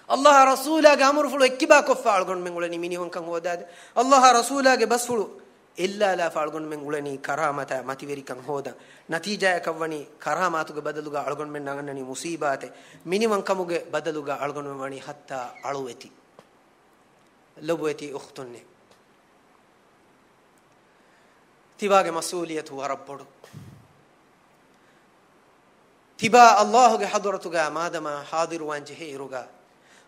allah rasulage amurfulu ekkiba koffa algon men ulani miniwan kan hodade allah rasulage basfulu illa la falgon men ulani karamata mativeri kan hoda natija kawani karamatuge badaluga algon men nangannani musibate miniwan kamuge badaluga algon men wani hatta aluweti lobweti ukhtunne tibage masuliyatu warabbodu tiba allah ge hadratuga madama hadir wanje heiruga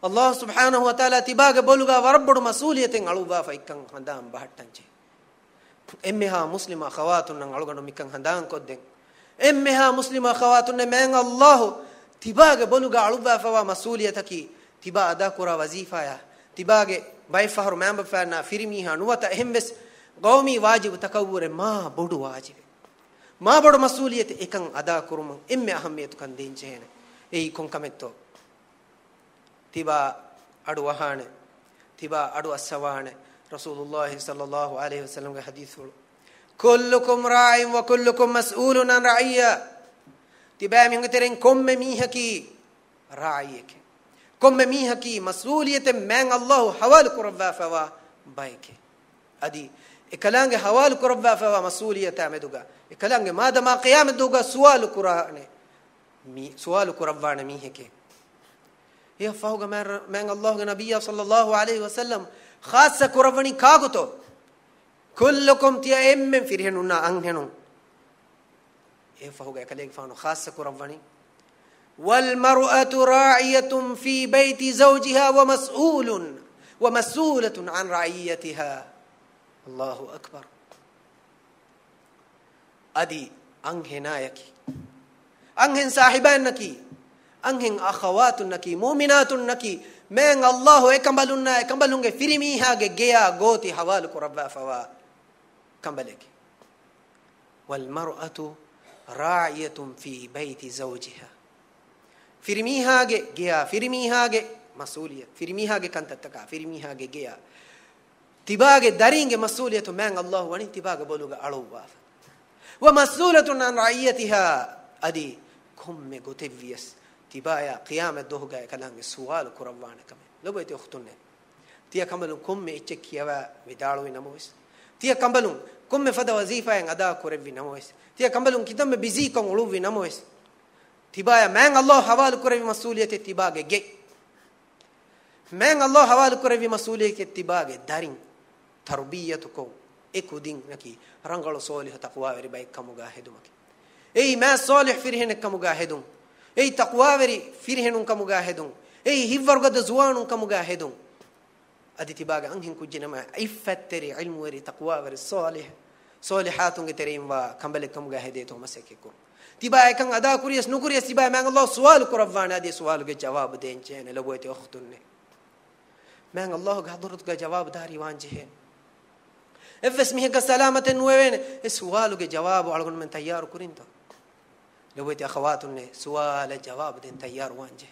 allah subhanahu wa taala tibage boluga warabbodu masuliyaten aluwa fa ikkan handam bahattanje emmeha muslima akhawatun nan aluganu mikkan handan kodden emmeha muslima akhawatun men allah tibage boluga aluwa fa masuliyataki tiba ada kura wazifaya tibage bay fahru member fana firmi ha nuwata ehmbes qawmi wajib takawure ma bodu wajib ma bodu masuliyate ekan ada kurum emme ahamiyatu kan denjene ei kon kametto tiba adu wahane tiba adu aswane rasulullah sallallahu alaihi wasallam ke hadith kullukum ra'in wa kullukum mas'ulun an ra'iyya tiba mi ngiteren komme mihaki ra'iyeke komme mihaki mas'uliyate man allah hawal kurwa fa bayke adi ekalange hawal kurwa fa mas'uliyata meduga ekalange madama qiyam duga sual qur'ane mi sual kurwane miheke ya fahuga man allah nabiyya sallallahu alaihi wasallam خاصة كرفني كاغوتو كلكم تيا من فرهنونا أنهنون فهو كليك فانو خاصة كرفني والمرأة راعية في بيت زوجها ومسؤولة عن رعيتها الله أكبر أدي أنهنايك أنهن صاحبانك أنهن أخواتنك مؤمناتنك men allah ekambalunge firimi hage geya goti hawal kurabba fawa kambaleke wal mar'atu ra'iyatun fi bayti zawjiha firimi hage geya firimi hage masuliyat firimi hage kantattaka firimi hage geya tibage daringe masuliyatu men allah wani tibage boluga aluwa wa mas'ulatun an ra'iyatiha adi komme gotevies tibaya qiyamat dohga kalange sual kurawwana kame lobete ukhtunne tiya kambalun komme icche kiyawa vidalu namois tiya kambalun komme fada wazifa en ada kurevi namois tiya kambalun kitamme busy kon uluvi namois tibaya man allah hawal kurevi masuliyate tibage ge man allah hawal kurevi masuliyate tibage darin tarbiyatu ko ekudin naki rangalo solih taqwa veri bay kamuga hedumaki ei ma solih firhen kamuga hedum ei taqwa veri firhenun kamuga hedun ei hivvargada zuwanun kamuga hedun aditi baga anhin kujinama iffatteri ilmu veri taqwa veri solihatun ge terim wa kambale kamuga hede to maseke ko tiba ekan ada kuriyas nukuriyas tiba man allah sual kurawwana adi sual ge jawab denchene lobote ukhtunne man allah ge hadrat ge jawab dari wanje efes mihe ga salamaten wewen sual ge jawab algon men tayyar kurinto لويت أخواتنا سؤال جواب دين تيار وانجه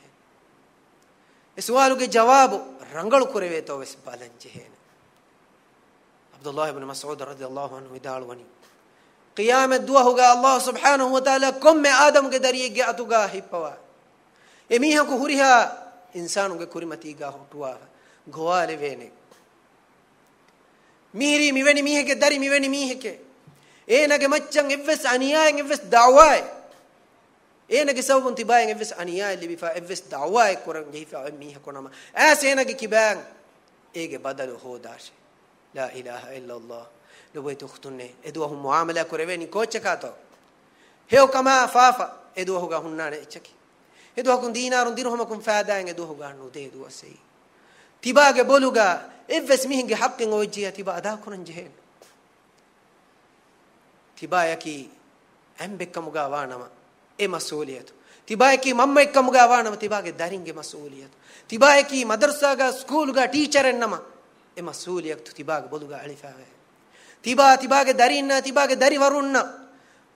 سؤالو के जवाब रंगल कुरेवे तो वैसे बालंजे हैं अब्दुल्लाह इब्न मसऊद रज़ियल्लाहु अन्हु इदालवनी क़ियामत दुआ होगा अल्लाह सुब्हानहु व तआला कम में आदम के दरिए गयातुगा हिपवा एमीहा को हुरिहा इंसानों के कुरिमती गा हुटुआ गोवाले वेने मिहरी मिवेनी मिहे के दरी मिवेनी मिहे के ए नगे मच्चंग इवस अनियाएं इवस दावाए enage sabun tibayen eves aniya li bifa eves dawwa koran jehifa mi hakonama as enage kiban ege badal hodash la ilaha illa allah lobaytu khtunne edu hum muamala koreveni kochakato heo kama fafa edu hoga hunnane echaki edu hakun dinarun dirhum kun faadaen edu hoga nu de edu asei tibage boluga eves mihinge haqqin ojiya tiba ada koran jehen තිබායකි ඇම්බෙක්කමුගා වානම ඒ මසූලියතු තිබායකි මම්ම එක්කමුගා වානම තිබාගේ දරින්ගේ මසූලියතු තිබායකි මදර්සාගා ස්කූල්ගා ටීචර් එන්නම ඒ මසූලියතු තිබාගේ බොදුගා අලිෆාවේ තිබාගේ දරින්න තිබාගේ දරිවරුන්න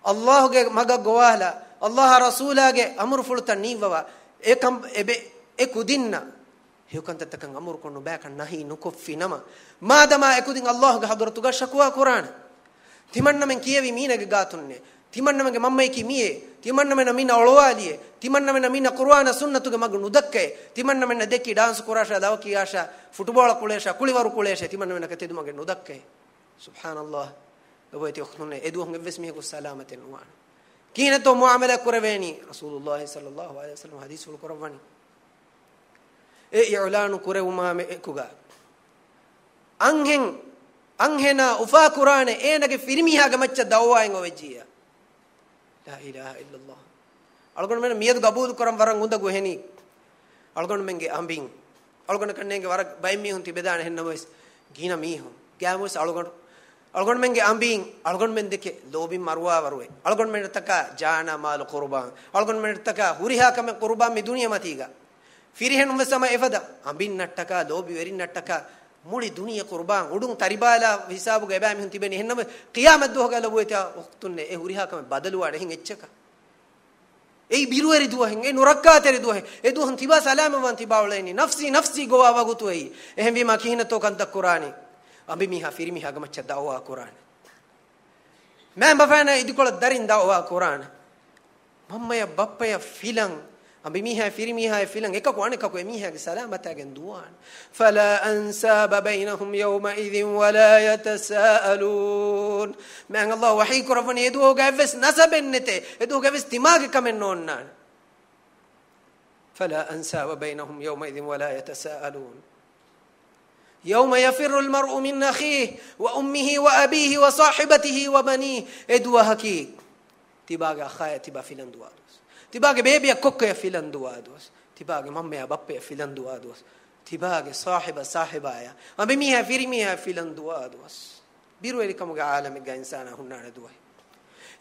අල්ලාහ්ගේ මග ගෝවාලා අල්ලාහ රසූලාගේ අමරු ෆුල්තන් නීවවා ඒකම් එබේ එකුදින්න හේකන්තතකන් අමරු කොන්න බෑකන් නහි නුකොෆිනම මාදමා එකුදින් අල්ලාහ්ගේ හදරතුගා ශක්වා කුරාන තිමන්නමෙන් කියවි මීනගේ ගාතුන්නේ තිමන්නමගේ මම්මයි කි මියේ තිමන්නමෙන මින ඔලවාලියේ තිමන්නමෙන මින කුර්ආන සුන්නතුගේ මග නුදක්කේ තිමන්නමෙන දෙකි ඩාන්ස් කුරාෂා දව කියාෂා ෆුට්බෝල් කුලේෂා කුලිවරු කුලේෂා තිමන්නමෙන කතෙදුමගේ නුදක්කේ සුබ්හානල්ලාහ් ඔබයිති ඔක්නුනේ එදුහුගේ වෙස්මිහකු සලාමතෙන් වාන කීනතෝ මුආමලා කුරවේනි රසූලුල්ලාහ් සල්ලල්ලාහු අලයිහි වසල්ලම් හදීස් වල කුරවani ඒ ඉලානු කුරවුමා මේකුගා anhena ufa qur'ane enage firmihaga macca dawwaen ovejjiya la ilaha illallah algon men miyadu qabul koram waran unda go heni algon menge ambin algon kannenge war bay mi hun tibedana henna mois gina mi hun gamos algon menge ambin algon men deke lobi marwa warwe algon men taka jana mal qurban algon men taka huriha kam qurban mi duniya matiga firihenu mesama efada ambin nattaka lobi verin nattaka මුළි දුනිය කුර්බාන් උඩුන් තරිබාලා හිසාබු ගෑබෑම හින් තිබෙන්නේ එහෙන්නම කියාමත් දුවගල වුවේතා ඔක්තුන්නේ ඒ හුරිහාකම බදලුවාඩ හින් එච්චක ඒ බිරුවරි දුවහෙන් ඒ නුරක්කාතරි දුවහෙන් ඒ දුවහන් තිබා සලාම වන් තිබාවලෙනි නෆ්සි ගෝවා වගුතු එයි එහෙන් වීම කිහිනතෝ කන්ත කුරානි අඹි මිහා ෆිරිමිහාග මච්ච දවවා කුරාන මම බෆාන ඉදිකොල දරින් දවවා කුරාන මම්මය බප්පය ෆිලං أبي ميها في ميها في لان إكاكو أنا كاكو ميها سلامة جندوان فلا أنساب بينهم يومئذ ولا يتساءلون من الله وحي كرفن يدوه جافس نسب النتة يدوه جافس دماغ كمن نونان فلا أنساب بينهم يومئذ ولا يتساءلون يوم يفر المرء من أخيه وأمه وأبيه وصاحبته وبنيه يدوه هكي تباغ أخايا تبا في لندوان තිබාගේ බේබිය කොක්කය ෆිලන් දුවාදොස් තිබාගේ මම්මයා බප්පය ෆිලන් දුවාදොස් තිබාගේ සාහිබාය අබි මිහා ෆිරිමිහා ෆිලන් දුවාදොස් බිරුවෙලි කමුගේ ආලමෙග්ගා ඉන්සානා හුන්නාන දුවයි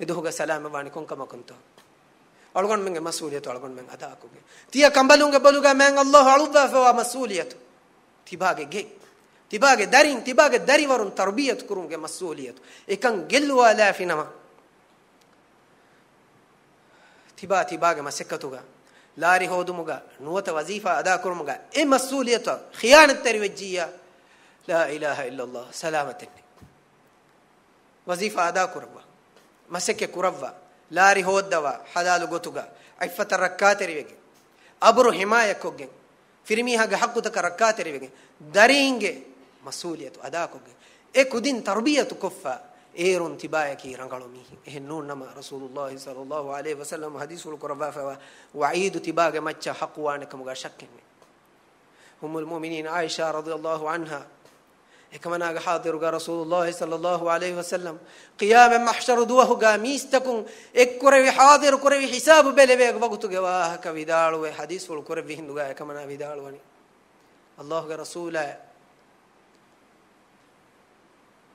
එදොහුගේ සලාම වානි කොන්කම කොන්තෝ අලගොන් මෙන්ගේ මසූලියතු අලගොන් මෙන් අදාකුගේ තිය කම්බලුන්ගේ බලුගා මෙන් අල්ලාහ් අලුදා ෆවා මසූලියතු තිබාගේ දරින් තිබාගේ දරිවරුන් තර්බියත් කුරුන්ගේ මසූලියතු එකන් ගෙල්වා ලාෆිනම තිබාගේ මසෙක්කතුගා ලාරි හොදුමුගා නුවත වසීෆා අදා කරමුගා ඒ මස්ූලියත ඛියානත් තරිවජ්ජියා ලා ඉලාහා ඉල්ලල්ලාහ් සලාමතෙන් වසීෆා අදා කරවා මසෙක්ක කුරවා ලාරි හොද්දවා හලාලු ගොතුගා අයිෆත රක්කාතරිවෙගේ අබරු හිමායකොගෙන් ෆිරිමිහාගේ හක්කුතක රක්කාතරිවෙගේ දරින්ගේ මස්ූලියත අදා කොගෙන් ඒ කුදින් තර්බියතු කොෆා ايرون تبايكي رنقلومي هنون نما رسول الله صلى الله عليه وسلم حديث القربافه وعيد تباغ مچ حقوانك مغا شكني هم المؤمنين عائشه رضي الله عنها كما حاضر رسول الله صلى الله عليه وسلم قيام محشر دوه غاميستكم اكري حاضر كري حساب بلبيغ وقت غواه كويدال وحديث القربه هندغا كما ويدالوني الله رسول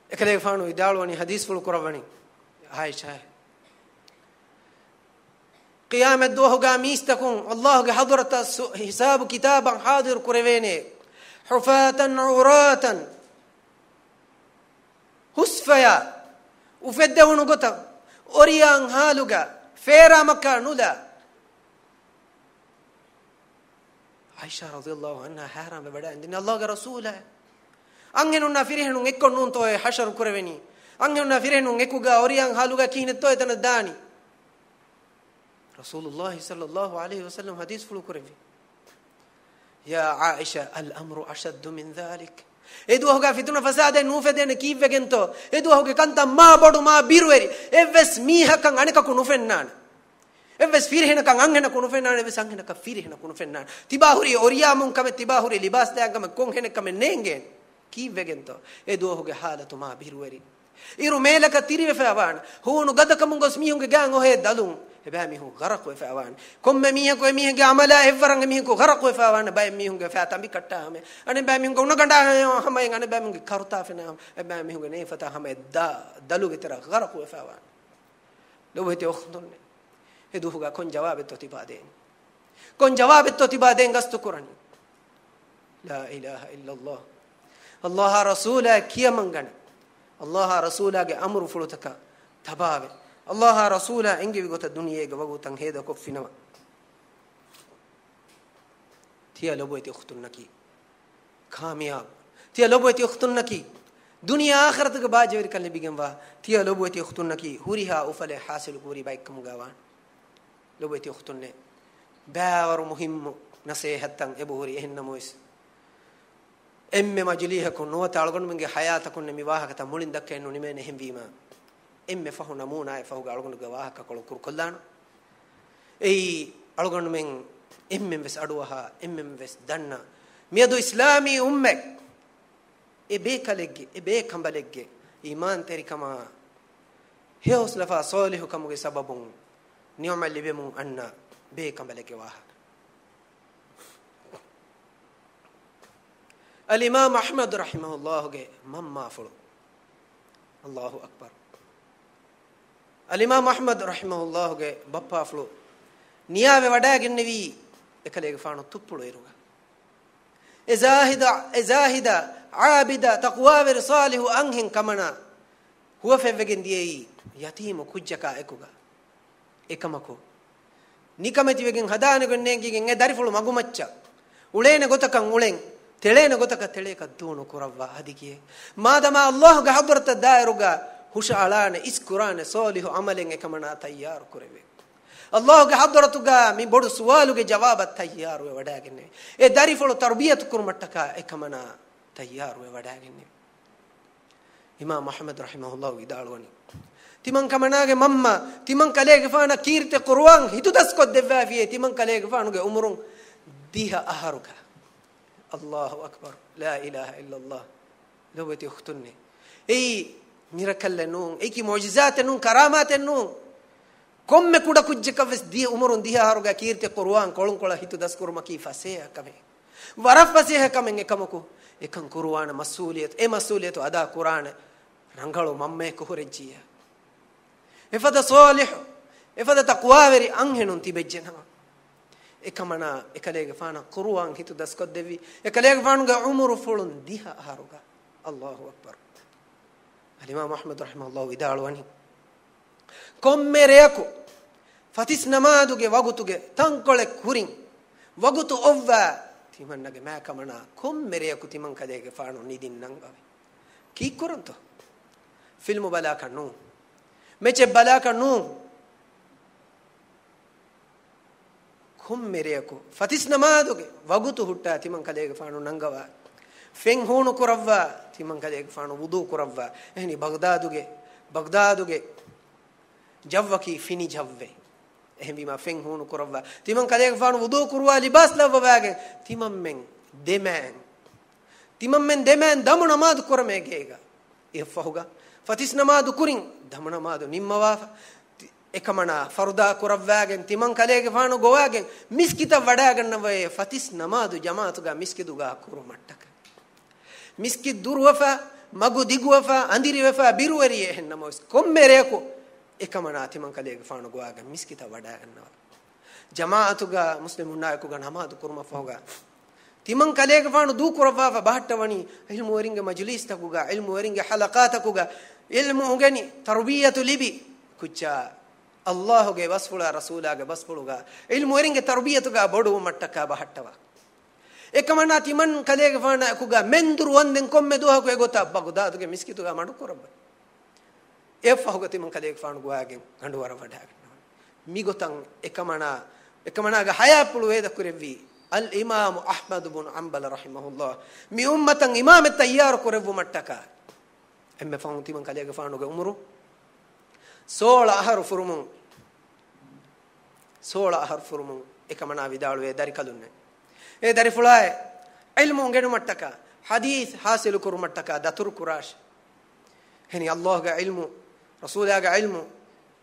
එකලේ ෆානු ඉදාලවනි හදීස් වල කරවනි Aisha qiyamat dohga mistakun allah ge hadrata hisab kitaban hadir kurevene hufatan uratan husfaya ufeddawunu gota oriyan haluga fera makka nula aisha radhiyallahu anha haram bada indin allah ge rasula angenunna firihunun ekkonnun toy hashar kureveni angenunna firihunun ekuga oriyan haluga kinetto etana dani rasulullah sallallahu alaihi wasallam hadith fulu kurevi ya aisha al amru ashad min dhalik edu hoga fituna fasade nufeden kivegento edu hoga kanta ma bodu ma birweri evs mihakan anekaku nufennan evs firihinakan anhena ku nufennan evs anhenaka firihina ku nufennan tibahuri oriyamun kame tibahuri libas dangam kon henekam nengen kivegento edohuge halatu ma birweri iru melaka tirive fawan hunu gadakamun gos mihunge gang ohe dalun eba mihu gharaq we fawan komme mihe ko mihege amala evvarang mihe ko gharaq we fawan bay mihunge fatambi katta hame ane bay mihunge unaganda hame ane bay mihunge karuta fena eba mihunge ne fata hame dalu gitara gharaq we fawan لوهتي أختني هدوهجا كون جواب التوتيبادين كون جواب التوتيبادين قستكرني لا إله إلا الله الله رسوله كيا منغن الله رسوله أمر فلوتك تبابه الله رسوله إنجي بيقول الدنيا جوابه تنهيدا كفينا تيا لبوتي أختنكي كامياب تيا لبوتي أختنكي دنيا آخرتك باجي وركالي بيجنوا تيا لبوتي أختنكي هوريها أفله حاصل كوري بايك مجاوان لبوتي أختنة باور مهم نصيحة تان إبوهري إهنا مويس مجليها كن نو تعلقون منك حياتكم نميواها كتمولين دك إنه نمي نهم بيما فهو نمونا فهو تعلقون جواها كقول كركلان أي تعلقون من بس أدوها بس دنا ميادو إسلامي أمك إبيك كمبلج إيمان تري كما هي أصلفا صالح كم سببون نعم اللي بيمون أن بيك كمبلج واحد الإمام أحمد رحمه الله جه مما فلو الله أكبر الإمام أحمد رحمه الله جه بابا فلو نيابة وداع النبي إكليك فانو تبلو يروغا إزاهدا عابدا تقوى صالح أنهن كمنا هو في وجن ديي يتيم كجكا إكوغا إكمكو نيكمتي وجن هدانة كننجي إنه دارفلو مغمتشا ولين غوتكان ولين تلين غوتكا تليك دونو كروا هديكيه ما دام الله غحضرت الدائرغا هش علانه إس قرآن صالح عملين إكمنا تيار كربي الله غحضرتغا مي بودو سوالوغ جواب تيار ووداغنه إيه دارفلو تربية كرمتكا إكمنا تيار ووداغنه إمام أحمد رحمه الله يدالوني تمن كمناغ مما تمن كليغ فانا كيرت قرآن هيتو دسكو دفافيه تمن كليغ فانوغ عمرون ديها أهرغا الله أكبر لا إله إلا الله لو بتي أختني أي ميراكل نون أي كي معجزات نون كرامات نون كم كودا كوجك بس دي عمرون ديها أهرغا كيرت قرآن كولون كولا هيتو دسكور مكي فسيه كمه ورف فسيه كمه كمكو إكن قرآن مسؤولية أدا قرآن رانغالو مامه كورجيا إفدا صالح إفدا تقوى أنهنون تبجنا إكمنا إكليغ فانا قرآن هيتو دسكود دبي إكليغ فانغا عمر فلون ديها هاروغا الله أكبر الإمام أحمد رحمه الله يدالواني كم مريكو فتيس نمادوغي وغوتوغي تنكولك كورين وغوتو أوفا تيمان نغي ما كمنا كم مريكو تيمان كليغ فانو نيدين نانغاوي كي كورنتو فيلم بلاكا نو مچ بلاكا نو كم مريكو فتيس نمادوغي وغوتو هوتا تيمان كليغ فانو نانغاوا فين هونو كوروا تيمان كليغ فانو وضو كوروا اهني بغدادوغي جوكي فيني جوّي එහෙම බීම ෆෙන් හුණු කරවවා තිමන් කලේක ෆානු වුදු කුරුවා ලිබාස් ලවවාගෙන් තිමන් මෙන් දෙමෙන් දම නමාදු කරමේගේග ඉෆහුගා ෆතිස් නමාදු කුරින් දම නමාදු නිම්මවා එකමනා ෆර්දා කරවවාගෙන් තිමන් කලේක ෆානු ගෝවාගෙන් මිස්කිත වඩා ගන්නවේ ෆතිස් නමාදු ජමාතුගා මිස්කිදුගා කුරු මට්ටක මිස්කිත් දුර්වෆා මගු දිගුවෆා අඳිරිවෆා බිරුවරියේ හෙන්නමොස් කොම්මෙරේකෝ එකමනා තිමන් කලේක ෆානු ගෝවාගෙන් මිස්කිත වඩා ගන්නවා ජමාඅතුගා මුස්ලිමුන් නායකුගා නමාදු කුරුම ෆහුගා තිමන් කලේක ෆානු දු කුරවා බහට්ටවනි ඉල්මු වරින්ගේ මජ්ලිස් තකුගා ඉල්මු වරින්ගේ හලකාතකුගා ඉල්මු උගනි තර්බියතු ලිබි කුච්චා අල්ලාහ්ගේ වස්ෆුලා රසූලාගේ වස්ෆුලුගා ඉල්මු වරින්ගේ තර්බියතුගා බොඩු මට්ටකා බහට්ටවා එකමනා තිමන් කලේක ෆානකුගා මෙන්දුරු වන්දෙන් කොම්මෙ දුහකු එගොතා බගදාදුගේ මිස්කිතුගා මඩු කරබ්බ එෆහුගති මං කලේක ෆානු ගෝයාගෙන් ගඬවර වඩා ගන්නවා මිගොතන් එකමනාගේ හයාපුළු වේද කුරෙවි අල් ඉමාම් අහ්මද් ඉබ්න් අම්බල් රහිමහුල්ලාහ් මි උම්මතන් ඉමාම තයාර කුරෙවු මට්ටකා එම්මෙ ෆානු තිමන් කලේක ෆානුගේ උමරු 16 අහරු එකමනා විදාළු වේ දරි කලුන්නේ ඒ දරි ෆුලාය ඉල්මු ගෙනු මට්ටකා හදීස් හාසිලු කුරු මට්ටකා දතුරු කුරාෂ් هني الله جا علمه رسوله جا علمه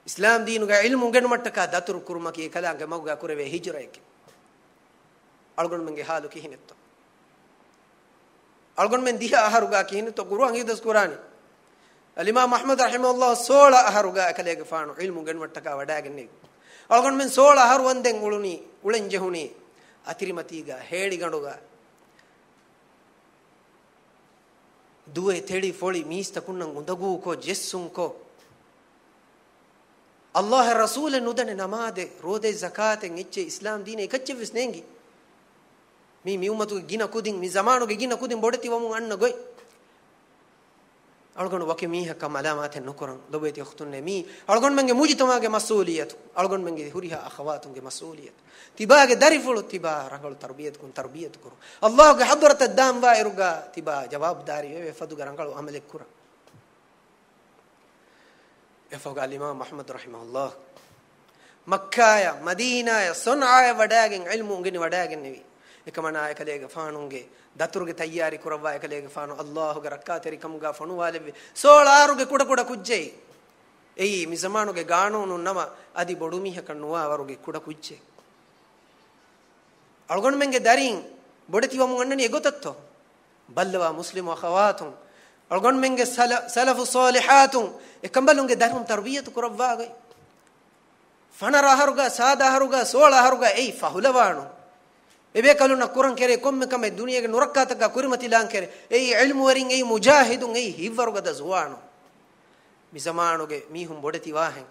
إسلام دينه جا علمه جن متى داتور كرما كي كلام جا موجا كوره هجرة كي ألقون من جهالو كي هنتو ألقون من ديها أهرو جا كي هنتو قرآن يدرس قرآني al-imam ahmad rahimahullah 16 aharuga akalege faanu ilmu genwattaka wadaagenne algon men 16 aharu wanden uluni ulen jehuni atirimatiga heedi ganduga duwe tedi foli mista kunnan undagu ko jessun ko Allah rasul nudane namade rode zakaten ecce islam dine ekacce visnengi mi ummatu gina kudin mi zamanu ge gina kudin bodeti wamun anna goy algon wake mi hakka malamat nukuran lobeti khtunne mi algon menge mujitama ge masuliyat algon menge huriha akhawatun ge masuliyat tiba ge darifulu tiba rangal tarbiyat kuru Allah ge hadrat ad-dam wairuga tiba jawabdari we fadu rangal amale kura efoga al-imam Muhammad rahimahullah makkaya madinaya sunaya wadagen ilmu ngeni wadagen nevi ekamana ekalege faanunge daturge tayyari kurawwa ekalege faanu Allah ge rakkateri kamuga fanu walebe solaruge kuda kujjei ei mi zamanuge gaanonu nama adi bodumi hakannuwa waruge kuda kujje algon menge darin bodeti wamu annani egotatto ballwa muslimu akhawatun algon menge salafu salihatun ekambalunge darum tarbiyatu kurawwa ge fanara haruga sada haruga sola haruga ei fahulawanu ebe kaluna kuran kere komme kame duniyage nurakataka kurimati lan kere ei ilmu warin ei mujahidun ei hivwaruga da zuwanu mi zamanuge mihum bodeti wahen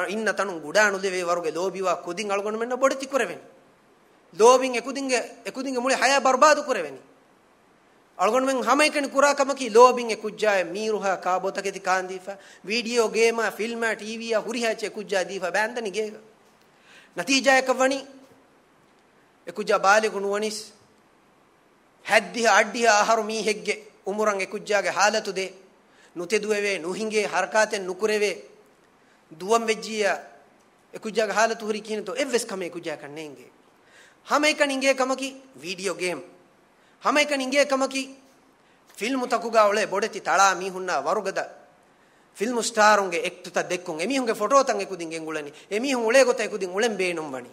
inna tanun gudanu leve waruge lobiwa kudin algon menna bodeti kureven lobin ekudinge muli haya barbadu kureveni algon men hamaikani kurakamaki lobin ekujja miruha kabotake ti kandifa video game film tv huriha che ekujja difa bandani gega natija ekawani ekujja bale gunuwanis haddiha addiha aharu mi hegge umuran ekujjage halatu de nuteduwe nuhinge harakaten nukureve duwam vejjiya ekujjage halatu huri kinto evves kame ekujja kannenge hamaikani inge kamaki video game hamaikani inge kamaki film takuga ole bodeti tala mi hunna warugada film star unge ektuta dekkun emi hunge photo tan ekudin engulani emi hun ule gota ekudin ulen beenum wani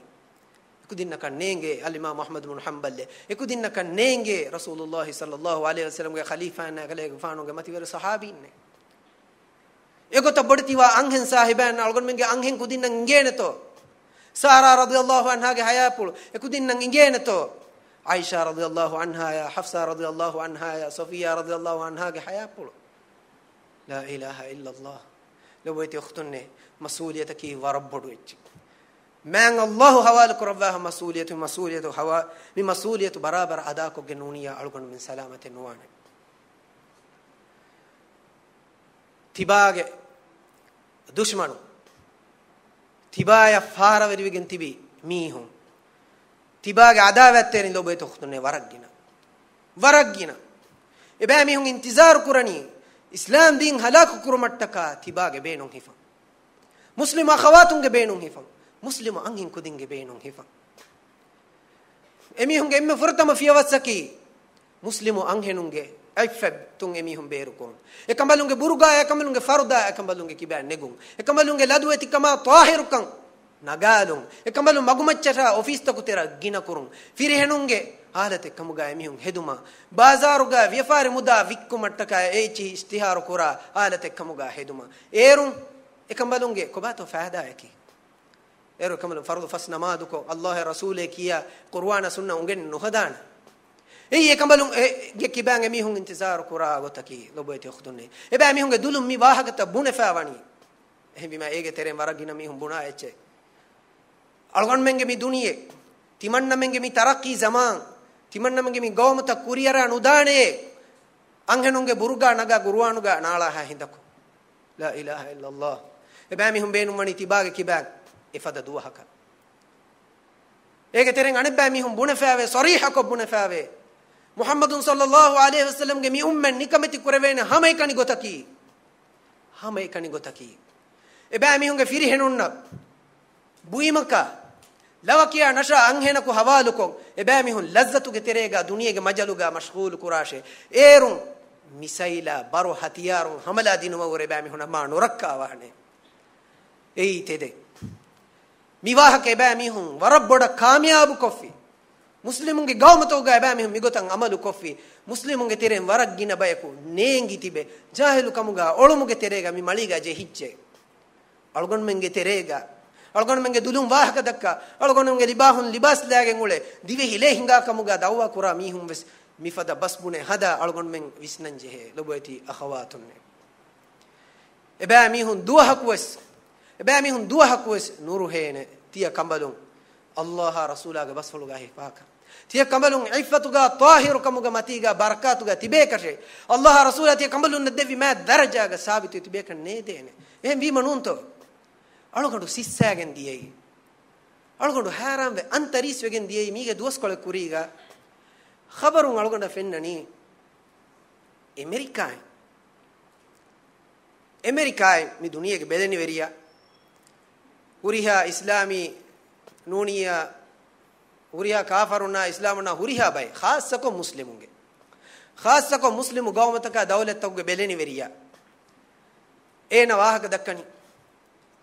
ekudinna kannenge al-imam Ahmad ibn Hanbal ekudinna kannenge Rasulullah sallallahu alaihi wasallam ge khalifa na gale faanu ge matiwere sahabinne egota bodetiwa anghen sahiban algon menge anghen kudinna ngeneto Sara radhiyallahu anha ge hayapul ekudinna ngeneto Aisha radhiyallahu anha ya Hafsa radhiyallahu anha ya Safiya radhiyallahu anha ge hayapul la ilaha illa Allah lobeti ukhtunne masuliyataki warabbodu echi man Allah hawal kurawah masuliyatu hawa mi masuliyatu barabar ada ko genuniya algon min salamate nuwane tibage dushmanu tibaya fara verigen tibi mihun tibage adawatteni lobeti ukhtunne waraggina eba mihun intizar kurani islam din halak kurumattaka tibage beenun hifa muslim akhawatunge beenun hifa muslim angin kudinge beenun hifa emihunge emme furtama fiyawatsaki muslimu anghenunge aifab tun emihun beerukon ekambalunge buruga ekambalunge farda ekambalunge kiba negun ekambalunge ladweti kama tahirukan nagalun ekambalun magumachata office takutera gina kurun firihenunge halate kamuga emihun heduma bazaruga vyafare muda vikkumattaka echi istihar kura halate kamuga heduma erun ekambalunge kobato faada yaki ero kamalun fardu fasnamaduko Allah rasule kiya qur'ana sunna ungen nuhadana ei ekambalun ge kibang emihun intizar kura gotaki lobeti khudunne eba emihun ge dulum mi wahagata bune fawani ehbima ege tere maragina mihun buna eche algon menge mi duniye timanna menge mi tarakki zaman timanna menge mi gawmata kuriyara nudane anghenunge buruga naga guruanuga nala ha hindako la ilaha illa Allah eba mihun beenum mani tibage kibag ifada duwahaka ege tereng anibba mihun bune fawe sariha ko bune fawe Muhammadun sallallahu alaihi wasallam ge mi ummen nikameti kurevene hamaikani gotaki eba mihunge firi henunna buimaka lawkiya nasha anghena ko hawalukon eba mihun lazzatu ge terega duniyage majaluga mashghul kurashe erun misaila baro hatiyarun hamala dinuma wore eba mihun ma nurakka wahne ei tede miwahake eba mihun warabboda kamyabu kofi muslimunge gawmatoga eba mihun migotan amalu koffi muslimunge teren warak gina bayaku neengi tibe jahilu kamuga olumuge terega mi maliga je hicce algon menge terega algon menge dulum wahaka dakka algon menge libahun libas lagen ule dive hile hinga kamuga dawwa kura mihun wes mifada basbune hada algon men visnanje he lobeti akhawatunne eba mihun duwa hakwes nuru hene tiya kambalun Allah rasulaga basfuluga he paka tiya kambalun iffatuga tahiru kamuga matiga barakatuga tibekashe Allah rasula tiya kambalun devi ma darajaga sabitu tibekan ne dene ehm vi manunto algondu sissagen diyei algondu harambe antariswegen diyei mige duwaskole kuriga khabarun algonda fennani amerikai mi duniyage bedeni veriya huriha islami nuniya huriha kafaruna islamuna huriha bay khassako muslimu gawmataka dawlattuge bedeni veriya ena wahaka dakkani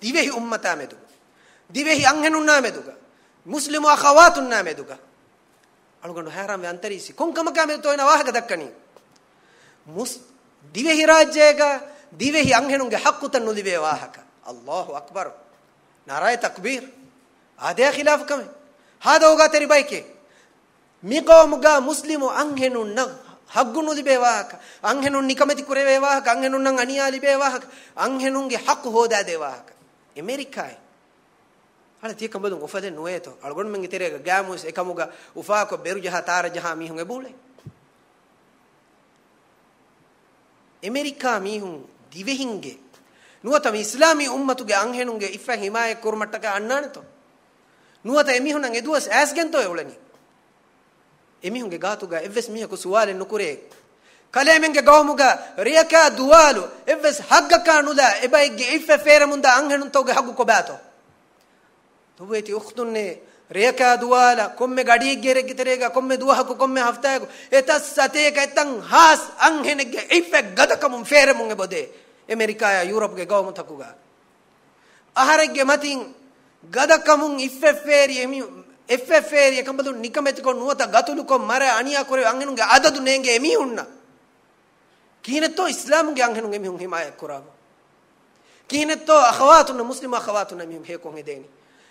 divehi ummata meduga divehi anhenunna meduga muslimu akhawatunna meduga algondu haram ve antarisi konkamaka me toina wahaka dakkani divehi rajyega divehi anhenunge haqqu nulive wahaka Allahu akbar naray takbir ade khilaf kame hada hoga teri bayke mi qawmuga muslimu anhenun na haggu nulive wahaka anhenun nikamati kureve wahaka anhenun nan aniyali be wahaka anhenunge haqqu hoda de wahaka amerikai hala tie kambadun ufade nueto algon mengi terega gamus ekamuga ufako beru jaha tara jaha mihun ebule amerika mihun divehinge nuwata mi islami ummatuge anhenunge ifa himaye kurmattaka annaneto nuwata emihun nan eduas asgento eulani emihunge gatuga evves mihaku suwale nukure kalemenge gawmuga riyaka duwalu evves haggaka nula ebayge ifa feramunda anhenun toge haggu kobato tubeti ukhtunne riyaka duwala komme gadi gerege terega komme duwahaku komme haftayaku etas sateka etan has anhenege ifa gadakamun feramun ebode amerika ya europe ge gawmutakuga aharege matin gadakamun ifa feri emi FFR ekambadu nikametiko nuwata gatuluko mare aniya kore angenunge adadu nenge emi hunna kinetto islamunge angenunge emi hun himaya kurabo kinetto akhawatuna muslim akhawatuna emi he ko hedeni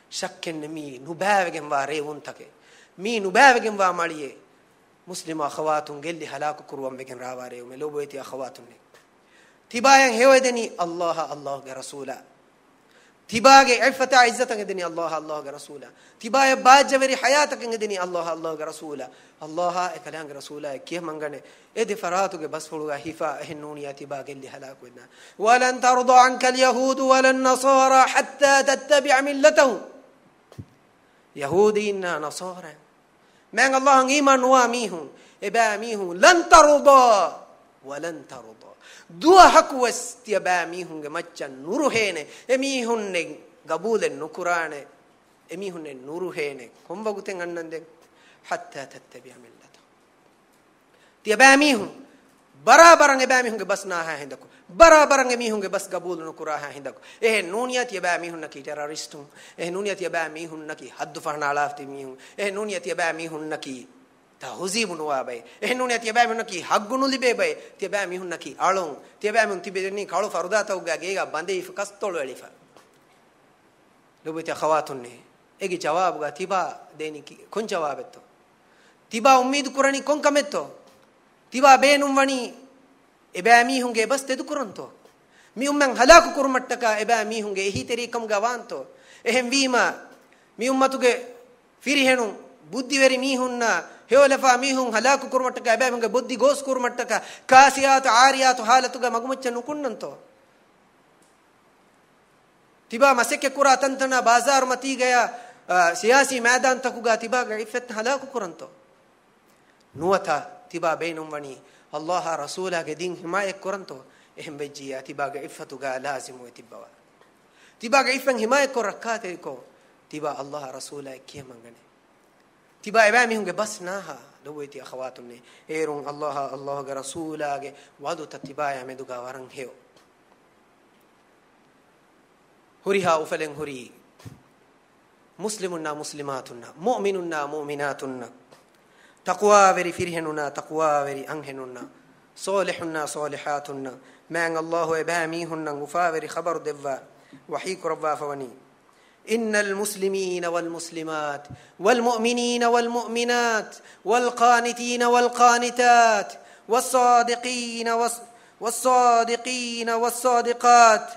shakken mi nubavegen wa rewuntake mi nubavegen wa maliye muslim akhawatun gelli halaku kurwam begen raware me lobeti akhawatun tibayan hewedeni allah ge rasula tibage ifata izzatan gedeni allah ge rasula tibaya bajaveri hayataken gedeni allah ge rasula allah ekalang rasula kiye mangane ede faratu ge basfuluga hifa hennuniya tibage li halaku inna walan tarda anka alyahud walan nasara hatta tattabi' millatahum yahudina nasara man allah iman wa mihun eba mihun lan tarda walan tarda dua hakwas tiaba mihunge maccan nuruhene emihunne gabulen nukurane emihunne nuruhene kombaguten annande hatta tattabi'a millata tiaba mihun barabaran eba mihunge basna ha hindako barabaran emihunge bas gabul nukura ha hindako nuniyat tiaba mihunna ki terroristun nuniyat tiaba mihunna ki haddu farna alafti mihun nuniyat tiaba mihunna ki tahzibu nuwabe ehnunya tiaba mihunki haggunu libebe tiaba mihunki alon tiaba mihun tibeni kalu farudata uga gega bande if kastolo elifa lobeti akhawatunne egi jawab ga tiba deni kon jawabetto tiba ummid kurani kon kametto tiba beenum wani eba mihunge bas tedu kuronto mi umman halaku kurmattaka eba mihunge ehi terikam gawanto ehem wima mi ummatuge firihenu buddiveri mihunna heolefa mihun halaku kurmattaka abamunge buddhi gos kurmattaka kasiyatu ariyatu halatuga magumuccha nukunnanto tiba maseke kura tantana bazar mati gaya siyasi मैदान takuga tiba ga iffet halaku kuranto nuwata tiba beinum wani allah rasula ge din himayek kuranto ehm bejjiya tiba ga iffatuga lazimu tibwa tiba ga iffen himayek korakate ko tiba allah rasula kiyamangane tiba eba mihunge bas naha lobeti akhawatunne erun allah ge rasula ge wadu tatibaya meduga waran heo huriha ufalen huri muslimunna muslimatunna mu'minunna mu'minatunna تقوى وري فرهننا تقوى وري أنهننا صالحنا صالحاتنا ما الله إباميهن غفاوري خبر دوا وحيك ربا فوني إن المسلمين والمسلمات والمؤمنين والمؤمنات والقانتين والقانتات والصادقين والصادقات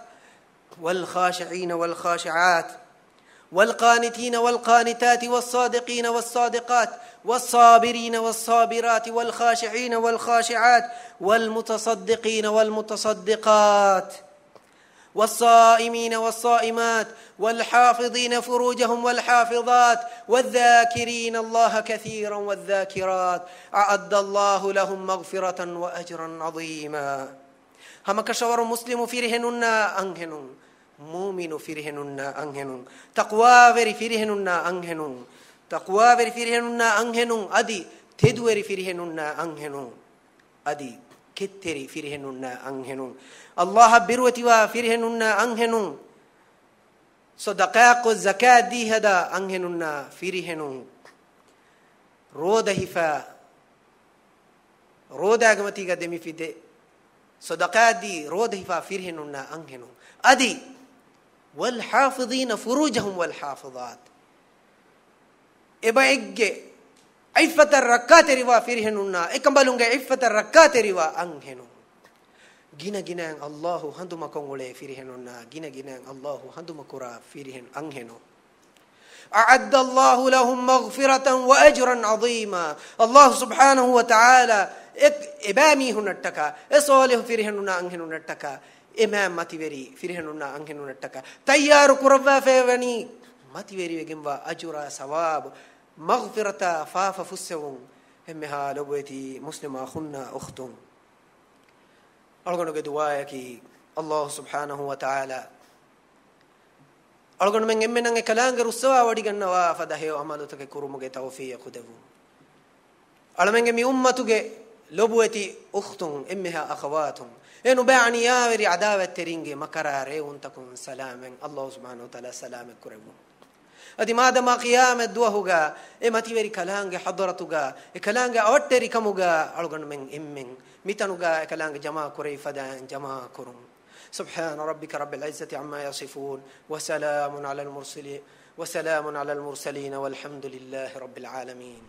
والخاشعين والخاشعات والقانتين والقانتات والصادقين والصادقات والصابرين والصابرات والخاشعين والخاشعات والمتصدقين والمتصدقات والصائمين والصائمات والحافظين فروجهم والحافظات والذاكرين الله كثيرا والذاكرات أعد الله لهم مغفرة وأجرا عظيما. هم كشور مسلم فرهنن أنهنون مؤمن فرهنن أنهنون تقوى ور فرهنن أنهنون تقوى ور فرهنن أنهنون أدي تدور فرهنن أنهنون أدي كتري فرهنن أنهنون الله بروتي وفرهنن أنهنون صدقاق الزكاة دي هذا أنهنن فرهنون روده فا روده أجمتي قدمي في ده صدقاء دي روده فا فرهنن أنهنون أدي والحافظين فروجهم والحافظات إبا إجّ عفة الركعات روا فرهنن إكملونغ عفة الركعات روا أنهنون gina gina Allahu handuma kongole firhenonna gina gina Allahu handuma kura firhen angheno a'adda Allahu lahum maghfiratan wa ajran 'azima. Allah subhanahu wa ta'ala ibami hunattaka esolih firhenonna anghenunattaka imam mativeri firhenonna anghenunattaka tayyar kurwa fevani mativeri wegemwa ajra sawab maghfirata fafa fussewun emmeha lobeti muslima khunna ukhtun algonuge duwaya ki Allah subhanahu wa ta'ala algonu men emmenange kalange russawa wadi gannawa fadahe amalutake kurumuge tawfiq devu almenge mi ummatuge lobueti ukhtun emmeha akhawatun enu ba'ani yawri adawat teringe makarare untakun salamen Allah subhanahu wa ta'ala salame kurebu adi madama qiyamat duwahuga emati veri kalange hadratuga e kalange awatteri kamuga algonu men emmen متنوغا كلام جماعة كوري فدان جماعة كرم. سبحان ربك رب العزة عما يصفون وسلام على المرسلين والحمد لله رب العالمين.